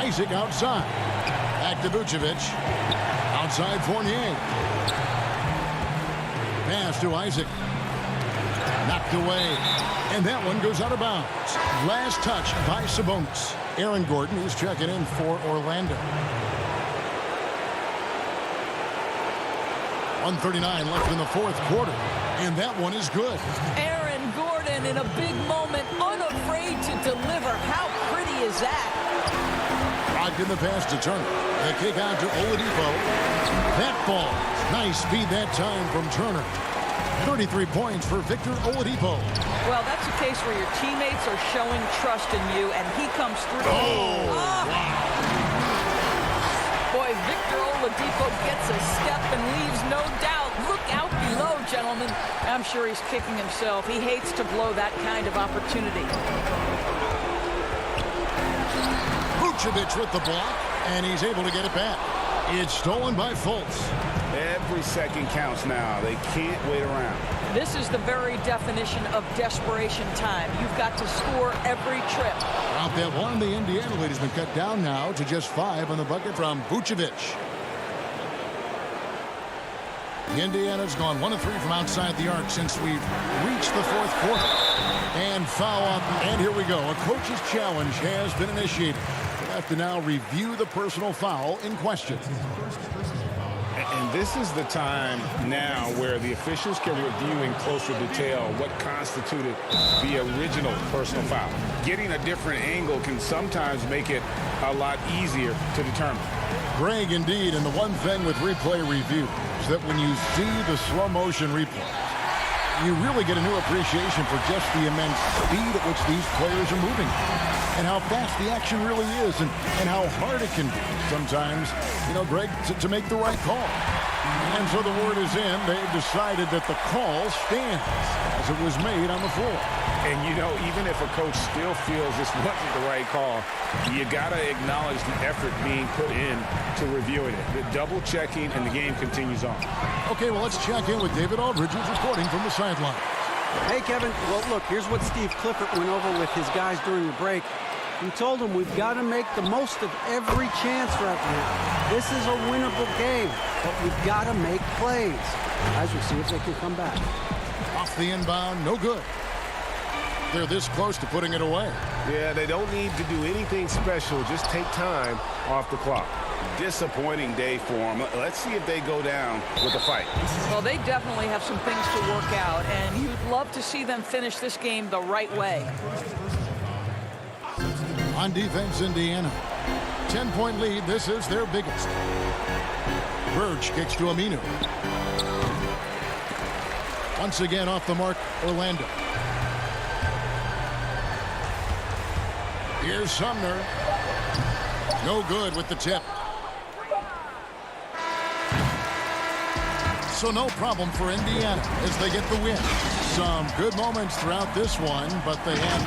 Isaac outside. Back to Vucevic. Outside Fournier. Pass to Isaac. Knocked away. And that one goes out of bounds. Last touch by Sabonis. Aaron Gordon is checking in for Orlando. 1:39 left in the fourth quarter. And that one is good. Aaron Gordon in a big moment, unafraid to deliver. How pretty is that? Rocked in the pass to Turner. The kick out to Oladipo. That ball. Nice speed that time from Turner. 33 points for Victor Oladipo. Well, that's a case where your teammates are showing trust in you, and he comes through. Wow. Boy, Victor Oladipo gets a step and leaves no doubt. Look out below, gentlemen. I'm sure he's kicking himself. He hates to blow that kind of opportunity. Vucevic with the block, and he's able to get it back. It's stolen by Fultz. Every second counts now. They can't wait around. This is the very definition of desperation time. You've got to score every trip. Out that one, the Indiana lead has been cut down now to just 5 on the bucket from Vucevic. Indiana's gone 1 of 3 from outside the arc since we've reached the fourth quarter. And foul up, and here we go. A coach's challenge has been initiated. We'll have to now review the personal foul in question. And this is the time now where the officials can review in closer detail what constituted the original personal foul. Getting a different angle can sometimes make it a lot easier to determine. Greg, indeed, and the one thing with replay review is that when you see the slow motion replay, you really get a new appreciation for just the immense speed at which these players are moving and how fast the action really is and how hard it can be sometimes, you know, Greg, to make the right call. And so the word is in. They've decided that the call stands as it was made on the floor. And, you know, even if a coach still feels this wasn't the right call, you got to acknowledge the effort being put in to reviewing it. The double checking, and the game continues on. Okay, well, let's check in with David Aldridge, who's reporting from the sideline. Hey, Kevin. Well, look, here's what Steve Clifford went over with his guys during the break. He told them we've got to make the most of every chance right now. This is a winnable game, but we've got to make plays. As we see if they can come back. Off the inbound, no good. They're this close to putting it away. Yeah, they don't need to do anything special. Just take time off the clock. Disappointing day for them. Let's see if they go down with a fight. Well, they definitely have some things to work out, and you'd love to see them finish this game the right way. On defense, Indiana. 10-point lead. This is their biggest. Birch kicks to Aminu. Once again off the mark, Orlando. Here's Sumner. No good with the tip. So no problem for Indiana as they get the win. Some good moments throughout this one, but they had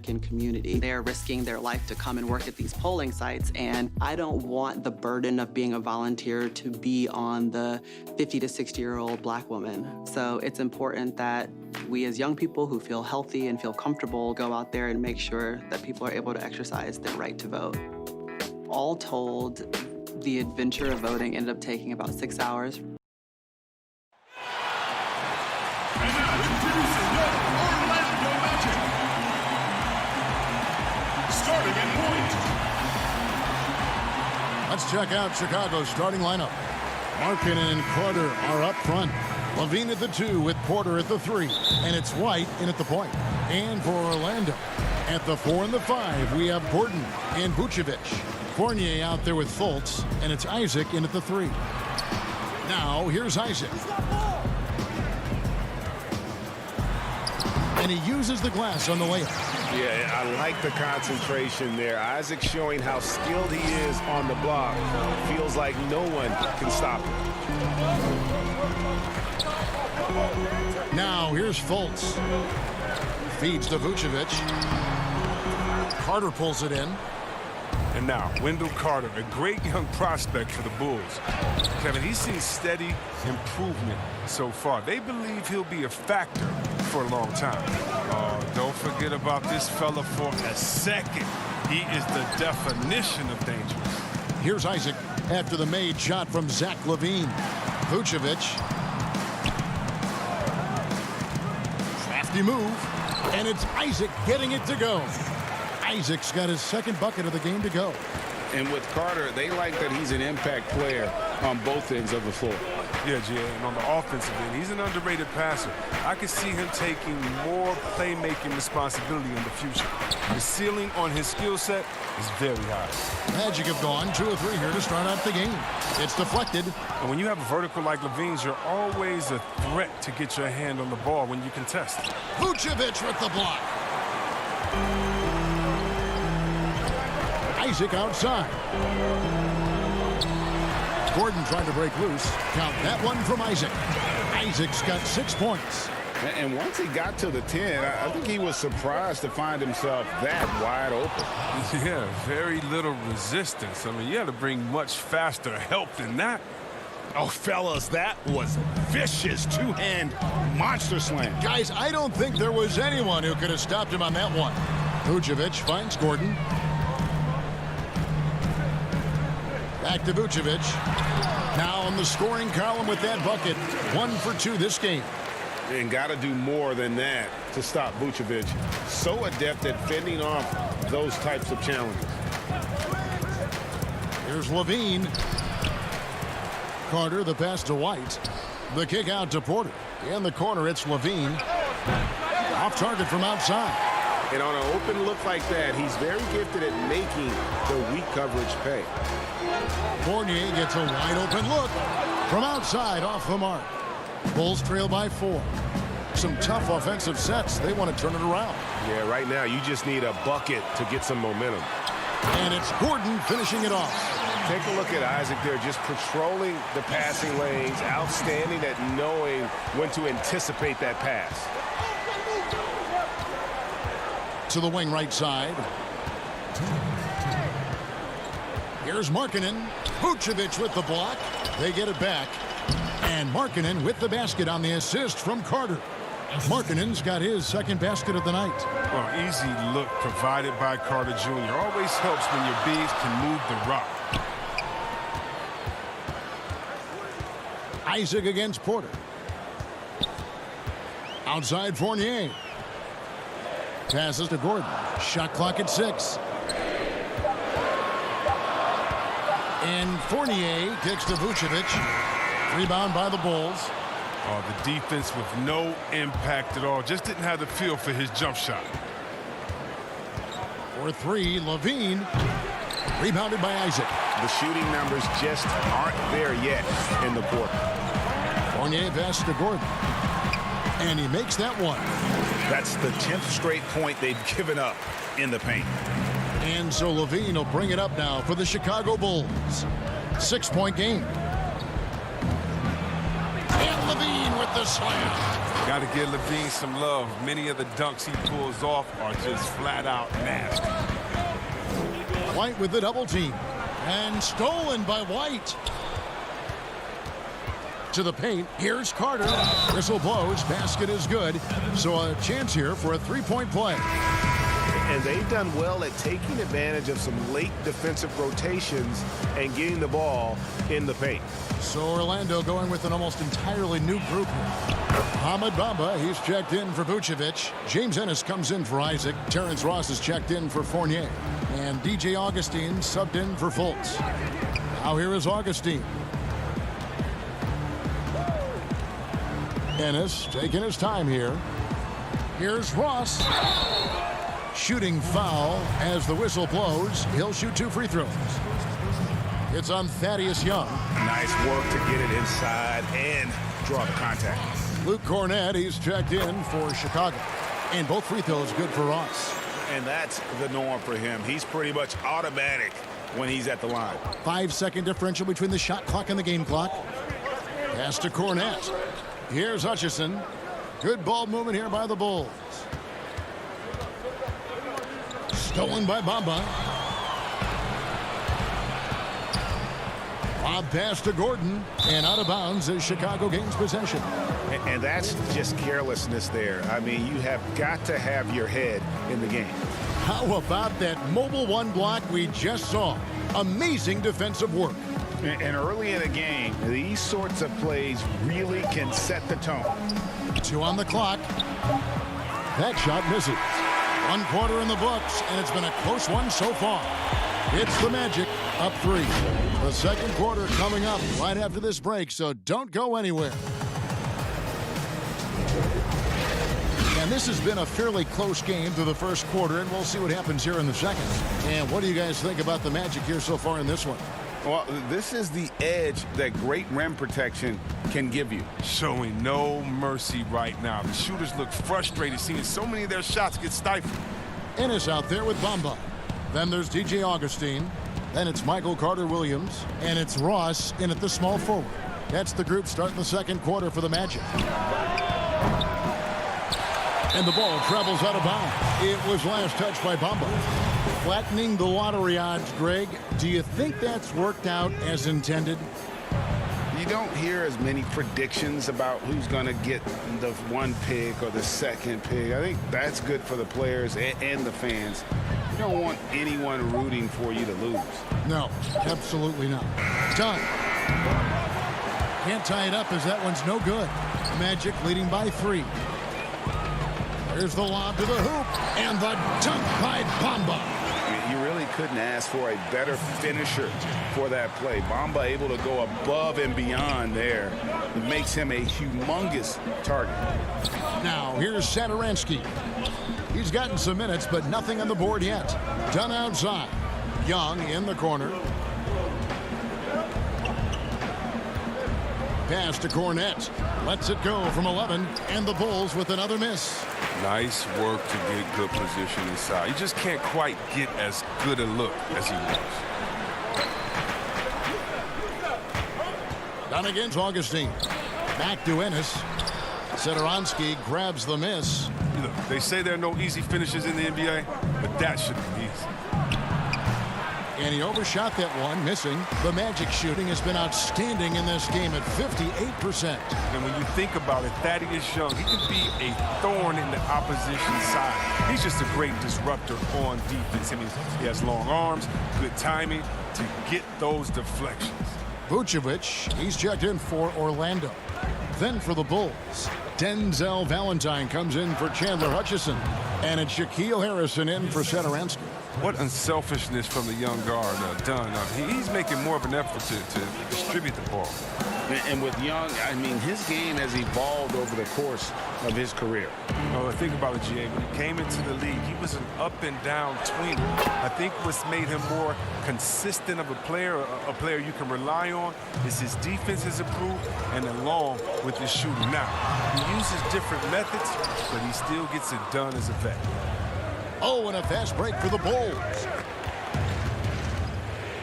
African community. They're risking their life to come and work at these polling sites, and I don't want the burden of being a volunteer to be on the 50 to 60-year-old Black woman. So it's important that we as young people who feel healthy and feel comfortable go out there and make sure that people are able to exercise their right to vote. All told, the adventure of voting ended up taking about 6 hours. Let's check out Chicago's starting lineup. Markin and Carter are up front. Levine at the 2 with Porter at the 3. And it's White in at the point. And for Orlando, at the 4 and the 5, we have Gordon and Vucevic. Fournier out there with Fultz, and it's Isaac in at the 3. Now, here's Isaac. And he uses the glass on the layup. Yeah, I like the concentration there. Isaac showing how skilled he is on the block. Feels like no one can stop him. Now, here's Fultz. Feeds to Vucevic. Carter pulls it in. And now, Wendell Carter, a great young prospect for the Bulls. Kevin, he's seen steady improvement so far. They believe he'll be a factor for a long time. Don't forget about this fella for a second. He is the definition of dangerous. Here's Isaac after the made shot from Zach LaVine. Vucevic. Crafty move. And it's Isaac getting it to go. Isaac's got his second bucket of the game to go. And with Carter, they like that he's an impact player on both ends of the floor. Yeah, Jay, and on the offensive end, he's an underrated passer. I can see him taking more playmaking responsibility in the future. The ceiling on his skill set is very high. Magic have gone 2 or 3 here to start out the game. It's deflected. And when you have a vertical like Levine's, you're always a threat to get your hand on the ball when you contest. Vucevic with the block. Isaac outside. Gordon trying to break loose. Count that one from Isaac. Isaac's got 6 points. And once he got to the 10, I think he was surprised to find himself that wide open. Yeah, very little resistance. I mean, you had to bring much faster help than that. Oh, fellas, that was vicious two-hand monster slam. Guys, I don't think there was anyone who could have stopped him on that one. Vucevic finds Gordon. Back to Vucevic. Now on the scoring column with that bucket. 1 for 2 this game. And got to do more than that to stop Vucevic. So adept at fending off those types of challenges. Here's Levine. Carter, the pass to White. The kick out to Porter. In the corner, it's Levine. Off target from outside. And on an open look like that, he's very gifted at making the weak coverage pay. Fournier gets a wide open look from outside off the mark. Bulls trail by 4. Some tough offensive sets. They want to turn it around. Yeah, right now you just need a bucket to get some momentum. And it's Gordon finishing it off. Take a look at Isaac there, just patrolling the passing lanes, outstanding at knowing when to anticipate that pass. To the wing right side. Here's Markkanen. Vucevic with the block. They get it back. And Markkanen with the basket on the assist from Carter. Markkanen's got his second basket of the night. Well, easy look provided by Carter Jr. Always helps when your bigs can move the rock. Isaac against Porter. Outside Fournier. Passes to Gordon. Shot clock at 6. And Fournier kicks to Vucevic. Rebound by the Bulls. Oh, the defense with no impact at all. Just didn't have the feel for his jump shot. For 3, Levine. Rebounded by Isaac. The shooting numbers just aren't there yet in the quarter. Fournier passes to Gordon. And he makes that one. That's the 10th straight point they've given up in the paint. And so Levine will bring it up now for the Chicago Bulls. 6-point game. And Levine with the slam. Got to give Levine some love. Many of the dunks he pulls off are just flat out nasty. White with the double team. And stolen by White. To the paint. Here's Carter. Whistle blows. Basket is good. So a chance here for a three-point play. And they've done well at taking advantage of some late defensive rotations and getting the ball in the paint. So Orlando going with an almost entirely new group here. Hamid Bamba, he's checked in for Vucevic. James Ennis comes in for Isaac. Terrence Ross is checked in for Fournier. And DJ Augustine subbed in for Fultz. Now here is Augustine. Ennis taking his time here. Here's Ross. Shooting foul as the whistle blows. He'll shoot 2 free throws. It's on Thaddeus Young. Nice work to get it inside and draw the contact. Luke Cornett, he's checked in for Chicago. And both free throws good for Ross. And that's the norm for him. He's pretty much automatic when he's at the line. 5-second differential between the shot clock and the game clock. Pass to Cornett. Here's Hutchison. Good ball movement here by the Bulls. Stolen by Bamba. Lob pass to Gordon. And out of bounds as Chicago gains possession. And that's just carelessness there. I mean, you have got to have your head in the game. How about that mobile one block we just saw? Amazing defensive work. And early in a game, these sorts of plays really can set the tone. 2 on the clock. That shot misses. 1 quarter in the books, and it's been a close one so far. It's the Magic up 3. The second quarter coming up right after this break, so don't go anywhere. And this has been a fairly close game through the first quarter, and we'll see what happens here in the second. And what do you guys think about the Magic here so far in this one? Well, this is the edge that great rim protection can give you. Showing no mercy right now. The shooters look frustrated, seeing so many of their shots get stifled. Ennis out there with Bamba. Then there's DJ Augustine. Then it's Michael Carter-Williams. And it's Ross in at the small forward. That's the group starting the second quarter for the Magic. And the ball travels out of bounds. It was last touched by Bamba. Flattening the lottery odds, Greg. Do you think that's worked out as intended? You don't hear as many predictions about who's going to get the 1 pick or the 2nd pick. I think that's good for the players and the fans. You don't want anyone rooting for you to lose. No, absolutely not. Done. Can't tie it up as that one's no good. Magic leading by 3. Here's the lob to the hoop, and the dunk by Bamba. You really couldn't ask for a better finisher for that play. Bamba able to go above and beyond there. It makes him a humongous target. Now, here's Satoransky. He's gotten some minutes, but nothing on the board yet. Done outside. Young in the corner. Pass to Cornett. Lets it go from 11, and the Bulls with another miss. Nice work to get good position inside. You just can't quite get as good a look as he was. Down against Augustine. Back to Ennis. Satoransky grabs the miss. Look, they say there are no easy finishes in the NBA, but that should be easy. And he overshot that one, missing. The Magic shooting has been outstanding in this game at 58%. And when you think about it, Thaddeus Young, he could be a thorn in the opposition side. He's just a great disruptor on defense. I mean, he has long arms, good timing to get those deflections. Vucevic, he's checked in for Orlando. Then for the Bulls, Denzel Valentine comes in for Chandler Hutchison. And it's Shaquille Harrison in for Satoransky. What unselfishness from the young guard done. He's making more of an effort to distribute the ball. And with Young, I mean, his game has evolved over the course of his career. Think about it, G.A. When he came into the league, he was an up-and-down tweener. I think what's made him more consistent of a player you can rely on, is his defense has improved, and along with his shooting. Now, he uses different methods, but he still gets it done as a vet. Oh, and a fast break for the Bulls.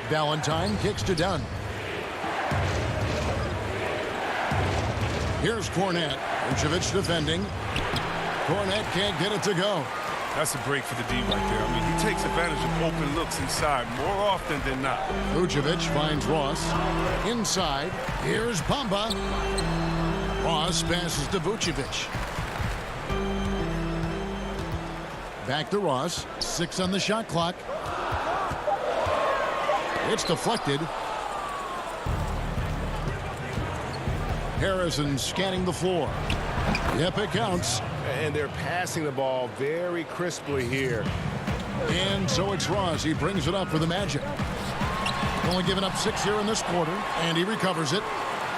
Valentine kicks to Dunn. Here's Cornett. Vucevic defending. Cornet can't get it to go. That's a break for the D right there. I mean, he takes advantage of open looks inside more often than not. Vucevic finds Ross. Inside, here's Bamba. Ross passes to Vucevic. Back to Ross. 6 on the shot clock. It's deflected. Harrison scanning the floor. Yep, it counts. And they're passing the ball very crisply here. And so it's Ross. He brings it up for the Magic. Only giving up 6 here in this quarter, and he recovers it.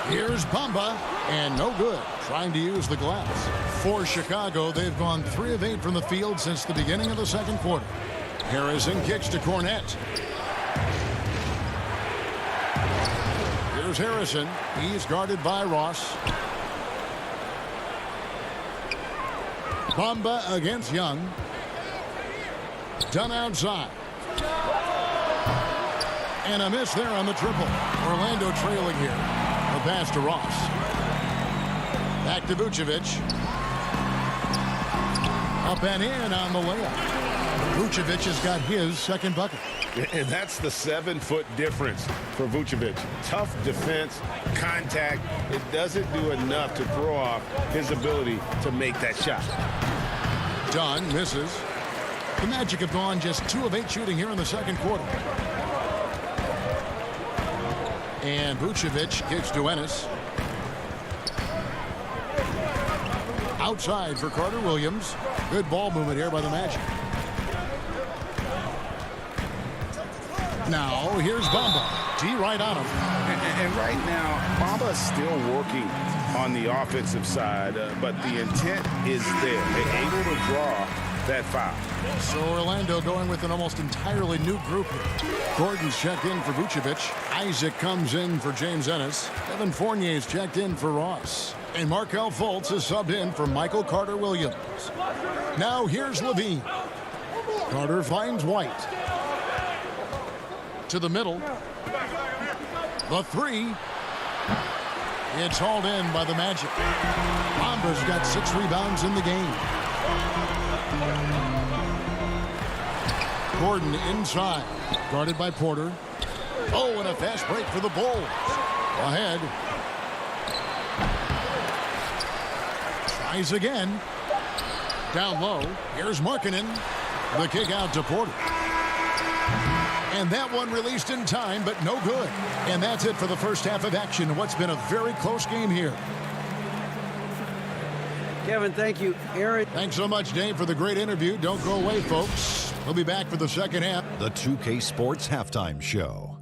Here's Bamba, and no good. Trying to use the glass. For Chicago, they've gone 3 of 8 from the field since the beginning of the second quarter. Harrison kicks to Cornet. Here's Harrison. He's guarded by Ross. Bamba against Young. Done outside. And a miss there on the triple. Orlando trailing here. A pass to Ross. Back to Vucevic. Up and in on the layup. Vucevic has got his second bucket. And that's the 7-foot difference for Vucevic. Tough defense, contact. It doesn't do enough to throw off his ability to make that shot. Dunn misses. The Magic have gone just 2 of 8 shooting here in the second quarter. And Vucevic kicks to Ennis. Outside for Carter Williams. Good ball movement here by the Magic. Now, here's Bamba. D right on him. And right now, Bamba is still working on the offensive side, but the intent is there. They're able to draw that foul. So Orlando going with an almost entirely new group here. Gordon's checked in for Vucevic. Isaac comes in for James Ennis. Evan Fournier's checked in for Ross. And Markelle Fultz is subbed in for Michael Carter Williams. Now here's Levine. Carter finds White. To the middle. The 3. It's hauled in by the Magic. Bamba's got 6 rebounds in the game. Gordon inside. Guarded by Porter. Oh, and a fast break for the Bulls. Ahead. Tries again. Down low. Here's Markkanen. The kick out to Porter. And that one released in time, but no good. And that's it for the first half of action. What's been a very close game here. Kevin, thank you. Aaron. Thanks so much, Dave, for the great interview. Don't go away, folks. We'll be back for the second half. The 2K Sports Halftime Show.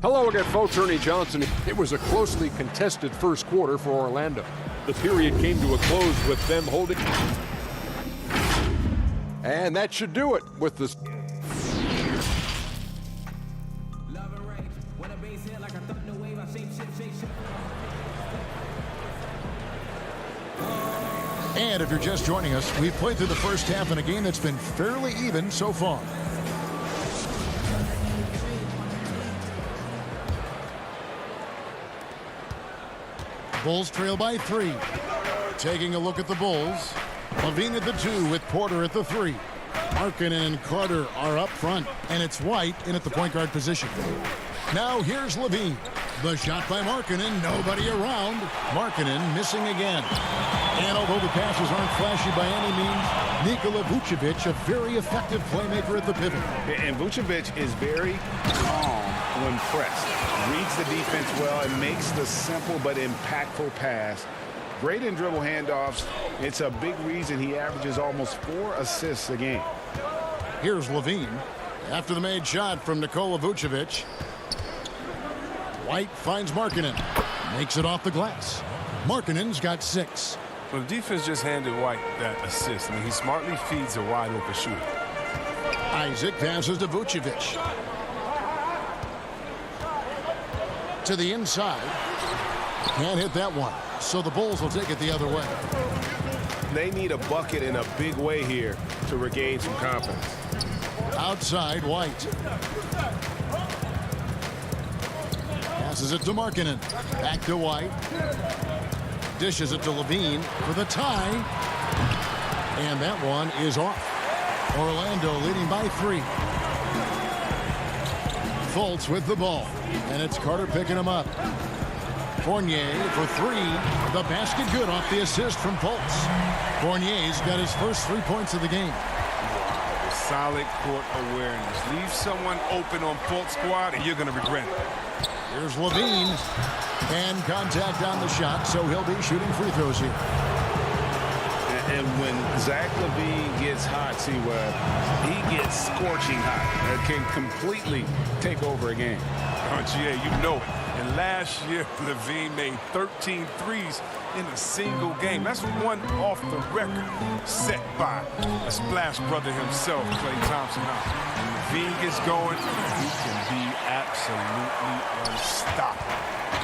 Hello again, folks. Ernie Johnson. It was a closely contested first quarter for Orlando. The period came to a close with them holding. And that should do it with the... And if you're just joining us, we've played through the first half in a game that's been fairly even so far. Bulls trail by 3. Taking a look at the Bulls. Levine at the 2 with Porter at the 3. Markkanen and Carter are up front, and it's White in at the point guard position. Now here's Levine. The shot by Markkanen, nobody around. Markkanen missing again. And although the passes aren't flashy by any means, Nikola Vucevic, a very effective playmaker at the pivot. And Vucevic is very calm when pressed. Reads the defense well and makes the simple but impactful pass. Great in dribble handoffs. It's a big reason he averages almost 4 assists a game. Here's Levine. After the made shot from Nikola Vucevic. White finds Markkanen. Makes it off the glass. Markkanen's got 6. Well, the defense just handed White that assist. I mean, he smartly feeds a wide open shooter. Isaac passes to Vucevic. To the inside. Can't hit that one. So the Bulls will take it the other way. They need a bucket in a big way here to regain some confidence. Outside, White. Passes it to Markkanen. Back to White. Dishes it to Levine for the tie. And that one is off. Orlando leading by 3. Fultz with the ball. And it's Carter picking him up. Fournier for 3. The basket good off the assist from Fultz. Fournier's got his first 3 points of the game. Wow, solid court awareness. Leave someone open on Fultz squad and you're going to regret it. Here's Levine. And contact on the shot, so he'll be shooting free throws here. And when Zach LaVine gets hot, see where he gets scorching hot. It can completely take over a game. GA, you know it. And last year, LaVine made 13 threes in a single game. That's one off the record set by a splash brother himself, Klay Thompson. Now, when LaVine gets going, he can be absolutely unstoppable.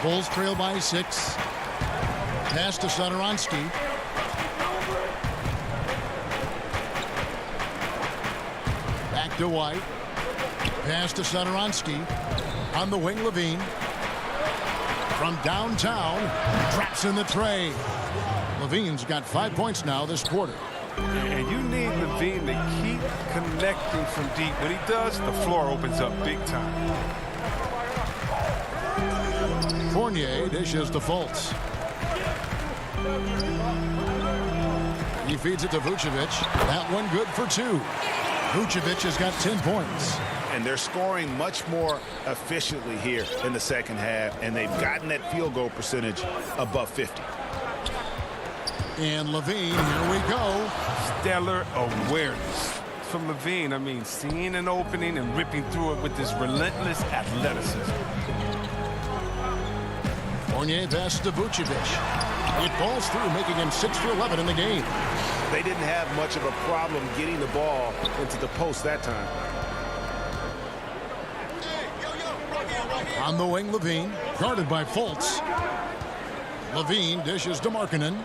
Bulls trail by 6. Pass to Satoransky. Back to White. Pass to Satoransky. On the wing, Levine. From downtown, traps in the tray. Levine's got 5 points now this quarter. And you need LaVine to keep connecting from deep. When he does, the floor opens up big time. Fournier dishes to Fultz. He feeds it to Vucevic. That one good for 2. Vucevic has got 10 points. And they're scoring much more efficiently here in the second half, and they've gotten that field goal percentage above 50. And LaVine, here we go. Stellar awareness from LaVine. I mean, seeing an opening and ripping through it with this relentless athleticism. Fournier pass to Vucevic. It falls through, making him 6 for 11 in the game. They didn't have much of a problem getting the ball into the post that time. On the wing, Levine, guarded by Fultz. Levine dishes to Markkanen.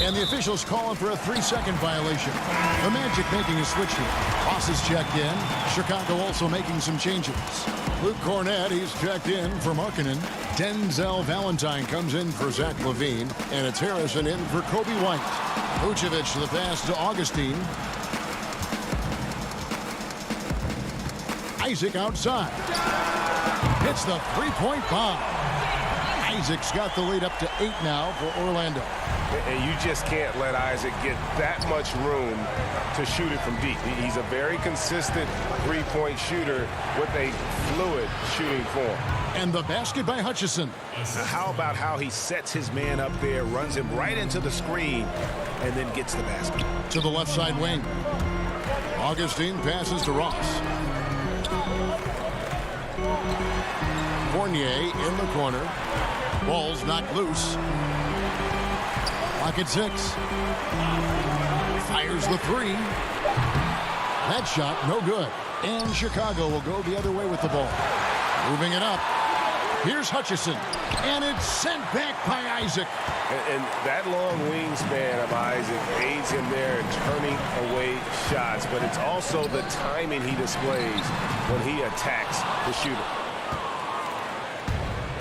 And the officials calling for a 3-second violation. The Magic making a switch here. Ross is checked in. Chicago also making some changes. Luke Cornett, he's checked in for Markkanen. Denzel Valentine comes in for Zach LaVine. And it's Harrison in for Kobe White. Vucevic the pass to Augustine. Isaac outside. Hits the 3-point bomb. Isaac's got the lead up to 8 now for Orlando. And you just can't let Isaac get that much room to shoot it from deep. He's a very consistent three-point shooter with a fluid shooting form. And the basket by Hutchison. How about how he sets his man up there, runs him right into the screen, and then gets the basket. To the left side wing. Augustine passes to Ross. Fournier in the corner. Ball's knocked loose. Clock at 6. Fires the 3. That shot, no good. And Chicago will go the other way with the ball. Moving it up. Here's Hutchison. And it's sent back by Isaac. And that long wingspan of Isaac aids him there in turning away shots. But it's also the timing he displays when he attacks the shooter.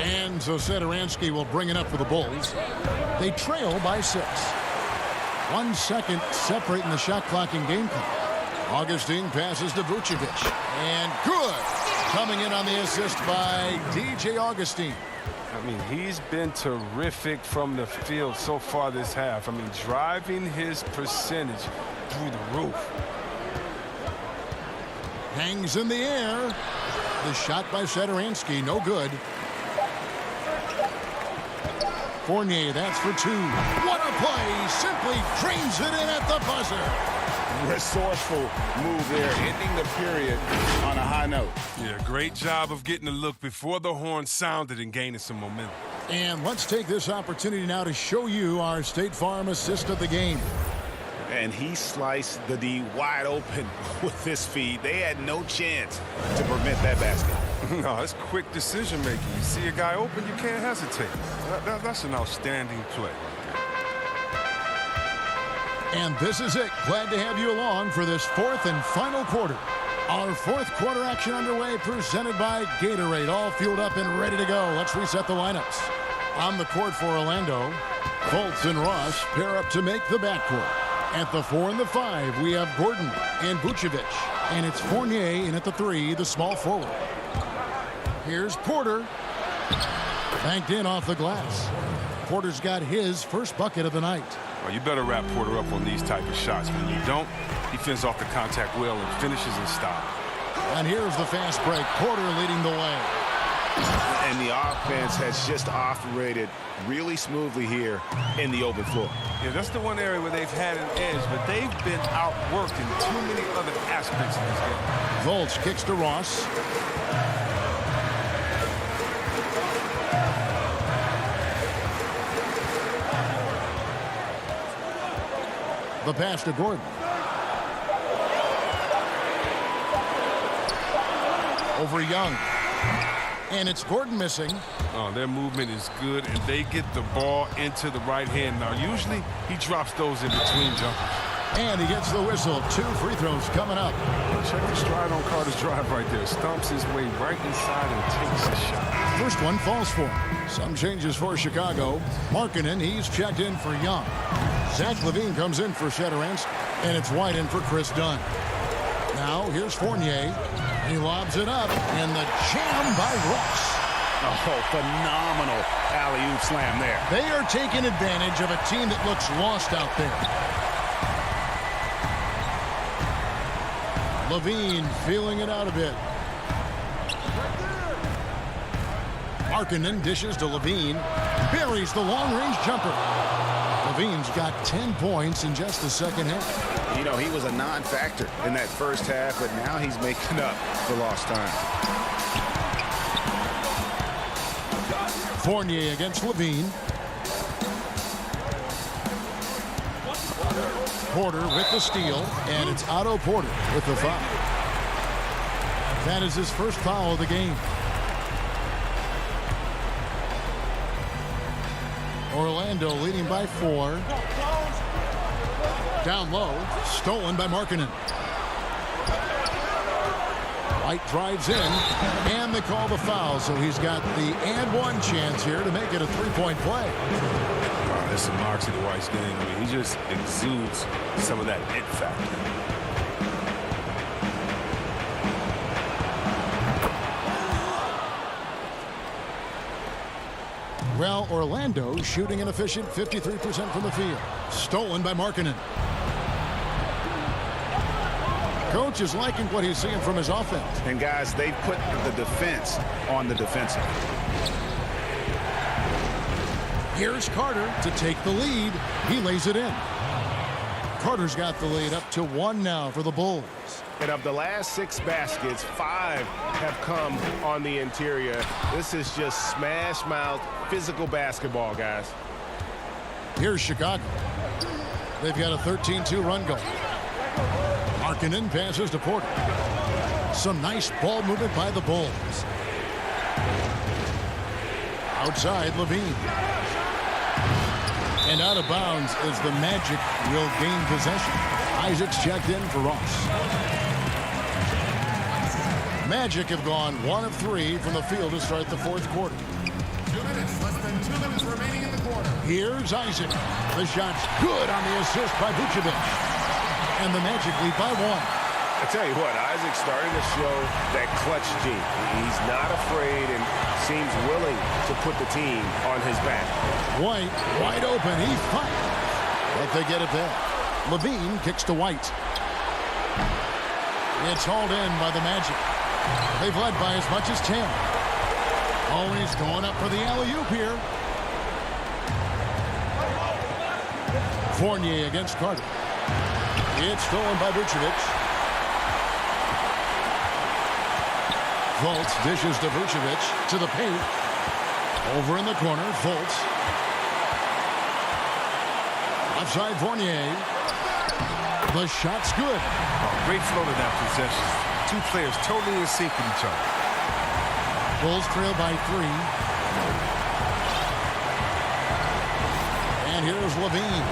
And so Satoransky will bring it up for the Bulls. They trail by 6. 1 second separating the shot clock and game clock. Augustine passes to Vucevic. And good. Coming in on the assist by DJ Augustine. I mean, he's been terrific from the field so far this half. I mean, driving his percentage through the roof. Hangs in the air. The shot by Satoransky, no good. Fournier, that's for 2. What a play! Simply drains it in at the buzzer. Resourceful move there, ending the period on a high note. Yeah, great job of getting a look before the horn sounded and gaining some momentum. And let's take this opportunity now to show you our State Farm assist of the game. And he sliced the D wide open with this feed. They had no chance to prevent that basket. No, it's quick decision-making. You see a guy open, you can't hesitate. That's an outstanding play. And this is it. Glad to have you along for this 4th and final quarter Our fourth quarter action underway, presented by Gatorade. All fueled up and ready to go. Let's reset the lineups. On the court for Orlando, Fultz and Ross pair up to make the backcourt. At the 4 and the 5, we have Gordon and Vucevic. And it's Fournier in at the 3, the small forward. Here's Porter. Banked in off the glass. Porter's got his first bucket of the night. Well, you better wrap Porter up on these type of shots. When you don't, he fends off the contact well and finishes in style. And here's the fast break. Porter leading the way. And the offense has just operated really smoothly here in the open floor. Yeah, that's the one area where they've had an edge, but they've been outworked in too many other aspects of this game. Fultz kicks to Ross. The pass to Gordon. Over Young. And it's Gordon missing. Oh, their movement is good, and they get the ball into the right hand. Now, usually he drops those in between jumpers. And he gets the whistle. 2 free throws coming up. Check the stride on Carter's drive right there. Stomps his way right inside and takes a shot. First one falls for him. Some changes for Chicago. Markkanen, he's checked in for Young. Zach LaVine comes in for Shetterance, and it's White in for Chris Dunn. Now, here's Fournier. He lobs it up, and the jam by Ross. Oh, phenomenal alley-oop slam there. They are taking advantage of a team that looks lost out there. LaVine feeling it out a bit. Markkanen dishes to LaVine. Buries the long-range jumper. LaVine's got 10 points in just the second half. You know, he was a non-factor in that first half, but now he's making up for lost time. Fournier against LaVine. Porter with the steal, and it's Otto Porter with the foul. That is his first foul of the game. Orlando leading by 4. Down low, stolen by Markkanen. White drives in, and they call the foul, so he's got the and one chance here to make it a three-point play. There's some marks in White's game. I mean, he just exudes some of that it factor. Well, Orlando shooting an efficient 53% from the field. Stolen by Markkanen. Coach is liking what he's seeing from his offense. And guys, they put the defense on the defensive. Here's Carter to take the lead. He lays it in. Carter's got the lead up to 1 now for the Bulls. And of the last 6 baskets, 5 have come on the interior. This is just smash mouth physical basketball, guys. Here's Chicago. They've got a 13-2 run going. Markkanen passes to Porter. Some nice ball movement by the Bulls. Outside, LaVine. And out of bounds as the Magic will gain possession. Isaac's checked in for Ross. Magic have gone 1 of 3 from the field to start the fourth quarter. 2 minutes, less than 2 minutes remaining in the quarter. Here's Isaac. The shot's good on the assist by Vucevic. And the Magic lead by 1. I tell you what, Isaac's starting to show that clutch gene. He's not afraid and seems willing to put the team on his back. White, wide open. He fights. But they get it back. LaVine kicks to White. It's hauled in by the Magic. They've led by as much as 10. Always going up for the alley-oop here. Fournier against Carter. It's stolen by Vucevic. Fultz dishes to Vucevic to the paint. Over in the corner, Fultz. Offside Fournier. The shot's good. Oh, great flow to that possession. 2 players totally in sync with each other. Bulls trail by 3. And here's LaVine.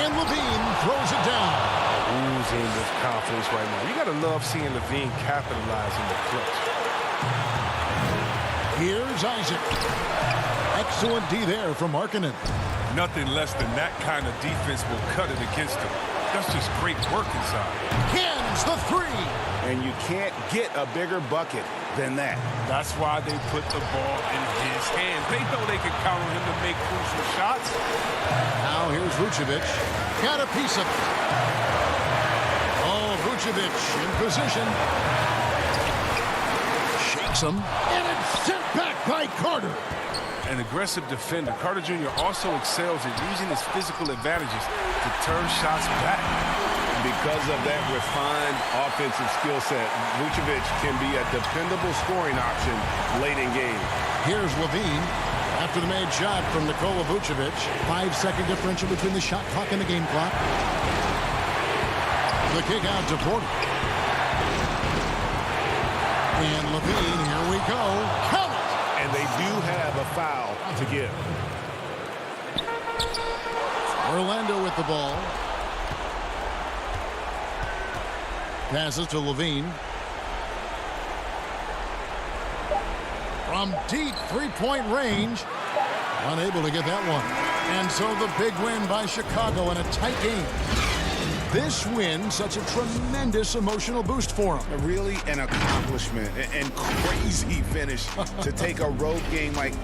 And LaVine throws it down. Oozing with confidence. offense right now. You got to love seeing Levine capitalize in the clutch. Here's Isaac. Excellent D there from Markkanen. Nothing less than that kind of defense will cut it against him. That's just great work inside. Cans the three. And you can't get a bigger bucket than that. That's why they put the ball in his hands. They know they can count on him to make crucial shots. Now here's Vucevic. Got a piece of it. Oh, Vucevic in position. Shakes him. And it's sent back by Carter. An aggressive defender. Carter Jr. also excels at using his physical advantages to turn shots back. Because of that refined offensive skill set, Vucevic can be a dependable scoring option late in game. Here's Levine after the made shot from Nikola Vucevic. 5-second differential between the shot clock and the game clock. The kick out to Porter. And Levine, here we go. Count it! And they do have a foul to give. Orlando with the ball. Passes to Levine. From deep three-point range. Unable to get that one. And so the big win by Chicago in a tight game. This win, such a tremendous emotional boost for them. Really an accomplishment and crazy finish to take a road game like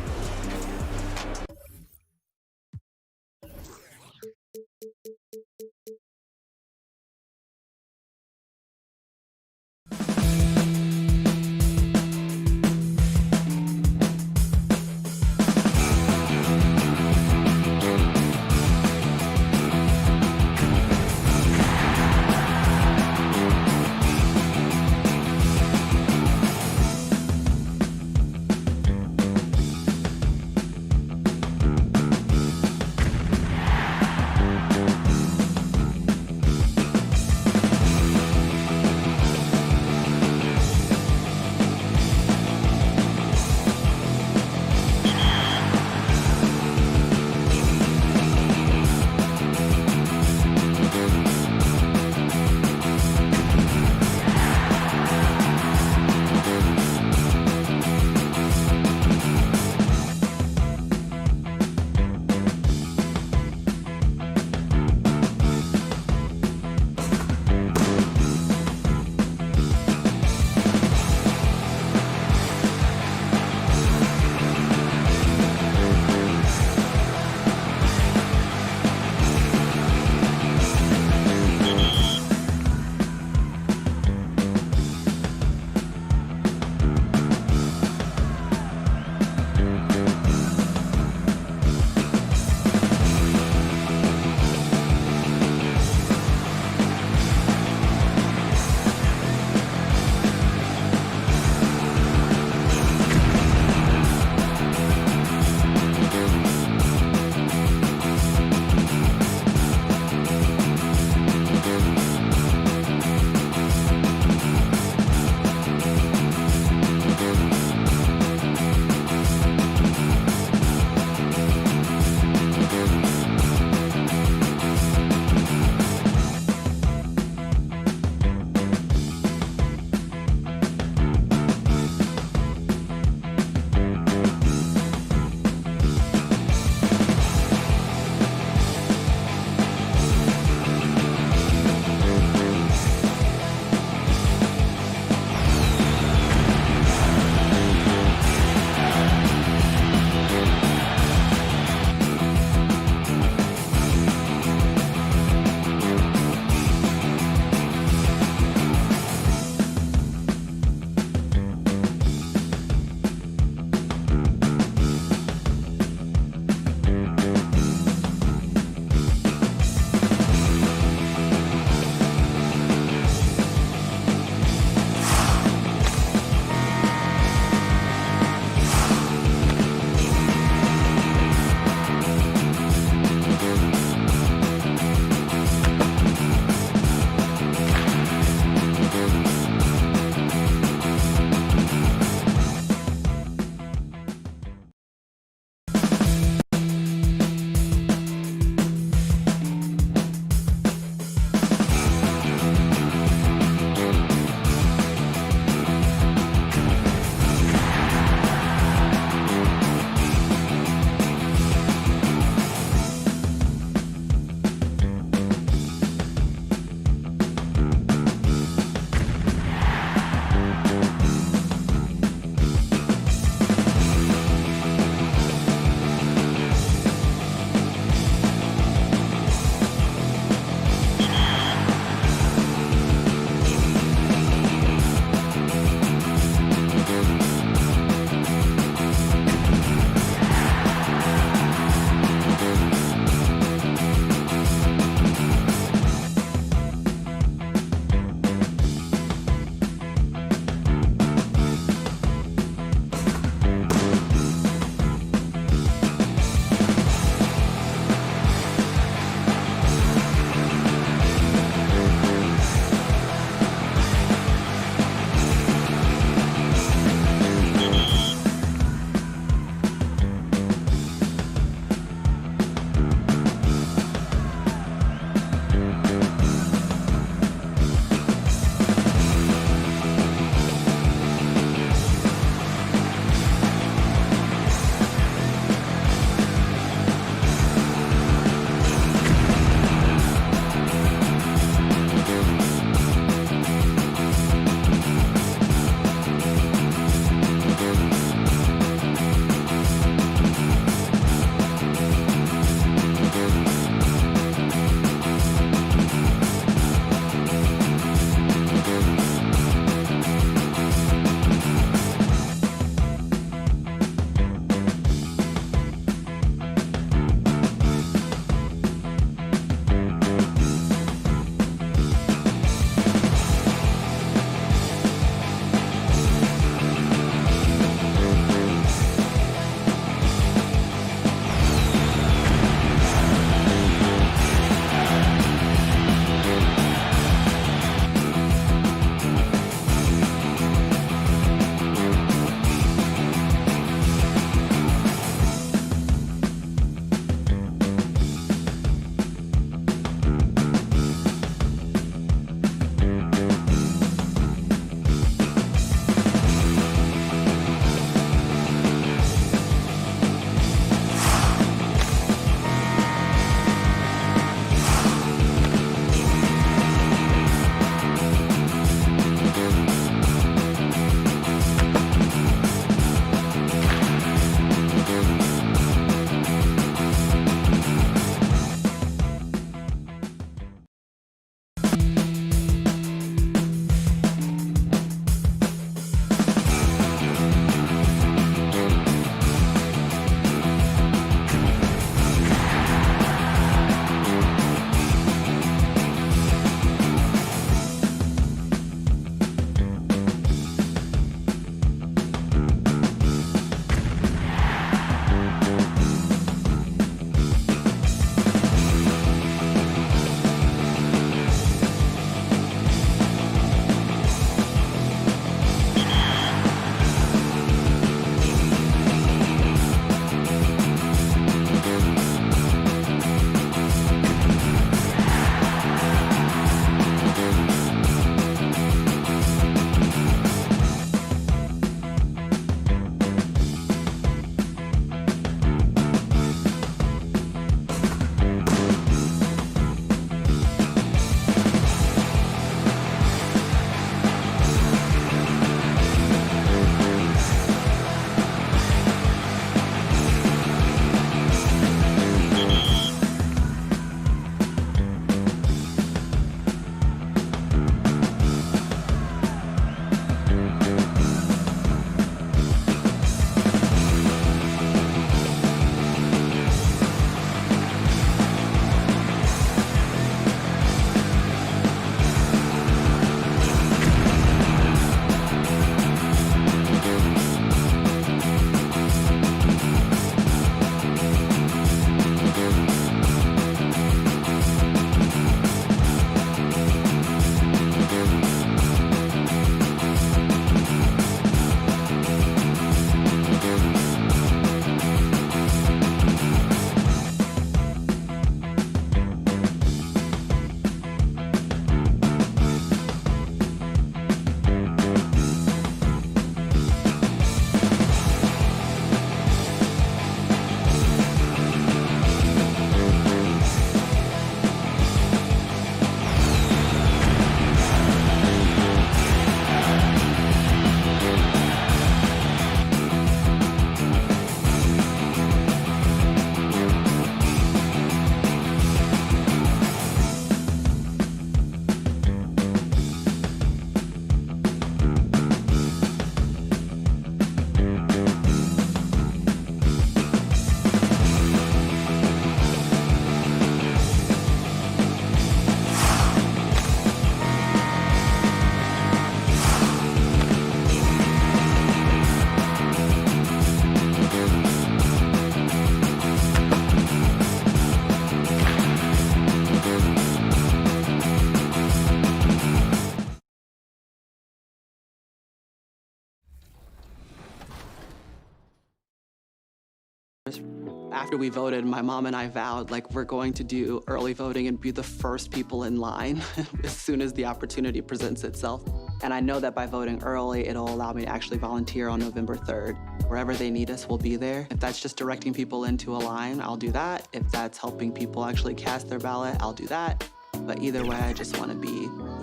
After we voted, my mom and I vowed, like, we're going to do early voting and be the first people in line as soon as the opportunity presents itself. And I know that by voting early, it'll allow me to actually volunteer on November 3rd. Wherever they need us, we'll be there. If that's just directing people into a line, I'll do that. If that's helping people actually cast their ballot, I'll do that. But either way, I just want to be,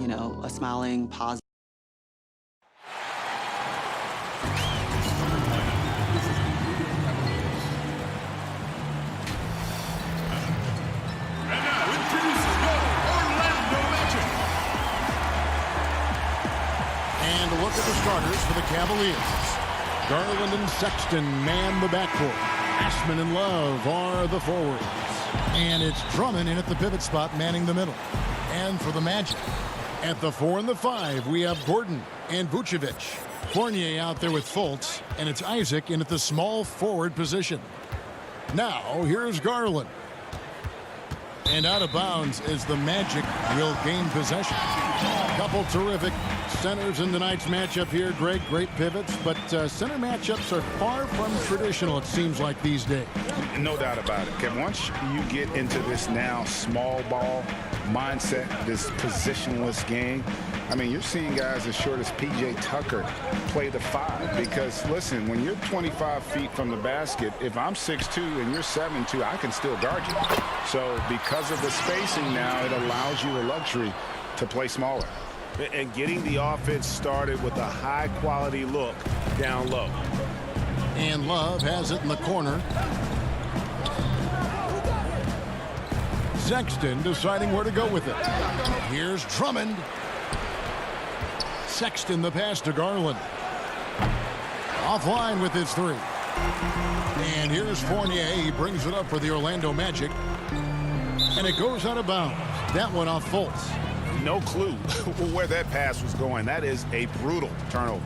you know, a smiling, positive. And now, introducing your Orlando Magic. And a look at the starters for the Cavaliers. Garland and Sexton man the backcourt. Ashman and Love are the forwards. And it's Drummond in at the pivot spot manning the middle. And for the Magic, at the 4 and the 5, we have Gordon and Vucevic. Fournier out there with Fultz, and it's Isaac in at the small forward position. Now, here's Garland. And out of bounds as the Magic will gain possession. Couple terrific centers in tonight's matchup here, Greg. Great pivots, but center matchups are far from traditional, it seems like, these days. No doubt about it, Kevin. Once you get into this now small ball mindset, this positionless game, I mean, you're seeing guys as short as P.J. Tucker play the 5 because, listen, when you're 25 feet from the basket, if I'm 6'2" and you're 7'2", I can still guard you. So because of the spacing now, it allows you the luxury to play smaller. And getting the offense started with a high-quality look down low. And Love has it in the corner. Sexton deciding where to go with it. Here's Drummond. Sexton the pass to Garland. Offline with his 3. And here's Fournier. He brings it up for the Orlando Magic. And it goes out of bounds. That one off Fultz. No clue where that pass was going. That is a brutal turnover.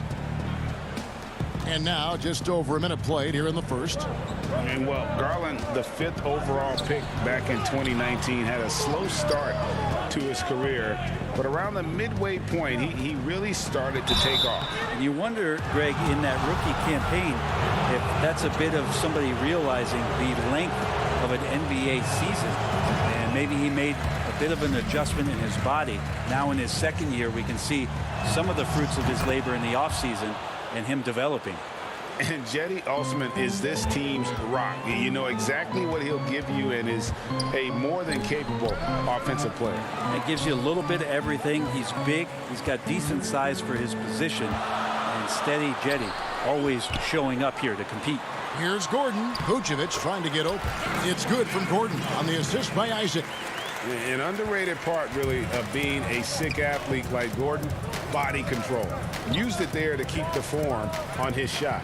And now just over a minute played here in the first. And well, Garland, the 5th overall pick back in 2019, had a slow start to his career, but around the midway point, he really started to take off. And you wonder, Greg, in that rookie campaign, if that's a bit of somebody realizing the length of an NBA season, and maybe he made a bit of an adjustment in his body. Now in his second year, we can see some of the fruits of his labor in the offseason and him developing. And Cedi Osman is this team's rock. You know exactly what he'll give you and is a more than capable offensive player. It gives you a little bit of everything. He's big. He's got decent size for his position. And steady Cedi always showing up here to compete. Here's Gordon. Vucevic trying to get open. It's good from Gordon on the assist by Isaac. An underrated part, really, of being a sick athlete like Gordon, body control. Used it there to keep the form on his shot.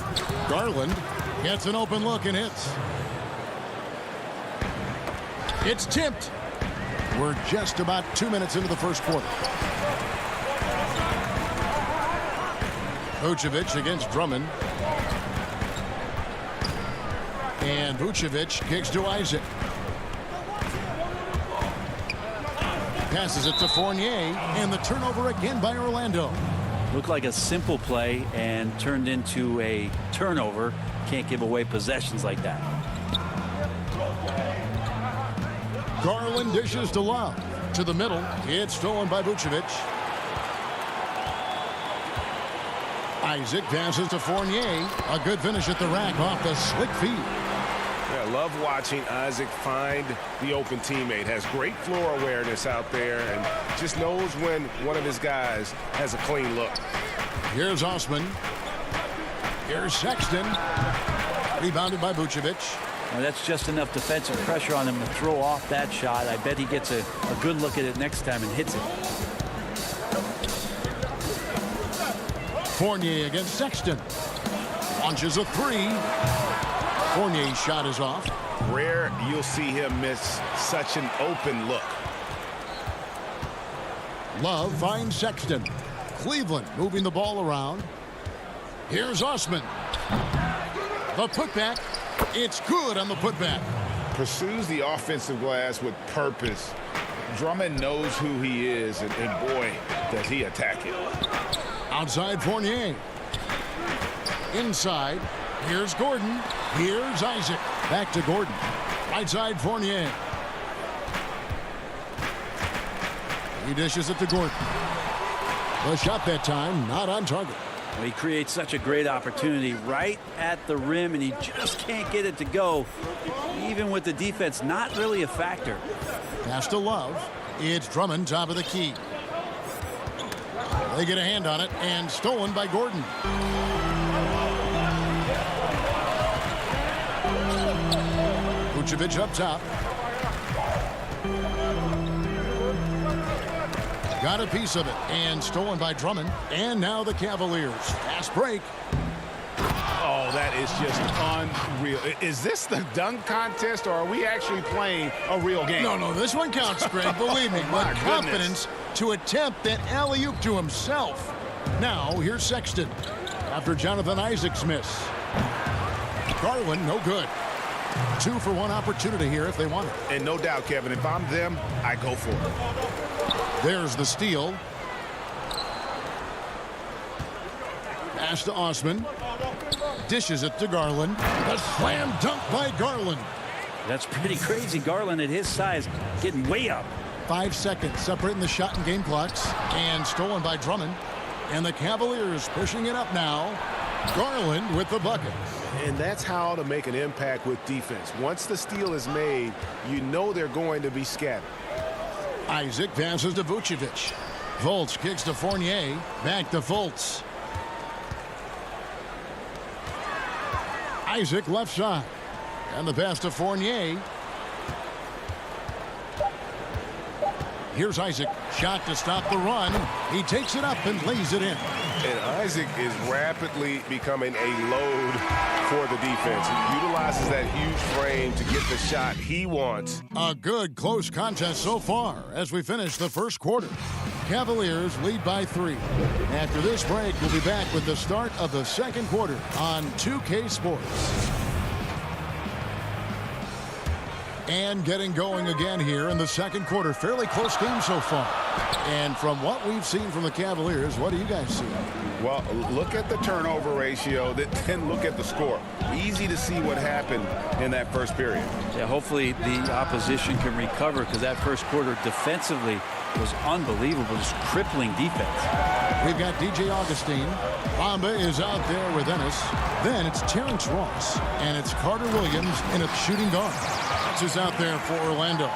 Garland gets an open look and hits. It's tipped. We're just about 2 minutes into the first quarter. Vucevic against Drummond. And Vucevic kicks to Isaac. Passes it to Fournier, and the turnover again by Orlando. Looked like a simple play and turned into a turnover. Can't give away possessions like that. Garland dishes to Love. To the middle. It's stolen by Vucevic. Isaac passes to Fournier. A good finish at the rack off the slick feed. I love watching Isaac find the open teammate. Has great floor awareness out there and just knows when one of his guys has a clean look. Here's Osman. Here's Sexton. Rebounded by Vucevic. Well, that's just enough defensive pressure on him to throw off that shot. I bet he gets a good look at it next time and hits it. Fournier against Sexton. Launches a 3. Fournier's shot is off. Rare you'll see him miss such an open look. Love finds Sexton. Cleveland moving the ball around. Here's Osman. The putback. It's good on the putback. Pursues the offensive glass with purpose. Drummond knows who he is, and boy, does he attack it. Outside Fournier. Inside. Here's Gordon. Here's Isaac. Back to Gordon. Right side, Fournier. He dishes it to Gordon. The shot that time, not on target. Well, he creates such a great opportunity right at the rim, and he just can't get it to go. Even with the defense not really a factor. Pass to Love. It's Drummond, top of the key. They get a hand on it, and stolen by Gordon. Vucevic up top. Got a piece of it, and stolen by Drummond. And now the Cavaliers. Fast break. Oh, that is just unreal. Is this the dunk contest, or are we actually playing a real game? No, this one counts, Greg. Believe me. My But confidence to attempt that alley-oop to himself. Now, here's Sexton. After Jonathan Isaac's miss. Garland, no good. 2-for-1 opportunity here if they want it. And no doubt, Kevin, if I'm them, I go for it. There's the steal. Pass to Osman. Dishes it to Garland. A slam dunk by Garland. That's pretty crazy. Garland at his size getting way up. 5 seconds separating the shot and game clocks. And stolen by Drummond. And the Cavaliers pushing it up now. Garland with the bucket. And that's how to make an impact with defense. Once the steal is made, you know they're going to be scattered. Isaac passes to Vucevic. Fultz kicks to Fournier. Back to Fultz. Isaac left side. And the pass to Fournier. Here's Isaac. Shot to stop the run. He takes it up and lays it in. And Isaac is rapidly becoming a load for the defense. He utilizes that huge frame to get the shot he wants. A good close contest so far as we finish the first quarter. Cavaliers lead by 3. After this break, we'll be back with the start of the second quarter on 2K Sports. And getting going again here in the second quarter. Fairly close game so far. And from what we've seen from the Cavaliers, what do you guys see? Well, look at the turnover ratio, then look at the score. Easy to see what happened in that first period. Yeah, hopefully the opposition can recover, because that first quarter defensively was unbelievable. Just crippling defense. We've got DJ Augustine. Bamba is out there with Ennis. Then it's Terrence Ross. And it's Carter Williams in a shooting guard. Is out there for Orlando.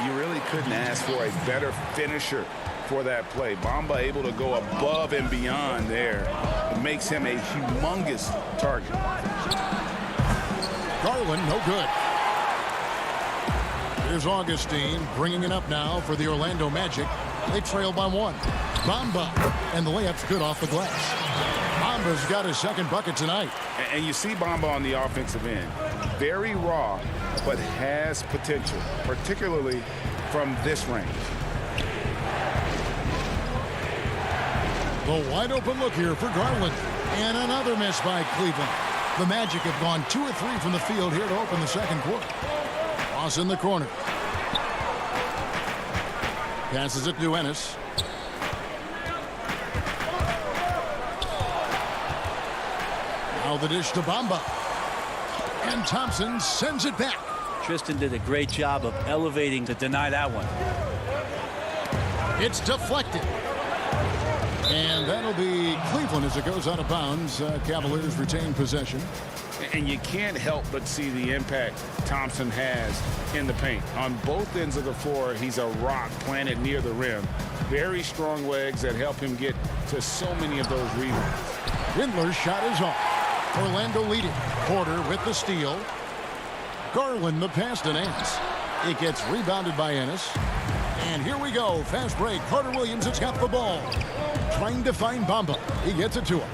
You really couldn't ask for a better finisher for that play. Bamba able to go above and beyond there. It makes him a humongous target. Garland, no good. Here's Augustine bringing it up now for the Orlando Magic. They trail by 1. Bamba, and the layup's good off the glass. Bamba's got his second bucket tonight. And you see Bamba on the offensive end. Very raw, but has potential, particularly from this range. The wide open look here for Garland. And another miss by Cleveland. The Magic have gone 2 or 3 from the field here to open the second quarter. Ross in the corner. Passes it to Ennis. Now the dish to Bamba. And Thompson sends it back. Tristan did a great job of elevating to deny that one. It's deflected. And that'll be Cleveland as it goes out of bounds. Cavaliers retain possession. And you can't help but see the impact Thompson has in the paint. On both ends of the floor, he's a rock planted near the rim. Very strong legs that help him get to so many of those rebounds. Windler's shot is off. Orlando leading. Porter with the steal. Garland the pass to Nance. It gets rebounded by Ennis. And here we go. Fast break. Carter Williams has got the ball. Trying to find Bamba. He gets it to him.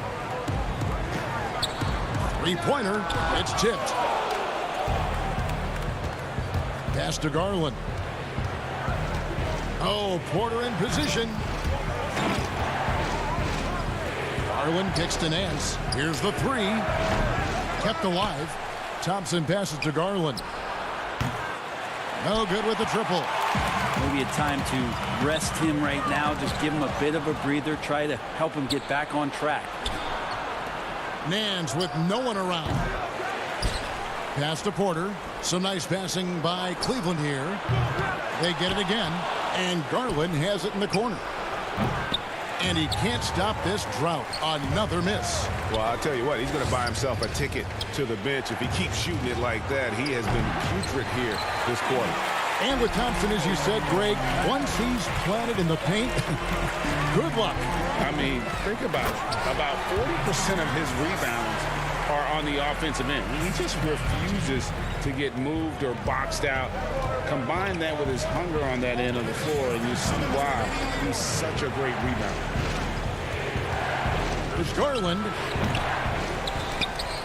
Three-pointer. It's tipped. Pass to Garland. Oh, Porter in position. Garland kicks to Nance. Here's the 3. Kept alive. Thompson passes to Garland. No good with the triple. Maybe a time to rest him right now. Just give him a bit of a breather. Try to help him get back on track. Nance with no one around. Pass to Porter. Some nice passing by Cleveland here. They get it again, and Garland has it in the corner. And he can't stop this drought. Another miss. Well, I'll tell you what, he's going to buy himself a ticket to the bench. If he keeps shooting it like that, he has been putrid here this quarter. And with Thompson, as you said, Greg, once he's planted in the paint, good luck. I mean, think about it. About 40% of his rebounds are on the offensive end. He just refuses to get moved or boxed out. Combine that with his hunger on that end of the floor, and you see why he's such a great rebounder. It's Garland.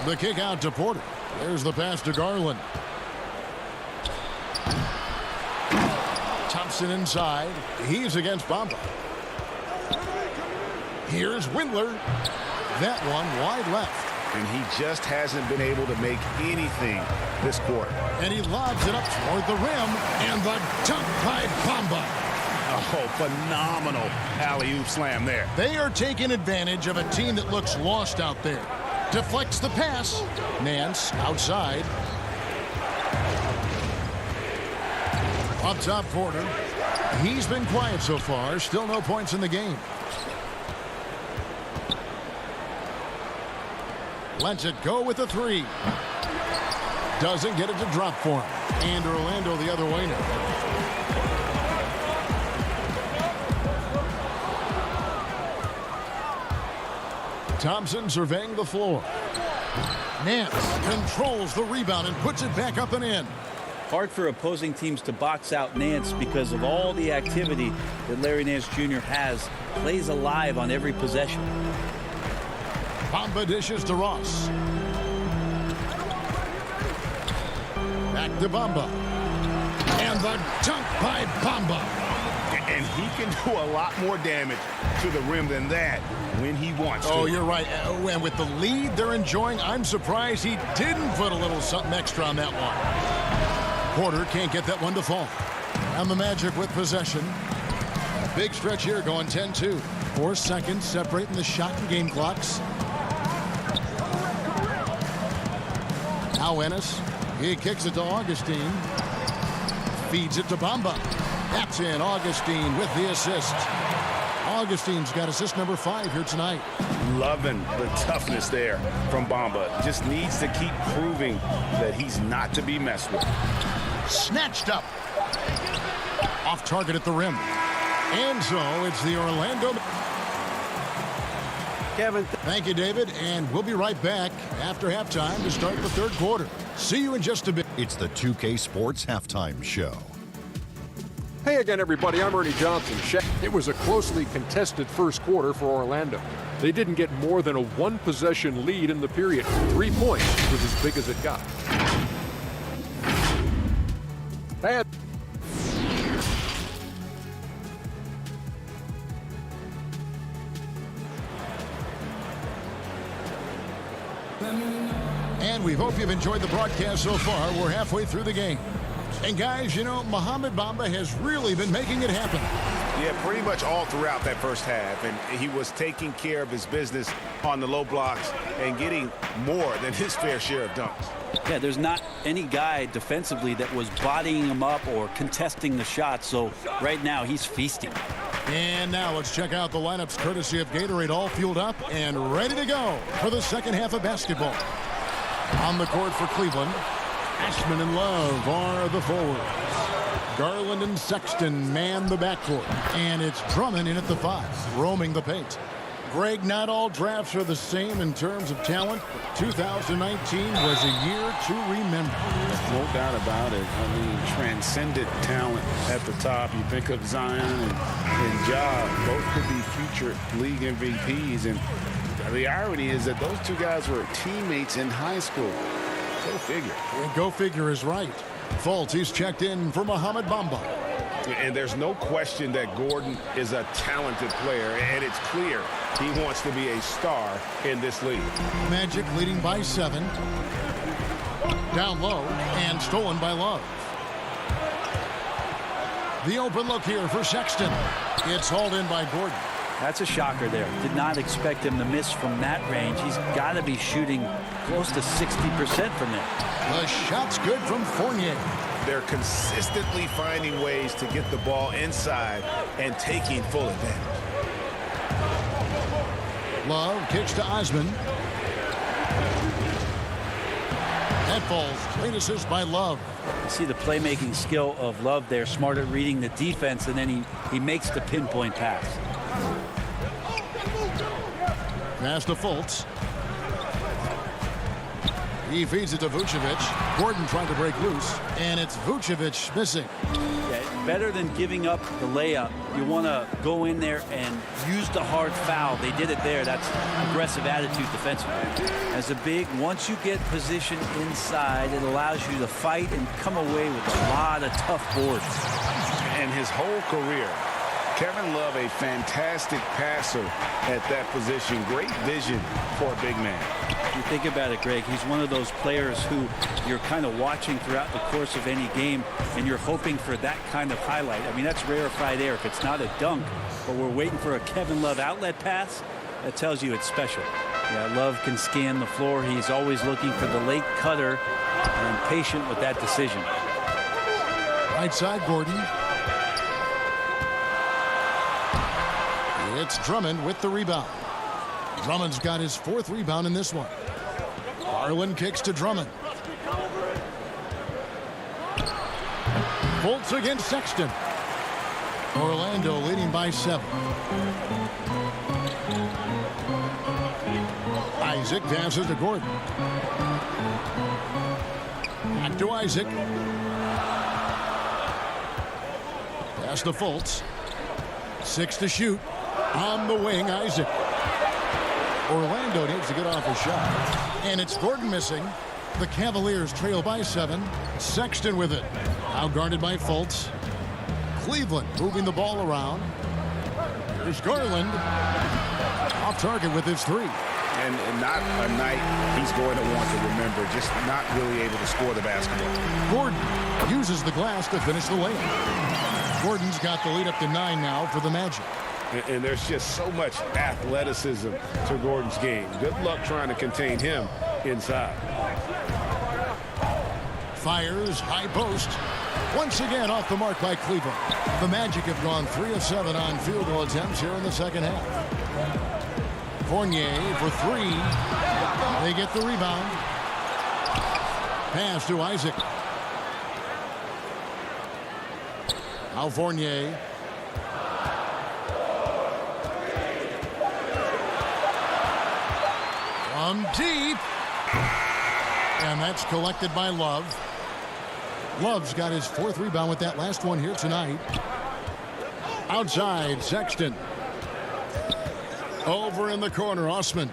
The kick out to Porter. There's the pass to Garland. Thompson inside. He's against Bamba. Here's Windler. That one wide left. And he just hasn't been able to make anything this quarter. And he lobs it up toward the rim. And the dunk by Bamba. Oh, phenomenal alley-oop slam there. They are taking advantage of a team that looks lost out there. Deflects the pass. Nance outside. Up top, Porter. He's been quiet so far. Still no points in the game. Lets it go with a three. Doesn't get it to drop for him. And Orlando the other way now. Thompson surveying the floor. Nance controls the rebound and puts it back up and in. Hard for opposing teams to box out Nance because of all the activity that Larry Nance Jr. has. Plays alive on every possession. Bamba dishes to Ross. Back to Bamba. And the dunk by Bamba. And he can do a lot more damage to the rim than that when he wants to. Oh, you're right. And with the lead they're enjoying, I'm surprised he didn't put a little something extra on that one. Porter can't get that one to fall. And the Magic with possession. Big stretch here going 10-2. 4 seconds separating the shot and game clocks. Now Ennis. He kicks it to Augustine. Feeds it to Bamba. That's in. Augustine with the assist. Augustine's got assist number 5 here tonight. Loving the toughness there from Bamba. Just needs to keep proving that he's not to be messed with. Snatched up. Off target at the rim. And so it's the Orlando. Kevin. Thank you, David. And we'll be right back after halftime to start the third quarter. See you in just a bit. It's the 2K Sports Halftime Show. Hey again, everybody. I'm Ernie Johnson. It was a closely contested first quarter for Orlando. They didn't get more than a one-possession lead in the period. 3 points was as big as it got. And we hope you've enjoyed the broadcast so far. We're halfway through the game. And guys, you know, Mohamed Bamba has really been making it happen. Yeah, pretty much all throughout that first half. And he was taking care of his business on the low blocks and getting more than his fair share of dunks. Yeah, there's not any guy defensively that was bodying him up or contesting the shot. So right now he's feasting. And now let's check out the lineups courtesy of Gatorade, all fueled up and ready to go for the second half of basketball. On the court for Cleveland, Ashman and Love are the forwards. Garland and Sexton man the backcourt. And it's Drummond in at the 5, roaming the paint. Greg, not all drafts are the same in terms of talent. 2019 was a year to remember. No doubt about it. I mean, transcendent talent at the top. You think of Zion and Ja, both could be future league MVPs. And the irony is that those two guys were teammates in high school. Go figure. And go figure is right. Fultz, he's checked in for Mohamed Bamba. And there's no question that Gordon is a talented player, and it's clear he wants to be a star in this league. Magic leading by 7. Down low and stolen by Love. The open look here for Sexton. It's hauled in by Gordon. That's a shocker there. Did not expect him to miss from that range. He's got to be shooting close to 60% from there. The shot's good from Fournier. They're consistently finding ways to get the ball inside and taking full advantage. Love kicks to Osman. That falls. Great assist by Love. You see the playmaking skill of Love there, smart at reading the defense, and then he makes the pinpoint pass. Pass to Fultz. He feeds it to Vucevic. Gordon trying to break loose, and it's Vucevic missing. Yeah, better than giving up the layup, you want to go in there and use the hard foul. They did it there. That's aggressive attitude defensively. As a big, once you get position inside, it allows you to fight and come away with a lot of tough boards. And his whole career, Kevin Love, a fantastic passer at that position. Great vision for a big man. You think about it, Greg, he's one of those players who you're kind of watching throughout the course of any game, and you're hoping for that kind of highlight. I mean, that's rarefied air if it's not a dunk, but we're waiting for a Kevin Love outlet pass. That tells you it's special. Yeah, Love can scan the floor. He's always looking for the late cutter and patient with that decision. Right side, Gordon. It's Drummond with the rebound. Drummond's got his 4th rebound in this one. Garland kicks to Drummond. Fultz against Sexton. Orlando leading by 7. Isaac passes to Gordon. Back to Isaac. Pass to Fultz. 6 to shoot. On the wing, Isaac. Orlando needs to get off a shot. And it's Gordon missing. The Cavaliers trail by 7. Sexton with it. Now guarded by Fultz. Cleveland moving the ball around. Here's Garland. Off target with his 3. And not a night he's going to want to remember. Just not really able to score the basketball. Gordon uses the glass to finish the layup. Gordon's got the lead up to 9 now for the Magic. And there's just so much athleticism to Gordon's game. Good luck trying to contain him inside. Fires, high post. Once again off the mark by Cleveland. The Magic have gone 3 of 7 on field goal attempts here in the second half. Fournier for 3. They get the rebound. Pass to Isaac. Now Fournier. From deep. And that's collected by Love. Love's got his 4th rebound with that last one here tonight. Outside, Sexton. Over in the corner, Osman.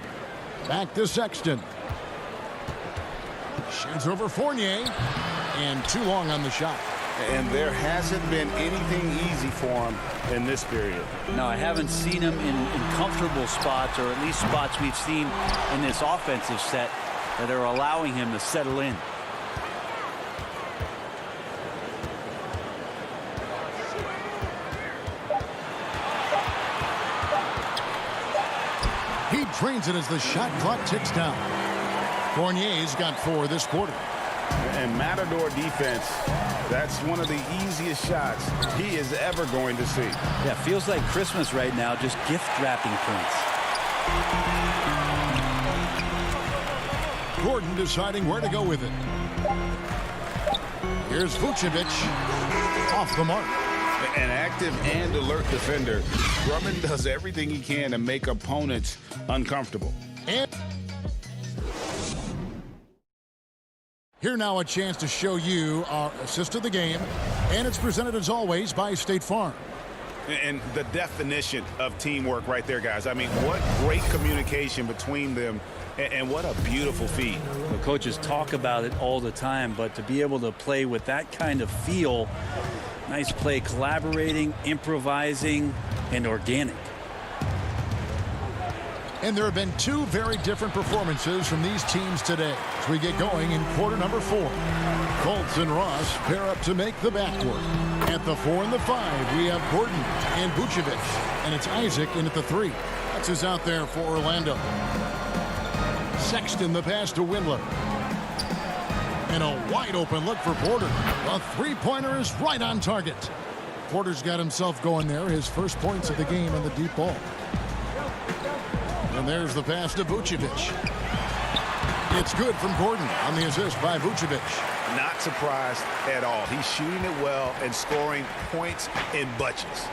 Back to Sexton. Shoots over Fournier. And too long on the shot. And there hasn't been anything easy for him in this period. No, I haven't seen him in comfortable spots, or at least spots we've seen in this offensive set that are allowing him to settle in. He trains it as the shot clock ticks down. Fournier's got 4 this quarter. And Matador defense, that's one of the easiest shots he is ever going to see. Yeah, feels like Christmas right now, just gift wrapping points. Gordon deciding where to go with it. Here's Vucevic off the mark. An active and alert defender. Drummond does everything he can to make opponents uncomfortable. And here now a chance to show you our assist of the game. And it's presented as always by State Farm. And the definition of teamwork right there, guys. I mean, what great communication between them, and what a beautiful feat. The coaches talk about it all the time, but to be able to play with that kind of feel, nice play, collaborating, improvising, and organic. And there have been two very different performances from these teams today as we get going in quarter number 4. Colts and Ross pair up to make the backcourt. At the 4 and the 5, we have Gordon and Vucevic. And it's Isaac in at the 3. That's who's out there for Orlando. Sexton the pass to Windler. And a wide open look for Porter. A three-pointer is right on target. Porter's got himself going there. His first points of the game on the deep ball. And there's the pass to Vucevic. It's good from Gordon on the assist by Vucevic. Not surprised at all. He's shooting it well and scoring points in bunches.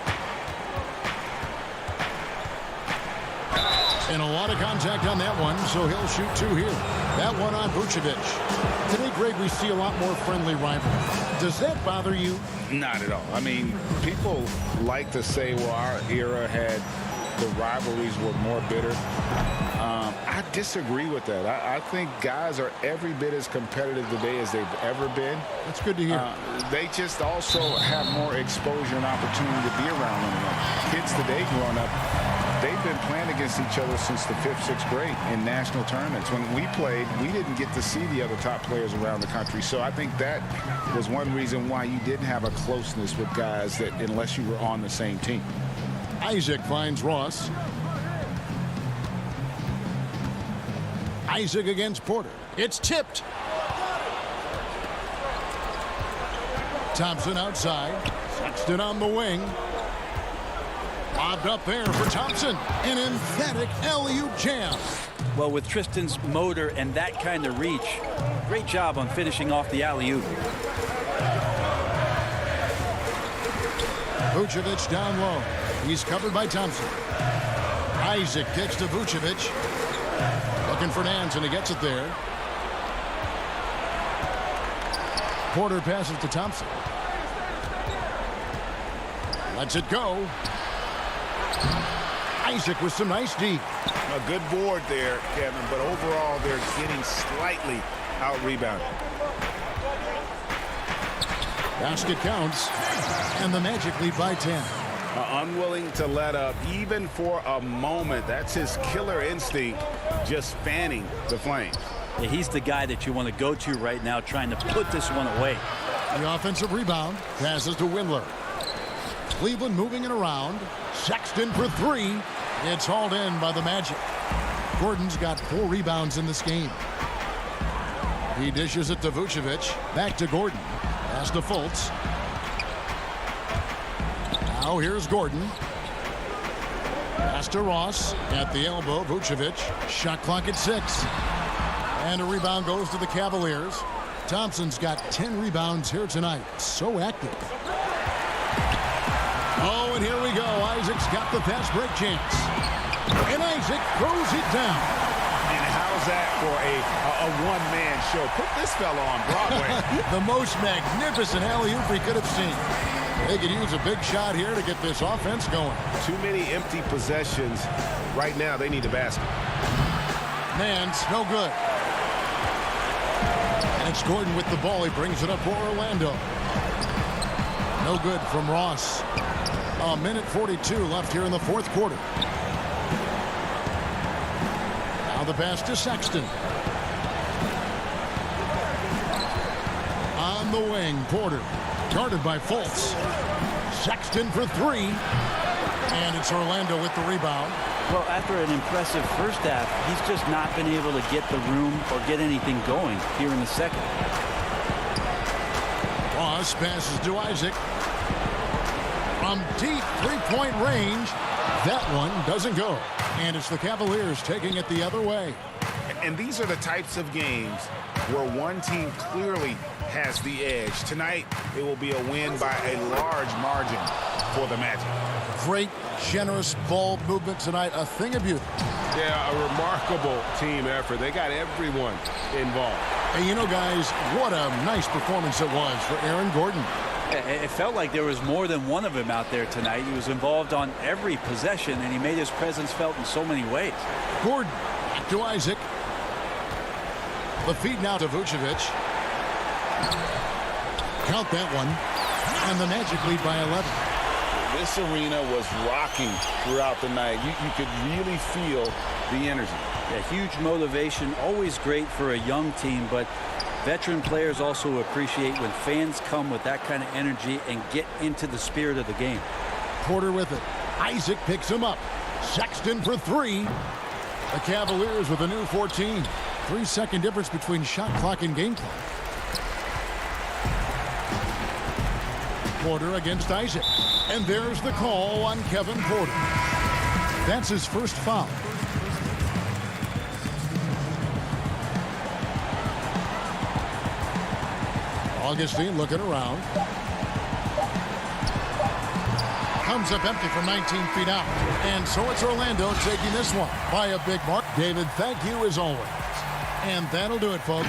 And a lot of contact on that one, so he'll shoot 2 here. That one on Vucevic. Today, Greg, we see a lot more friendly rivalry. Does that bother you? Not at all. I mean, people like to say, well, our era had the rivalries were more bitter. I disagree with that. I think guys are every bit as competitive today as they've ever been. That's good to hear. They just also have more exposure and opportunity to be around one another. Kids today growing up, they've been playing against each other since the 5th, 6th grade in national tournaments. When we played, we didn't get to see the other top players around the country. So I think that was one reason why you didn't have a closeness with guys that unless you were on the same team. Isaac finds Ross. Isaac against Porter. It's tipped. Thompson outside. Sexton on the wing. Lobbed up there for Thompson. An emphatic alley-oop jam. Well, with Tristan's motor and that kind of reach, great job on finishing off the alley-oop. Vucevic down low. He's covered by Thompson. Isaac kicks to Vucevic. Looking for Nance, and he gets it there. Porter passes to Thompson. Lets it go. Isaac with some nice D. A good board there, Kevin, but overall they're getting slightly out-rebounded. Basket counts, and the Magic lead by 10. Unwilling to let up even for a moment. That's his killer instinct, just fanning the flames. Yeah, he's the guy that you want to go to right now, trying to put this one away. The offensive rebound passes to Windler. Cleveland moving it around. Sexton for 3. It's hauled in by the Magic. Gordon's got 4 rebounds in this game. He dishes it to Vucevic. Back to Gordon. Pass to Fultz. Now here's Gordon. Pass to Ross. At the elbow, Vucevic. Shot clock at 6. And a rebound goes to the Cavaliers. Thompson's got 10 rebounds here tonight. So active. Oh, and here we go. Isaac's got the fast break chance. And Isaac throws it down. And how's that for a one-man show? Put this fella on Broadway. The most magnificent alley-oop we could have seen. They could use a big shot here to get this offense going. Too many empty possessions. Right now, they need a basket. Nance, no good. And it's Gordon with the ball. He brings it up for Orlando. No good from Ross. A minute 42 left here in the 4th quarter. Now the pass to Sexton. On the wing, Porter. Guarded by Fultz. Sexton for 3. And it's Orlando with the rebound. Well, after an impressive first half, he's just not been able to get the room or get anything going here in the second. Ross passes to Isaac. From deep three-point range, that one doesn't go. And it's the Cavaliers taking it the other way. And these are the types of games where one team clearly has the edge. Tonight, it will be a win by a large margin for the Magic. Great, generous ball movement tonight. A thing of beauty. Yeah, a remarkable team effort. They got everyone involved. And you know, guys, what a nice performance it was for Aaron Gordon. It felt like there was more than one of him out there tonight. He was involved on every possession, and he made his presence felt in so many ways. Gordon back to Isaac. The feed now to Vucevic. Count that one. And the Magic lead by 11. This arena was rocking throughout the night. You could really feel the energy. A huge motivation, always great for a young team, but veteran players also appreciate when fans come with that kind of energy and get into the spirit of the game. Porter with it. Isaac picks him up. Sexton for three. The Cavaliers with a new 14. 3-second difference between shot clock and game clock. Porter against Isaac. And there's the call on Kevin Porter. That's his first foul. Augustine looking around. Comes up empty from 19 feet out. And so it's Orlando taking this one by a big mark. David, thank you as always. And that'll do it, folks.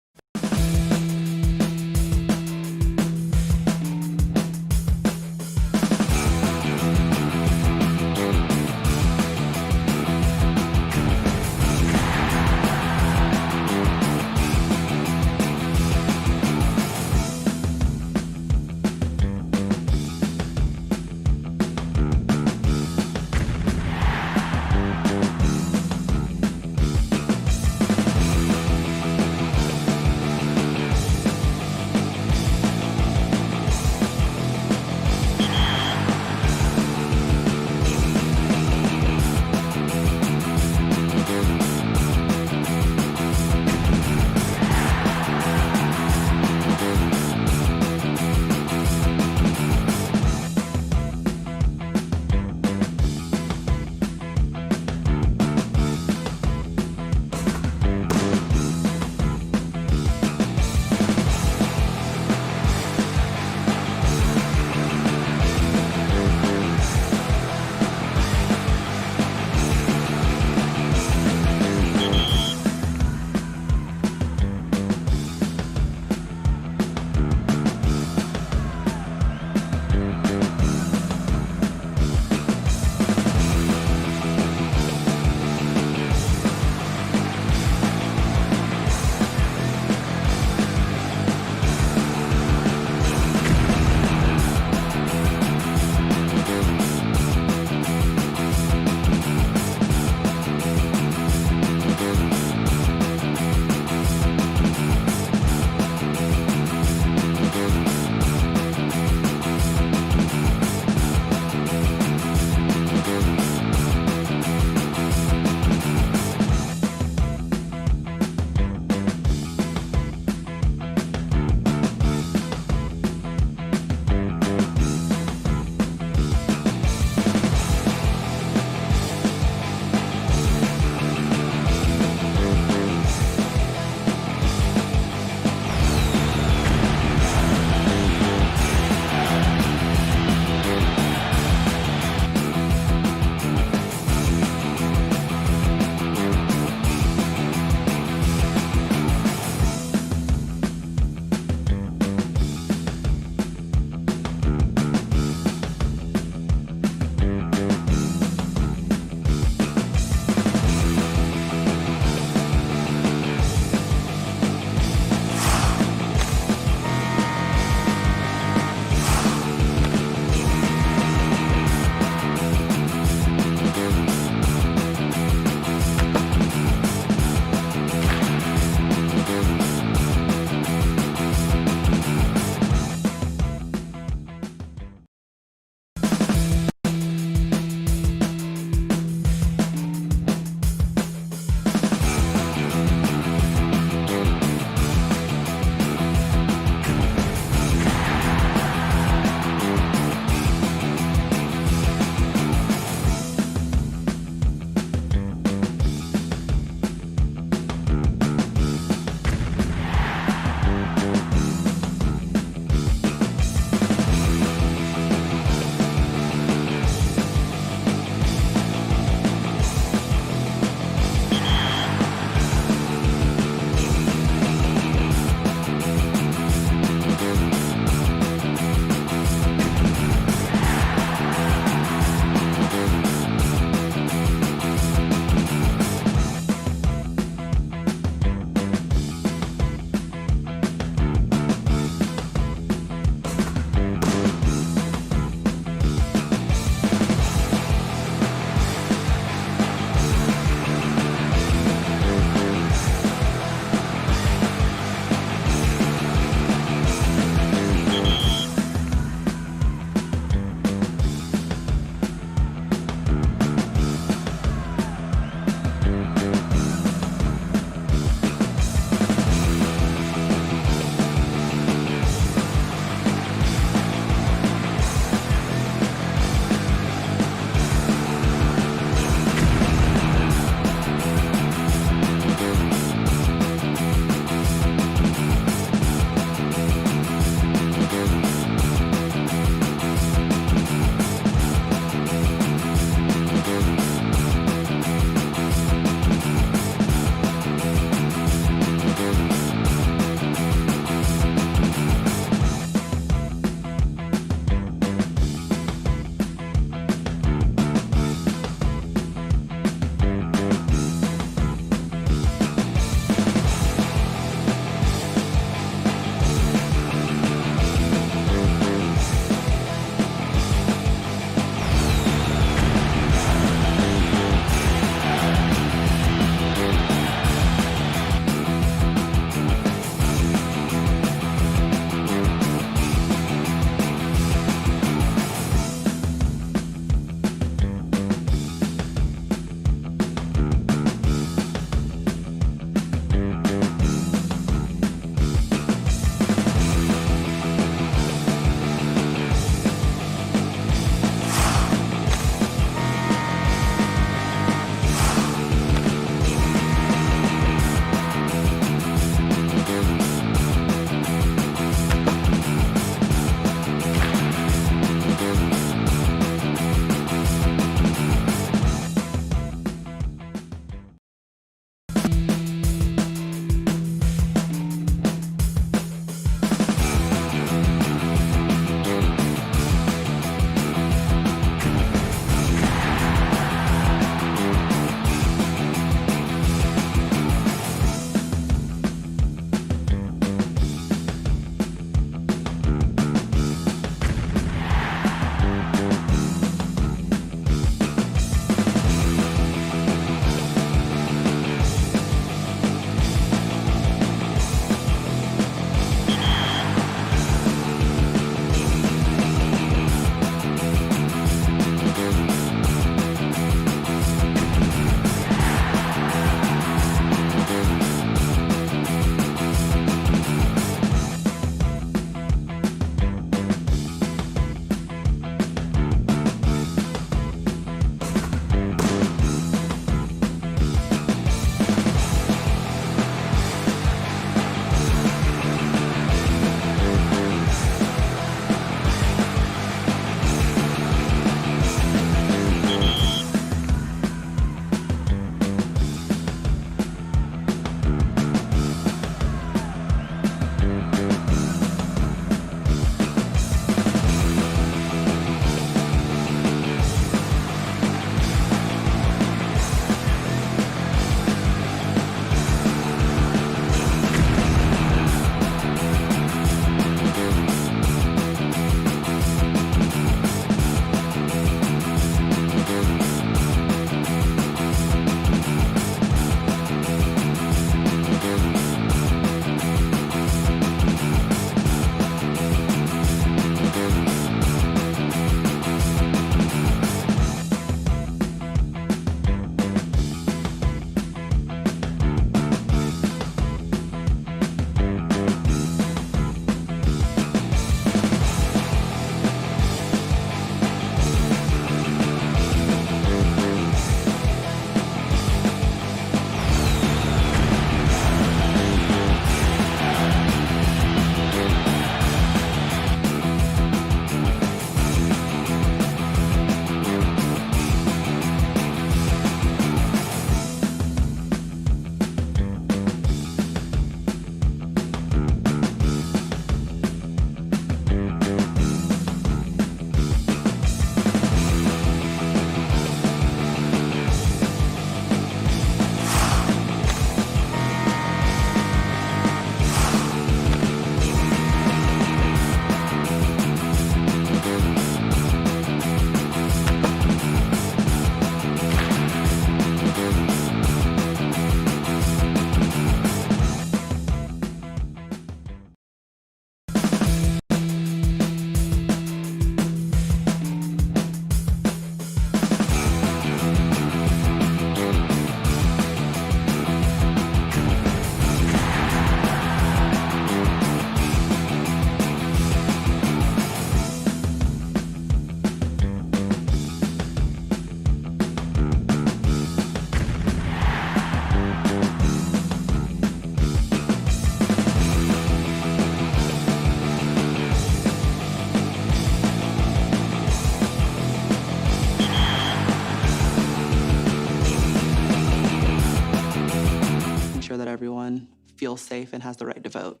sure that everyone feels safe and has the right to vote.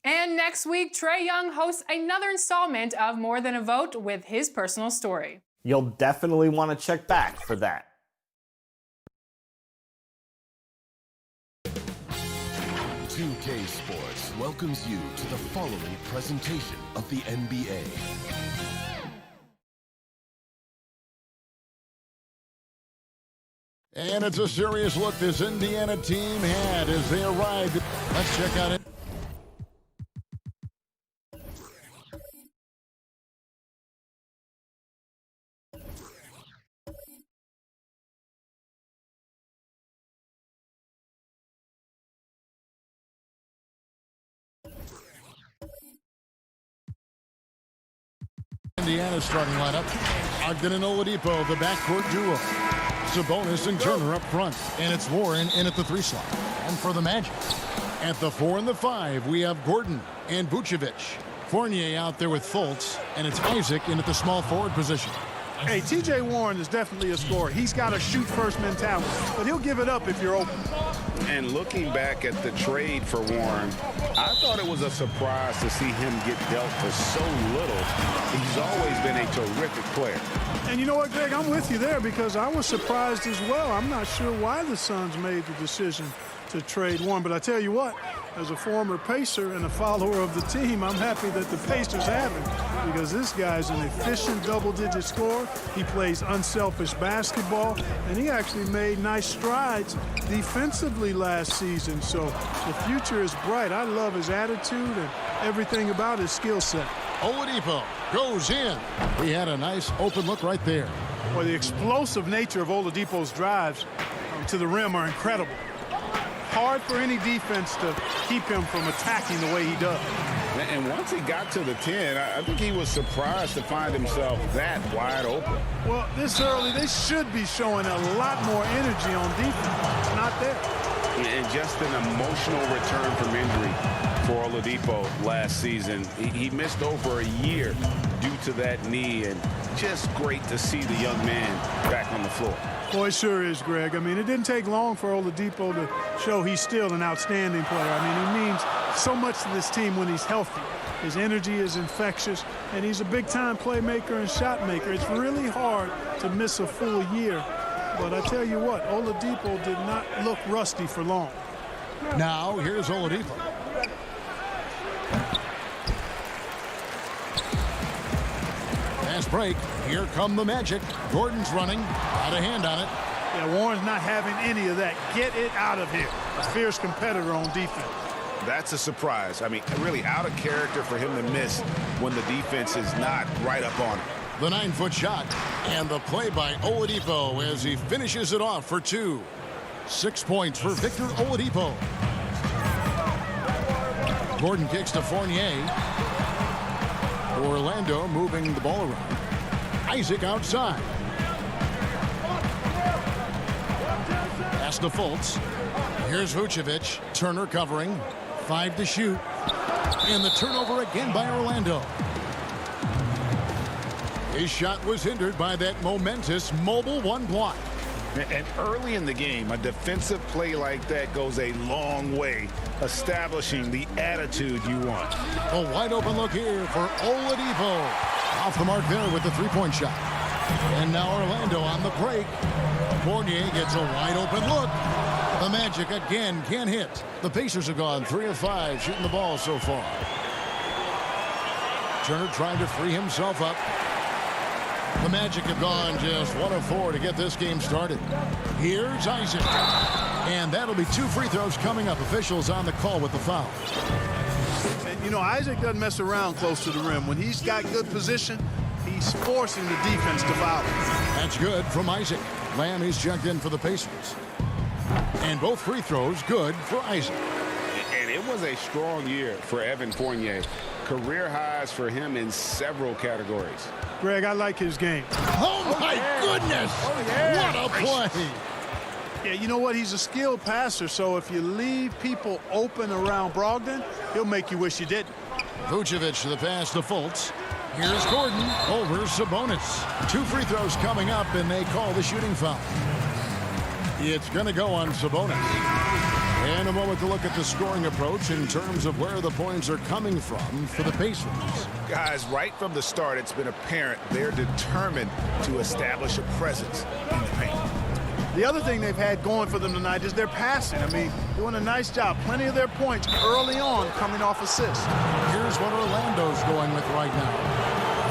And next week, Trae Young hosts another installment of More Than a Vote with his personal story. You'll definitely want to check back for that. CLA Sports welcomes you to the following presentation of the NBA. And it's a serious look this Indiana team had as they arrived. Let's check out it. Indiana's starting lineup. Ogden and Oladipo, the backcourt duo. Sabonis and Turner up front. And it's Warren in at the 3 slot. And for the Magic, at the 4 and the 5, we have Gordon and Vucevic. Fournier out there with Fultz, and it's Isaac in at the small forward position. Hey, T.J. Warren is definitely a scorer. He's got a shoot-first mentality, but he'll give it up if you're open. And looking back at the trade for Warren, I thought it was a surprise to see him get dealt for so little. He's always been a terrific player. And you know what, Greg? I'm with you there because I was surprised as well. I'm not sure why the Suns made the decision to trade Warren, but I tell you what, as a former Pacer and a follower of the team, I'm happy that the Pacers have him because this guy's an efficient double-digit scorer. He plays unselfish basketball, and he actually made nice strides defensively last season. So the future is bright. I love his attitude and everything about his skill set. Oladipo goes in. He had a nice open look right there. Well, the explosive nature of Oladipo's drives to the rim are incredible. Hard for any defense to keep him from attacking the way he does. And once he got to the 10, I think he was surprised to find himself that wide open. Well, this early, they should be showing a lot more energy on defense. It's not there. And just an emotional return from injury for Oladipo last season. He missed over a year due to that knee, and just great to see the young man back on the floor. Boy, it sure is, Greg. I mean, it didn't take long for Oladipo to show he's still an outstanding player. I mean, he means so much to this team when he's healthy. His energy is infectious, and he's a big-time playmaker and shot maker. It's really hard to miss a full year. But I tell you what, Oladipo did not look rusty for long. Now, here's Oladipo. Fast break. Here come the Magic. Gordon's running. Got a hand on it. Yeah, Warren's not having any of that. Get it out of here. A fierce competitor on defense. That's a surprise. I mean, really out of character for him to miss when the defense is not right up on him. The 9-foot shot, and the play by Oladipo as he finishes it off for 2. 6 points for Victor Oladipo. Gordon kicks to Fournier. Orlando moving the ball around. Isaac outside. Pass to Fultz. Here's Vucevic. Turner covering. 5 to shoot. And the turnover again by Orlando. His shot was hindered by that momentous mobile 1 block. And early in the game, a defensive play like that goes a long way, establishing the attitude you want. A wide open look here for Oladipo. Off the mark there with the 3-point shot. And now Orlando on the break. Fournier gets a wide open look. The Magic again can't hit. The Pacers have gone 3 of 5 shooting the ball so far. Turner trying to free himself up. The Magic have gone just 1 of 4 to get this game started. Here's Isaac. And that'll be 2 free throws coming up. Officials on the call with the foul. And, you know, Isaac doesn't mess around close to the rim. When he's got good position, he's forcing the defense to foul. That's good from Isaac. Lamb is checked in for the Pacers. And both free throws good for Isaac. And it was a strong year for Evan Fournier. Career highs for him in several categories. Greg, I like his game. Oh, my goodness. Oh, yeah. What a play. Yeah, you know what? He's a skilled passer, so if you leave people open around Brogdon, he'll make you wish you didn't. Vucevic to the pass to Fultz. Here's Gordon over Sabonis. 2 free throws coming up, and they call the shooting foul. It's going to go on Sabonis. And a moment to look at the scoring approach in terms of where the points are coming from for the Pacers. Guys, right from the start, it's been apparent they're determined to establish a presence in the paint. The other thing they've had going for them tonight is their passing. I mean, doing a nice job. Plenty of their points early on coming off assists. Here's what Orlando's going with right now.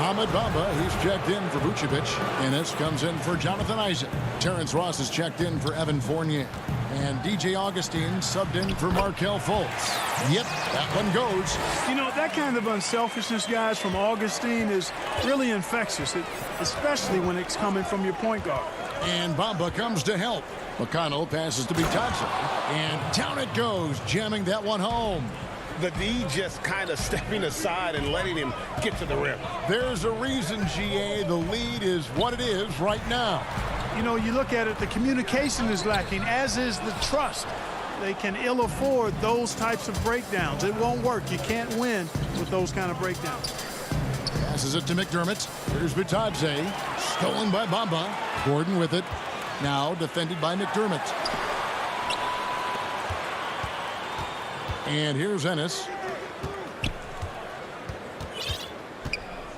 Mohamed Bamba, he's checked in for Vucevic. Ennis comes in for Jonathan Isaac. Terrence Ross is checked in for Evan Fournier. And DJ Augustine subbed in for Markelle Fultz. Yep, that one goes. You know, that kind of unselfishness, guys, from Augustine is really infectious, especially when it's coming from your point guard. And Bamba comes to help. McConnell passes to Bitadze. And down it goes, jamming that one home. The D just kind of stepping aside and letting him get to the rim. There's a reason, GA, the lead is what it is right now. You know, you look at it, the communication is lacking, as is the trust. They can ill afford those types of breakdowns. It won't work. You can't win with those kind of breakdowns. Passes it to McDermott. Here's Bitadze. Stolen by Bamba. Gordon with it. Now defended by McDermott. And here's Ennis.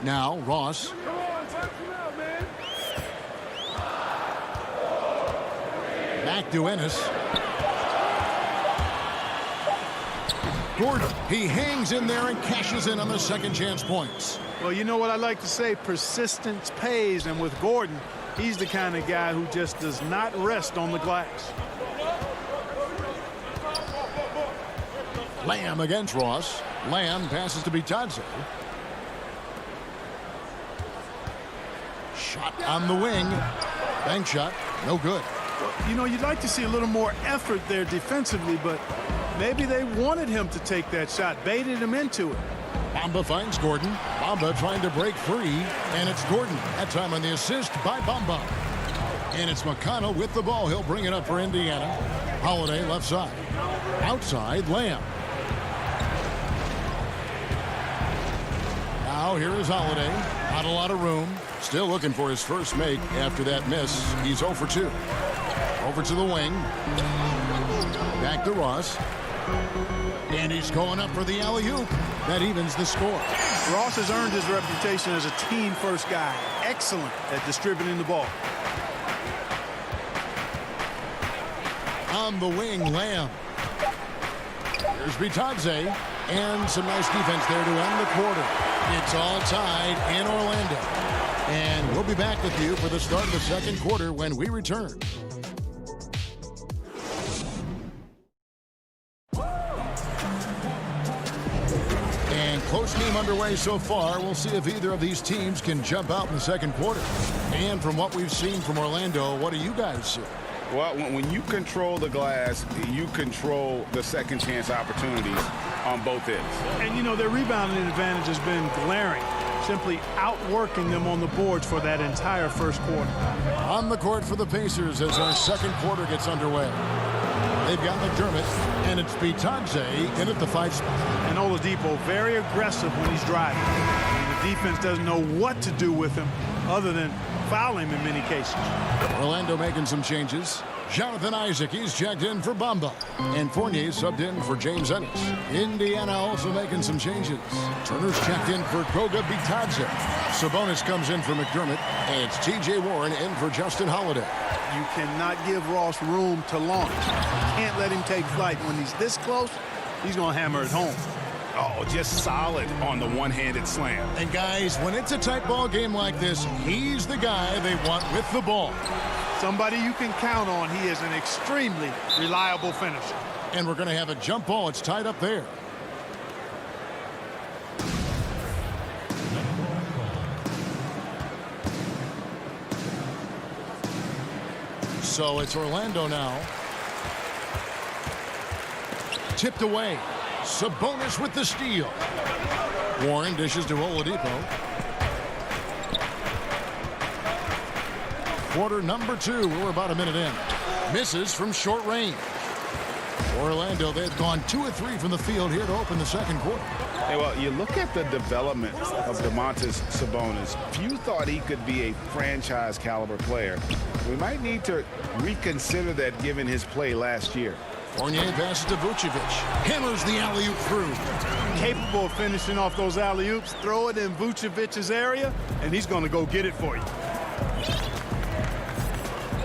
Now Ross. Back to Ennis. Gordon, he hangs in there and cashes in on the second chance points. Well, you know what I like to say, persistence pays, and with Gordon, he's the kind of guy who just does not rest on the glass. Lamb against Ross. Lamb passes to Bitadze. Shot on the wing. Bank shot, no good. Well, you know, you'd like to see a little more effort there defensively, but maybe they wanted him to take that shot, baited him into it. Bamba finds Gordon. Bamba trying to break free, and it's Gordon. That time on the assist by Bamba. And it's McConnell with the ball. He'll bring it up for Indiana. Holiday left side. Outside, Lamb. Now here is Holiday. Not a lot of room. Still looking for his first make after that miss. He's 0 for 2. Over to the wing. Back to Ross. And he's going up for the alley-oop. That evens the score. Ross has earned his reputation as a team-first guy. Excellent at distributing the ball. On the wing, Lamb. Here's Bitadze. And some nice defense there to end the quarter. It's all tied in Orlando. And we'll be back with you for the start of the second quarter when we return. And close game underway so far. We'll see if either of these teams can jump out in the second quarter. And from what we've seen from Orlando, what do you guys see? Well, when you control the glass, you control the second chance opportunities on both ends. And, you know, their rebounding advantage has been glaring, simply outworking them on the boards for that entire first quarter. On the court for the Pacers as our second quarter gets underway. They've got McDermott, and it's Bitadze in at the 5 spot. And Oladipo very aggressive when he's driving. I mean, the defense doesn't know what to do with him other than foul him in many cases. Orlando making some changes. Jonathan Isaac, he's checked in for Bamba. And Fournier subbed in for James Ennis. Indiana also making some changes. Turner's checked in for Goga Bitadze. Sabonis comes in for McDermott. And it's T.J. Warren in for Justin Holiday. You cannot give Ross room to launch. You can't let him take flight. When he's this close, he's going to hammer it home. Oh, just solid on the one-handed slam. And guys, when it's a tight ball game like this, he's the guy they want with the ball. Somebody you can count on. He is an extremely reliable finisher. And we're going to have a jump ball. It's tied up there. So it's Orlando now. Tipped away. Sabonis with the steal. Warren dishes to Oladipo. Quarter number 2. We're about a minute in. Misses from short range. Orlando, they've gone 2 of 3 from the field here to open the second quarter. Hey, well, you look at the development of Domantas Sabonis. Few thought he could be a franchise caliber player. We might need to reconsider that given his play last year. Fournier passes to Vucevic. Hammers the alley-oop through. Capable of finishing off those alley-oops. Throw it in Vucevic's area, and he's going to go get it for you.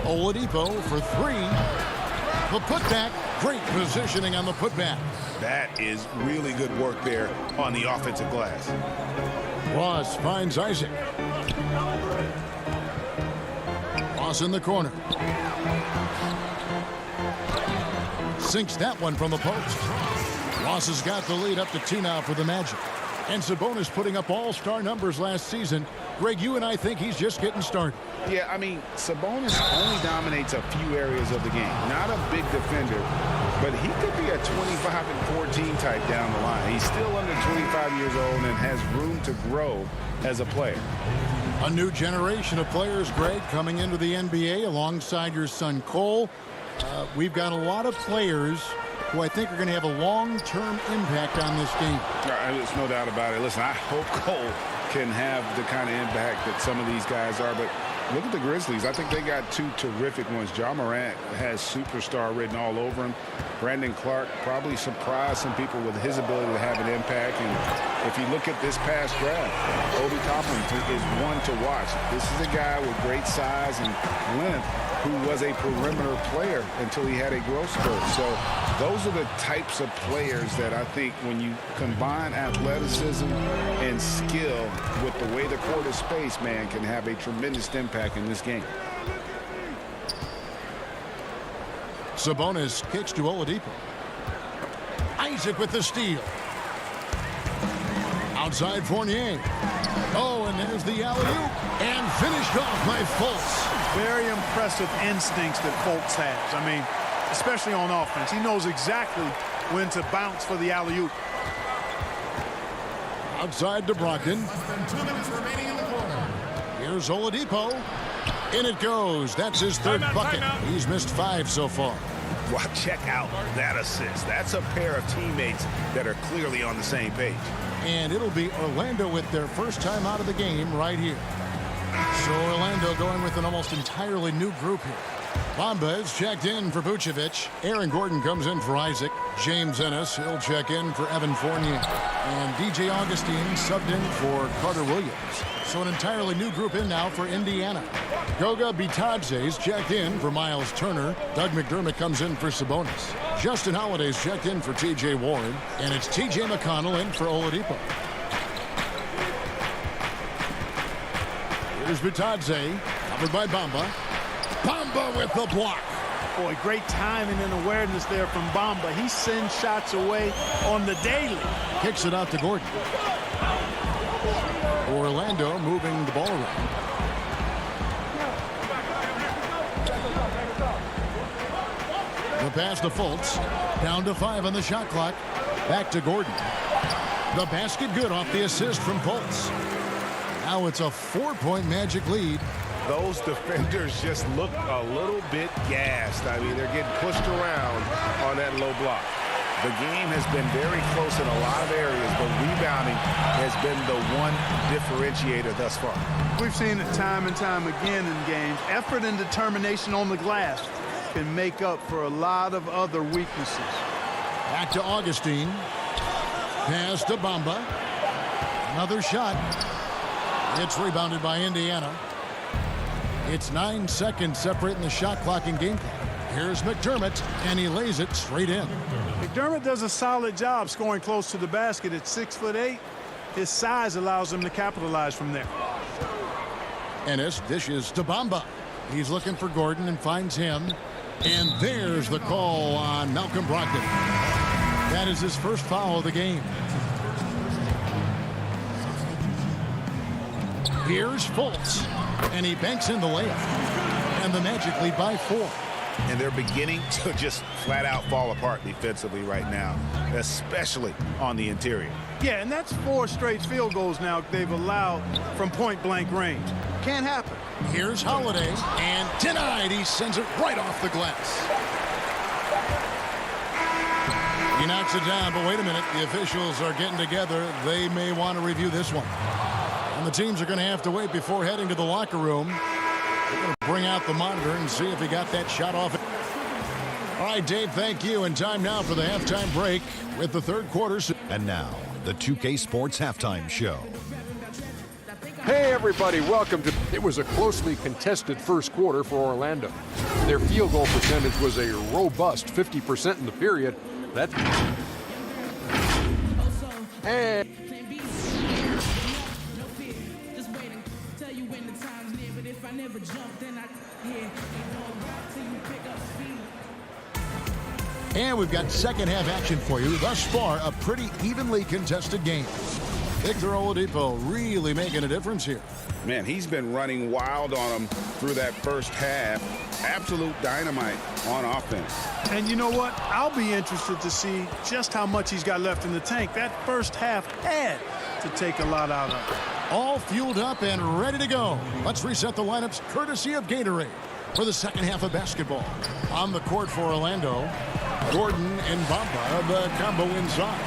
Oladipo for three. The putback. Great positioning on the putback. That is really good work there on the offensive glass. Ross finds Isaac. Ross in the corner. Sinks that one from the post. Ross has got the lead up to 2 now for the Magic. And Sabonis putting up all-star numbers last season. Greg, you and I think he's just getting started. Yeah, I mean, Sabonis only dominates a few areas of the game. Not a big defender, but he could be a 25-14 type down the line. He's still under 25 years old and has room to grow as a player. A new generation of players, Greg, coming into the NBA alongside your son Cole. We've got a lot of players who I think are going to have a long-term impact on this game. There's no doubt about it. Listen, I hope Cole can have the kind of impact that some of these guys are, but look at the Grizzlies. I think they got 2 terrific ones. Ja Morant has superstar written all over him. Brandon Clark probably surprised some people with his ability to have an impact. And if you look at this past draft, Obi Toppin is one to watch. This is a guy with great size and length who was a perimeter player until he had a growth spurt. So those are the types of players that I think when you combine athleticism and skill with the way the court is spaced, man, can have a tremendous impact in this game. Sabonis kicks to Oladipo. Isaac with the steal. Outside Fournier. Oh, and there's the alley-oop. And finished off by Fultz. Very impressive instincts that Fultz has. I mean, especially on offense. He knows exactly when to bounce for the alley-oop. Outside to Brogdon. Here's Oladipo. In it goes. That's his third bucket. He's missed 5 so far. Well, check out that assist. That's a pair of teammates that are clearly on the same page. And it'll be Orlando with their first time out of the game right here. So Orlando going with an almost entirely new group here. Bamba is checked in for Vucevic. Aaron Gordon comes in for Isaac. James Ennis, he'll check in for Evan Fournier. And DJ Augustine subbed in for Carter Williams. So an entirely new group in now for Indiana. Goga Bitadze's checked in for Miles Turner. Doug McDermott comes in for Sabonis. Justin Holiday's checked in for T.J. Warren. And it's T.J. McConnell in for Oladipo. Here's Bitadze, covered by Bamba. Bamba with the block. Boy, great timing and awareness there from Bamba. He sends shots away on the daily. Kicks it out to Gordon. Orlando moving the ball around. The pass to Fultz. Down to 5 on the shot clock. Back to Gordon. The basket good off the assist from Fultz. Now it's a 4-point Magic lead. Those defenders just look a little bit gassed. I mean, they're getting pushed around on that low block. The game has been very close in a lot of areas, but rebounding has been the one differentiator thus far. We've seen it time and time again in games. Effort and determination on the glass can make up for a lot of other weaknesses. Back to Augustine. Pass to Bamba. Another shot. It's rebounded by Indiana. It's 9 seconds separating the shot clock and game clock. Here's McDermott, and he lays it straight in. McDermott does a solid job scoring close to the basket at 6'8". His size allows him to capitalize from there. Ennis dishes to Bamba. He's looking for Gordon and finds him. And there's the call on Malcolm Brogdon. That is his first foul of the game. Here's Fultz. And he banks in the layup. And the Magic lead by 4. And they're beginning to just flat out fall apart defensively right now, especially on the interior. Yeah, and that's 4 straight field goals now they've allowed from point-blank range. Can't happen. Here's Holiday, and denied. He sends it right off the glass. He knocks it down, but wait a minute. The officials are getting together. They may want to review this one. And the teams are going to have to wait before heading to the locker room. They're going to bring out the monitor and see if he got that shot off. All right, Dave, thank you. And time now for the halftime break with the third quarter. And now, the 2K Sports Halftime Show. Hey, everybody, welcome to... It was a closely contested first quarter for Orlando. Their field goal percentage was a robust 50% in the period. And... And we've got second half action for you. Thus far, a pretty evenly contested game. Victor Oladipo really making a difference here. Man, he's been running wild on him through that first half. Absolute dynamite on offense. And you know what? I'll be interested to see just how much he's got left in the tank. That first half had to take a lot out of it. All fueled up and ready to go. Let's reset the lineups courtesy of Gatorade for the second half of basketball. On the court for Orlando, Gordon and Bamba, the combo inside.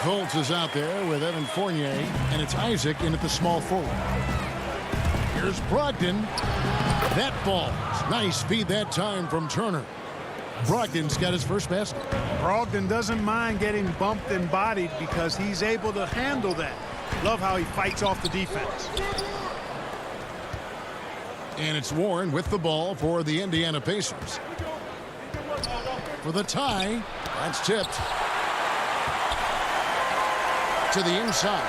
Fultz is out there with Evan Fournier, and it's Isaac in at the small forward. Here's Brogdon. That ball. Nice feed that time from Turner. Brogdon's got his first basket. Brogdon doesn't mind getting bumped and bodied because he's able to handle that. Love how he fights off the defense. And it's Warren with the ball for the Indiana Pacers. For the tie, that's tipped to the inside.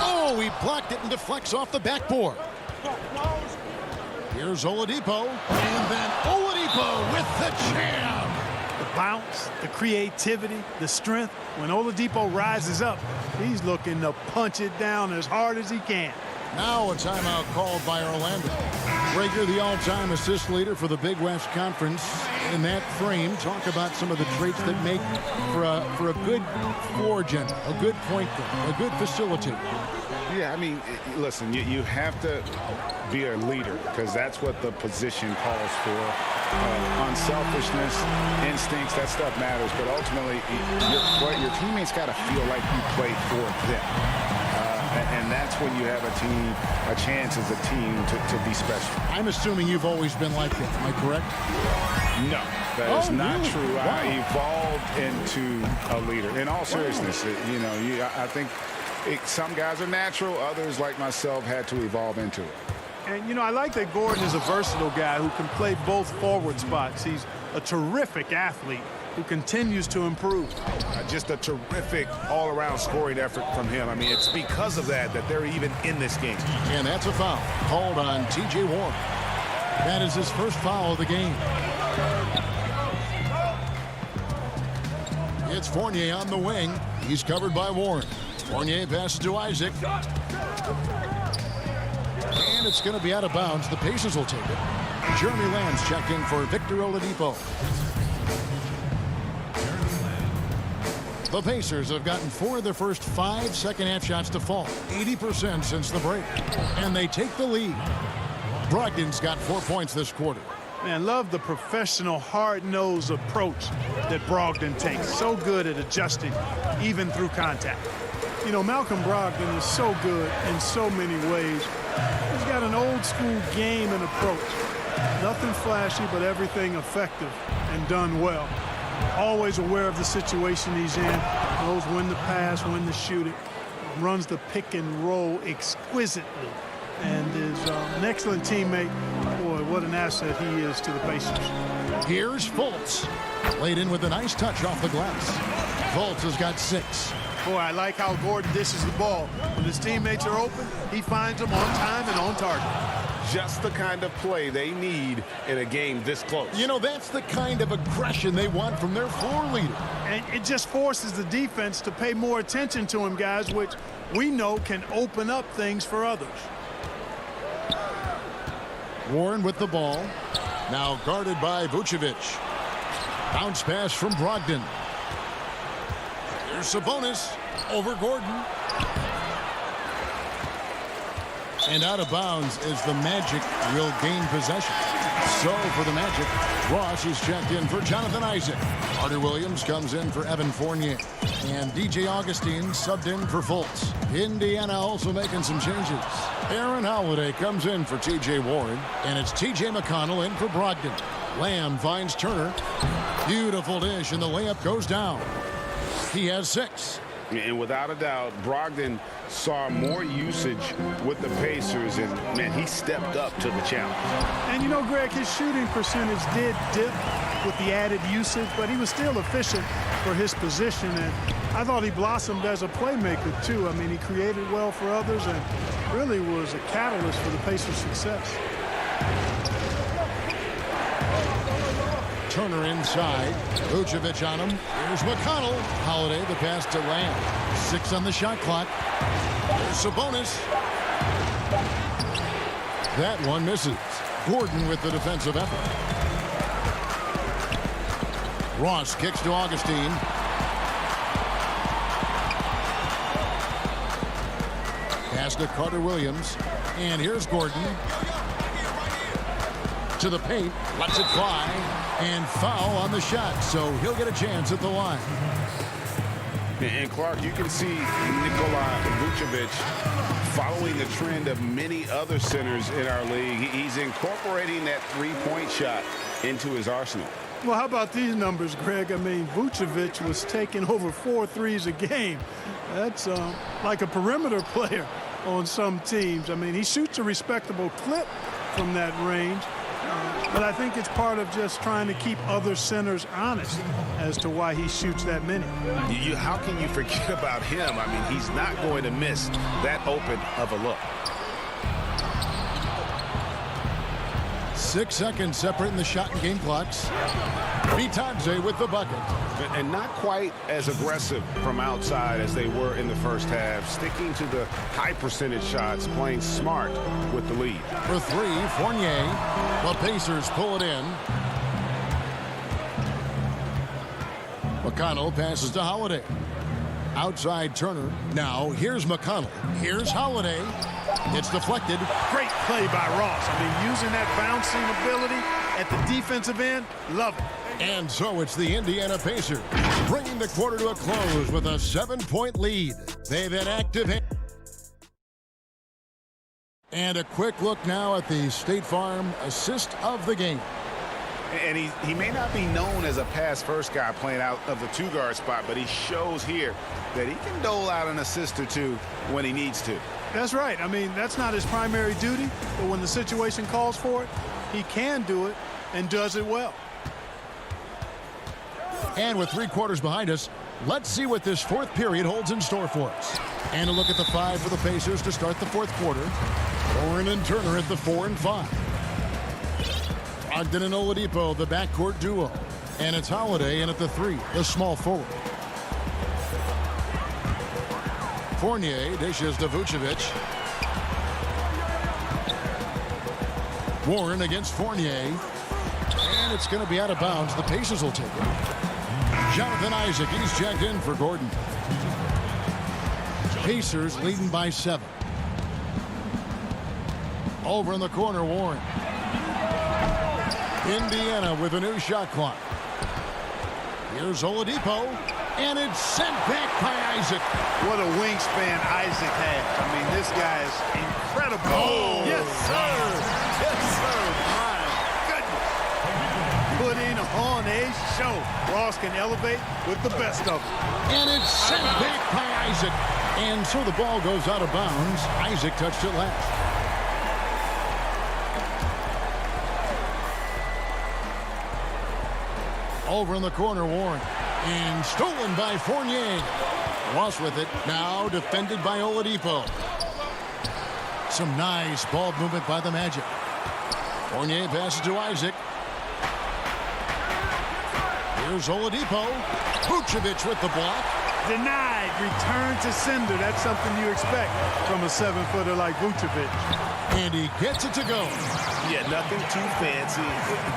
Oh, he blocked it and deflects off the backboard. Here's Oladipo, and then Oladipo with the jam. The bounce, the creativity, the strength. When Oladipo rises up, he's looking to punch it down as hard as he can. Now a timeout called by Orlando. Rager, the all-time assist leader for the Big West Conference. In that frame, talk about some of the traits that make for a good floor general, a good point guard, a good facilitator. Yeah, I mean, listen, you have to be a leader because that's what the position calls for. Unselfishness, instincts, that stuff matters. But ultimately, your teammates got to feel like you play for them. And that's when you have a chance as a team to be special. I'm assuming you've always been like that. Am I correct? No, that is not really? true. Wow. I evolved into a leader. In all seriousness, I think some guys are natural. Others, like myself, had to evolve into it. And, I like that Gordon is a versatile guy who can play both forward spots. He's a terrific athlete who continues to improve. Just a terrific all-around scoring effort from him. I mean, it's because of that they're even in this game. And that's a foul called on T.J. Warren. That is his first foul of the game. It's Fournier on the wing. He's covered by Warren. Fournier passes to Isaac. And it's going to be out of bounds. The Pacers will take it. Jeremy Lamb's checked in for Victor Oladipo. The Pacers have gotten 4 of their first 5 second-half shots to fall, 80% since the break. And they take the lead. Brogdon's got 4 points this quarter. Man, love the professional, hard-nosed approach that Brogdon takes. So good at adjusting, even through contact. Malcolm Brogdon is so good in so many ways. He's got an old-school game and approach. Nothing flashy, but everything effective and done well. Always aware of the situation he's in. Knows when to pass, when to shoot it. Runs the pick and roll exquisitely. And is an excellent teammate. Boy, what an asset he is to the Pacers. Here's Fultz. Laid in with a nice touch off the glass. Fultz has got 6. Boy, I like how Gordon dishes the ball. When his teammates are open, he finds them on time and on target. Just the kind of play they need in a game this close. That's the kind of aggression they want from their floor leader. And it just forces the defense to pay more attention to him, guys, which we know can open up things for others. Warren with the ball. Now guarded by Vucevic. Bounce pass from Brogdon. Here's Sabonis over Gordon. And out of bounds as the Magic will gain possession. So for the Magic, Ross is checked in for Jonathan Isaac. Carter Williams comes in for Evan Fournier. And DJ Augustine subbed in for Fultz. Indiana also making some changes. Aaron Holiday comes in for T.J. Warren. And it's T.J. McConnell in for Brogdon. Lamb finds Turner. Beautiful dish, and the layup goes down. He has 6. And without a doubt, Brogdon saw more usage with the Pacers, and, man, he stepped up to the challenge. And, you know, Greg, his shooting percentage did dip with the added usage, but he was still efficient for his position. And I thought he blossomed as a playmaker, too. I mean, he created well for others and really was a catalyst for the Pacers' success. Turner inside. Vucevic on him. Here's McConnell. Holiday, the pass to Lamb. 6 on the shot clock. There's Sabonis. That one misses. Gordon with the defensive effort. Ross kicks to Augustine. Pass to Carter Williams. And here's Gordon. To the paint. Lets it fly. And foul on the shot, so he'll get a chance at the line. And Clark, you can see Nikola Vucevic following the trend of many other centers in our league. He's incorporating that three-point shot into his arsenal. Well, how about these numbers, Greg? I mean, Vucevic was taking over 4 threes a game. That's like a perimeter player on some teams. I mean, he shoots a respectable clip from that range. But I think it's part of just trying to keep other centers honest as to why he shoots that many. How can you forget about him? I mean, he's not going to miss that open of a look. 6 seconds separating the shot and game clocks. Bitadze with the bucket. And not quite as aggressive from outside as they were in the first half. Sticking to the high percentage shots, playing smart with the lead. For 3, Fournier. The Pacers pull it in. McConnell passes to Holiday. Outside Turner. Now here's McConnell. Here's Holiday. It's deflected. Great play by Ross. I mean, using that bouncing ability at the defensive end, love it. And so it's the Indiana Pacers bringing the quarter to a close with a 7-point lead. They've had active. And a quick look now at the State Farm assist of the game. And he may not be known as a pass-first guy playing out of the 2-guard spot, but he shows here that he can dole out an assist or two when he needs to. That's right. I mean, that's not his primary duty, but when the situation calls for it, he can do it and does it well. And with 3 quarters behind us, let's see what this 4th period holds in store for us. And a look at the 5 for the Pacers to start the 4th quarter. Warren and Turner at the 4 and 5. Brogdon and Oladipo, the backcourt duo. And it's Holiday in at the 3, the small forward. Fournier dishes to Vucevic. Warren against Fournier. And it's going to be out of bounds. The Pacers will take it. Jonathan Isaac, he's checked in for Gordon. Pacers leading by 7. Over in the corner, Warren. Indiana with a new shot clock. Here's Oladipo, and it's sent back by Isaac. What a wingspan Isaac has. I mean, this guy is incredible. Oh, yes, sir. Yes, sir. My goodness. Putting on a show. Ross can elevate with the best of them. And it's sent back by Isaac. And so the ball goes out of bounds. Isaac touched it last. Over in the corner, Warren. And stolen by Fournier. Ross with it. Now defended by Oladipo. Some nice ball movement by the Magic. Fournier passes to Isaac. Here's Oladipo. Vucevic with the block. Denied. Return to sender. That's something you expect from a 7-footer like Vucevic. And he gets it to go. Yeah, nothing too fancy.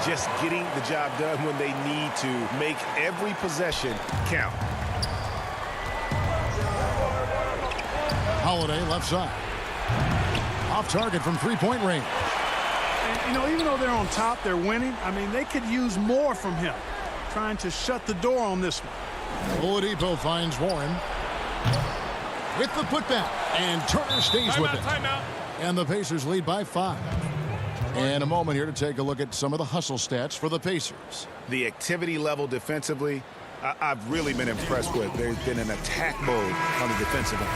Just getting the job done when they need to. Make every possession count. Holiday left side. Off target from 3-point range. And, you know, even though they're on top, they're winning. I mean, they could use more from him, trying to shut the door on this one. Oladipo finds Warren with the putback, and Turner stays with it. Timeout. And the Pacers lead by 5. And a moment here to take a look at some of the hustle stats for the Pacers. The activity level defensively, I've really been impressed with. There's been an attack mode on the defensive end.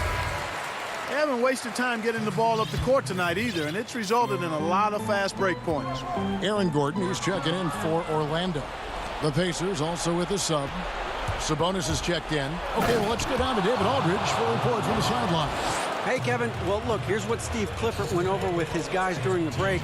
They haven't wasted time getting the ball up the court tonight either, and it's resulted in a lot of fast break points. Aaron Gordon, he's checking in for Orlando. The Pacers also with a sub. Sabonis is checked in. Okay, well, let's go down to David Aldridge for a report from the sideline. Hey, Kevin. Well, look, here's what Steve Clifford went over with his guys during the break.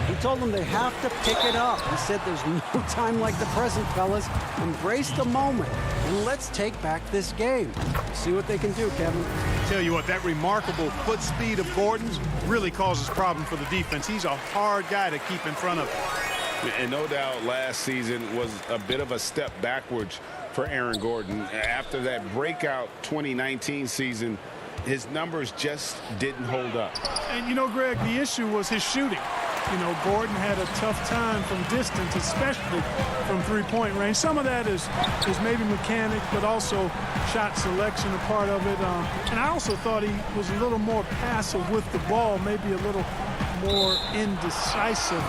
He told them they have to pick it up. He said there's no time like the present, fellas. Embrace the moment, and let's take back this game. See what they can do, Kevin. Tell you what, that remarkable foot speed of Gordon's really causes problems for the defense. He's a hard guy to keep in front of him. And no doubt last season was a bit of a step backwards for Aaron Gordon. After that breakout 2019 season, his numbers just didn't hold up. And, you know, Greg, the issue was his shooting. You know, Gordon had a tough time from distance, especially from three-point range. Some of that is maybe mechanics, but also shot selection a part of it. And I also thought he was a little more passive with the ball, maybe a little more indecisive.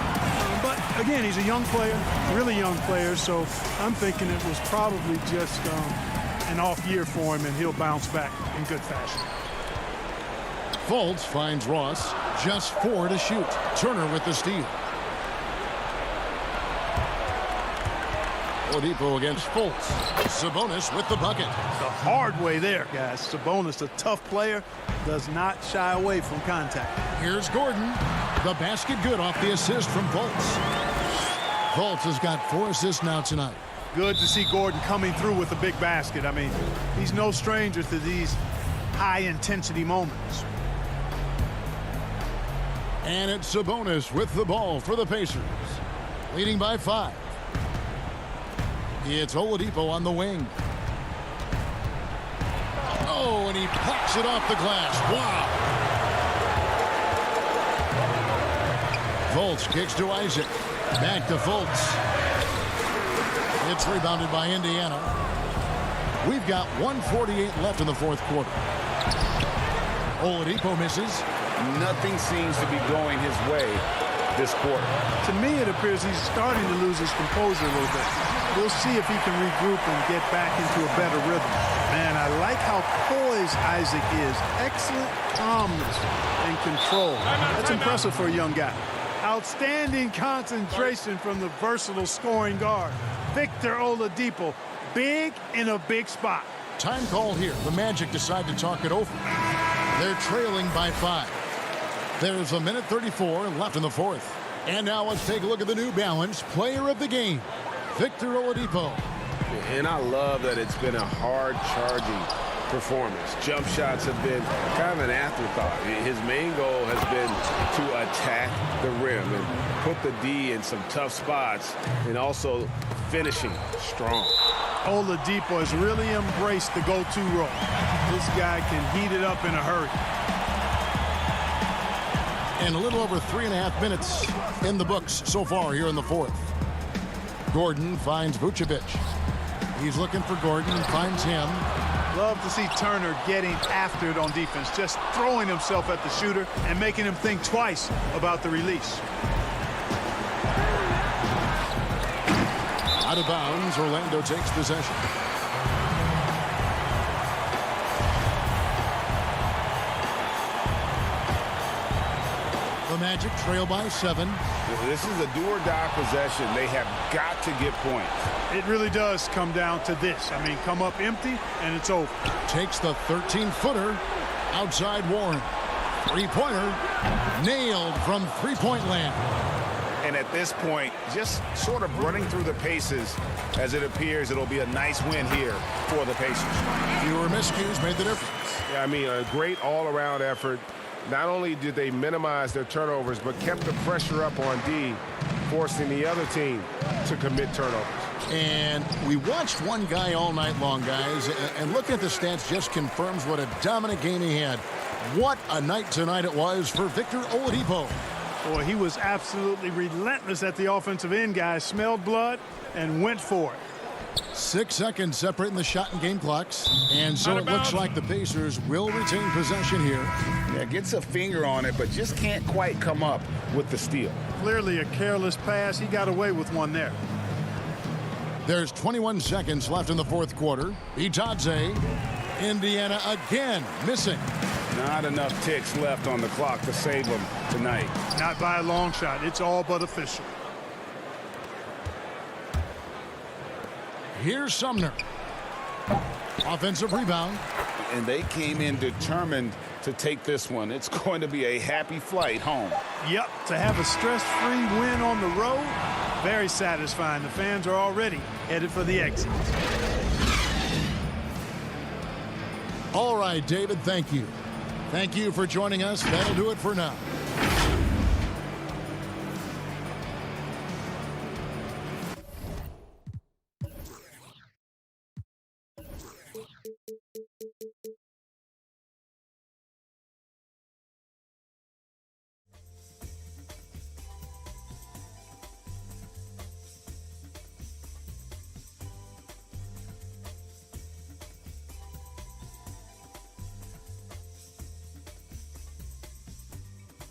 But, again, he's a young player, really young player, so I'm thinking it was probably just an off year for him, and he'll bounce back in good fashion. Fultz finds Ross, just 4 to shoot. Turner with the steal. Oladipo against Fultz. Sabonis with the bucket. The hard way there, guys. Sabonis, a tough player, does not shy away from contact. Here's Gordon. The basket good off the assist from Fultz. Fultz has got 4 assists now tonight. Good to see Gordon coming through with a big basket. I mean, he's no stranger to these high-intensity moments. And it's Sabonis with the ball for the Pacers. Leading by 5. It's Oladipo on the wing. Oh, and he plucks it off the glass. Wow. Fultz kicks to Isaac. Back to Fultz. It's rebounded by Indiana. We've got 1:48 left in the fourth quarter. Oladipo misses. Nothing seems to be going his way this quarter. To me, it appears he's starting to lose his composure a little bit. We'll see if he can regroup and get back into a better rhythm. Man, I like how poised Isaac is. Excellent calmness and control. That's impressive for a young guy. Outstanding concentration from the versatile scoring guard, Victor Oladipo. Big in a big spot. Time called here. The Magic decide to talk it over. They're trailing by 5. There's 1:34 left in the fourth. And now let's take a look at the New Balance player of the game, Victor Oladipo. And I love that it's been a hard-charging performance. Jump shots have been kind of an afterthought. His main goal has been to attack the rim and put the D in some tough spots, and also finishing strong. Oladipo has really embraced the go-to role. This guy can heat it up in a hurry. And a little over 3.5 minutes in the books so far here in the fourth. Gordon finds Vucevic. He's looking for Gordon and finds him. Love to see Turner getting after it on defense, just throwing himself at the shooter and making him think twice about the release. Out of bounds, Orlando takes possession. The Magic trail by 7. This is a do-or-die possession. They have got to get points. It really does come down to this. I mean, come up empty, and it's over. Takes the 13-footer outside Warren. Three-pointer nailed from three-point land. And at this point, just sort of running through the paces, as it appears it'll be a nice win here for the Pacers. Fewer miscues made the difference. Yeah, I mean, a great all-around effort. Not only did they minimize their turnovers, but kept the pressure up on D, forcing the other team to commit turnovers. And we watched one guy all night long, guys, and looking at the stats just confirms what a dominant game he had. What a night tonight it was for Victor Oladipo. Boy, he was absolutely relentless at the offensive end, guys. Smelled blood and went for it. 6 seconds separating the shot and game clocks. And so it looks like the Pacers will retain possession here. Yeah, gets a finger on it, but just can't quite come up with the steal. Clearly a careless pass. He got away with one there. There's 21 seconds left in the fourth quarter. Itadze, Indiana again missing. Not enough ticks left on the clock to save them tonight. Not by a long shot. It's all but official. Here's Sumner. Offensive rebound. And they came in determined to take this one. It's going to be a happy flight home. Yep, to have a stress-free win on the road, very satisfying. The fans are already headed for the exit. All right, David, thank you. Thank you for joining us. That'll do it for now.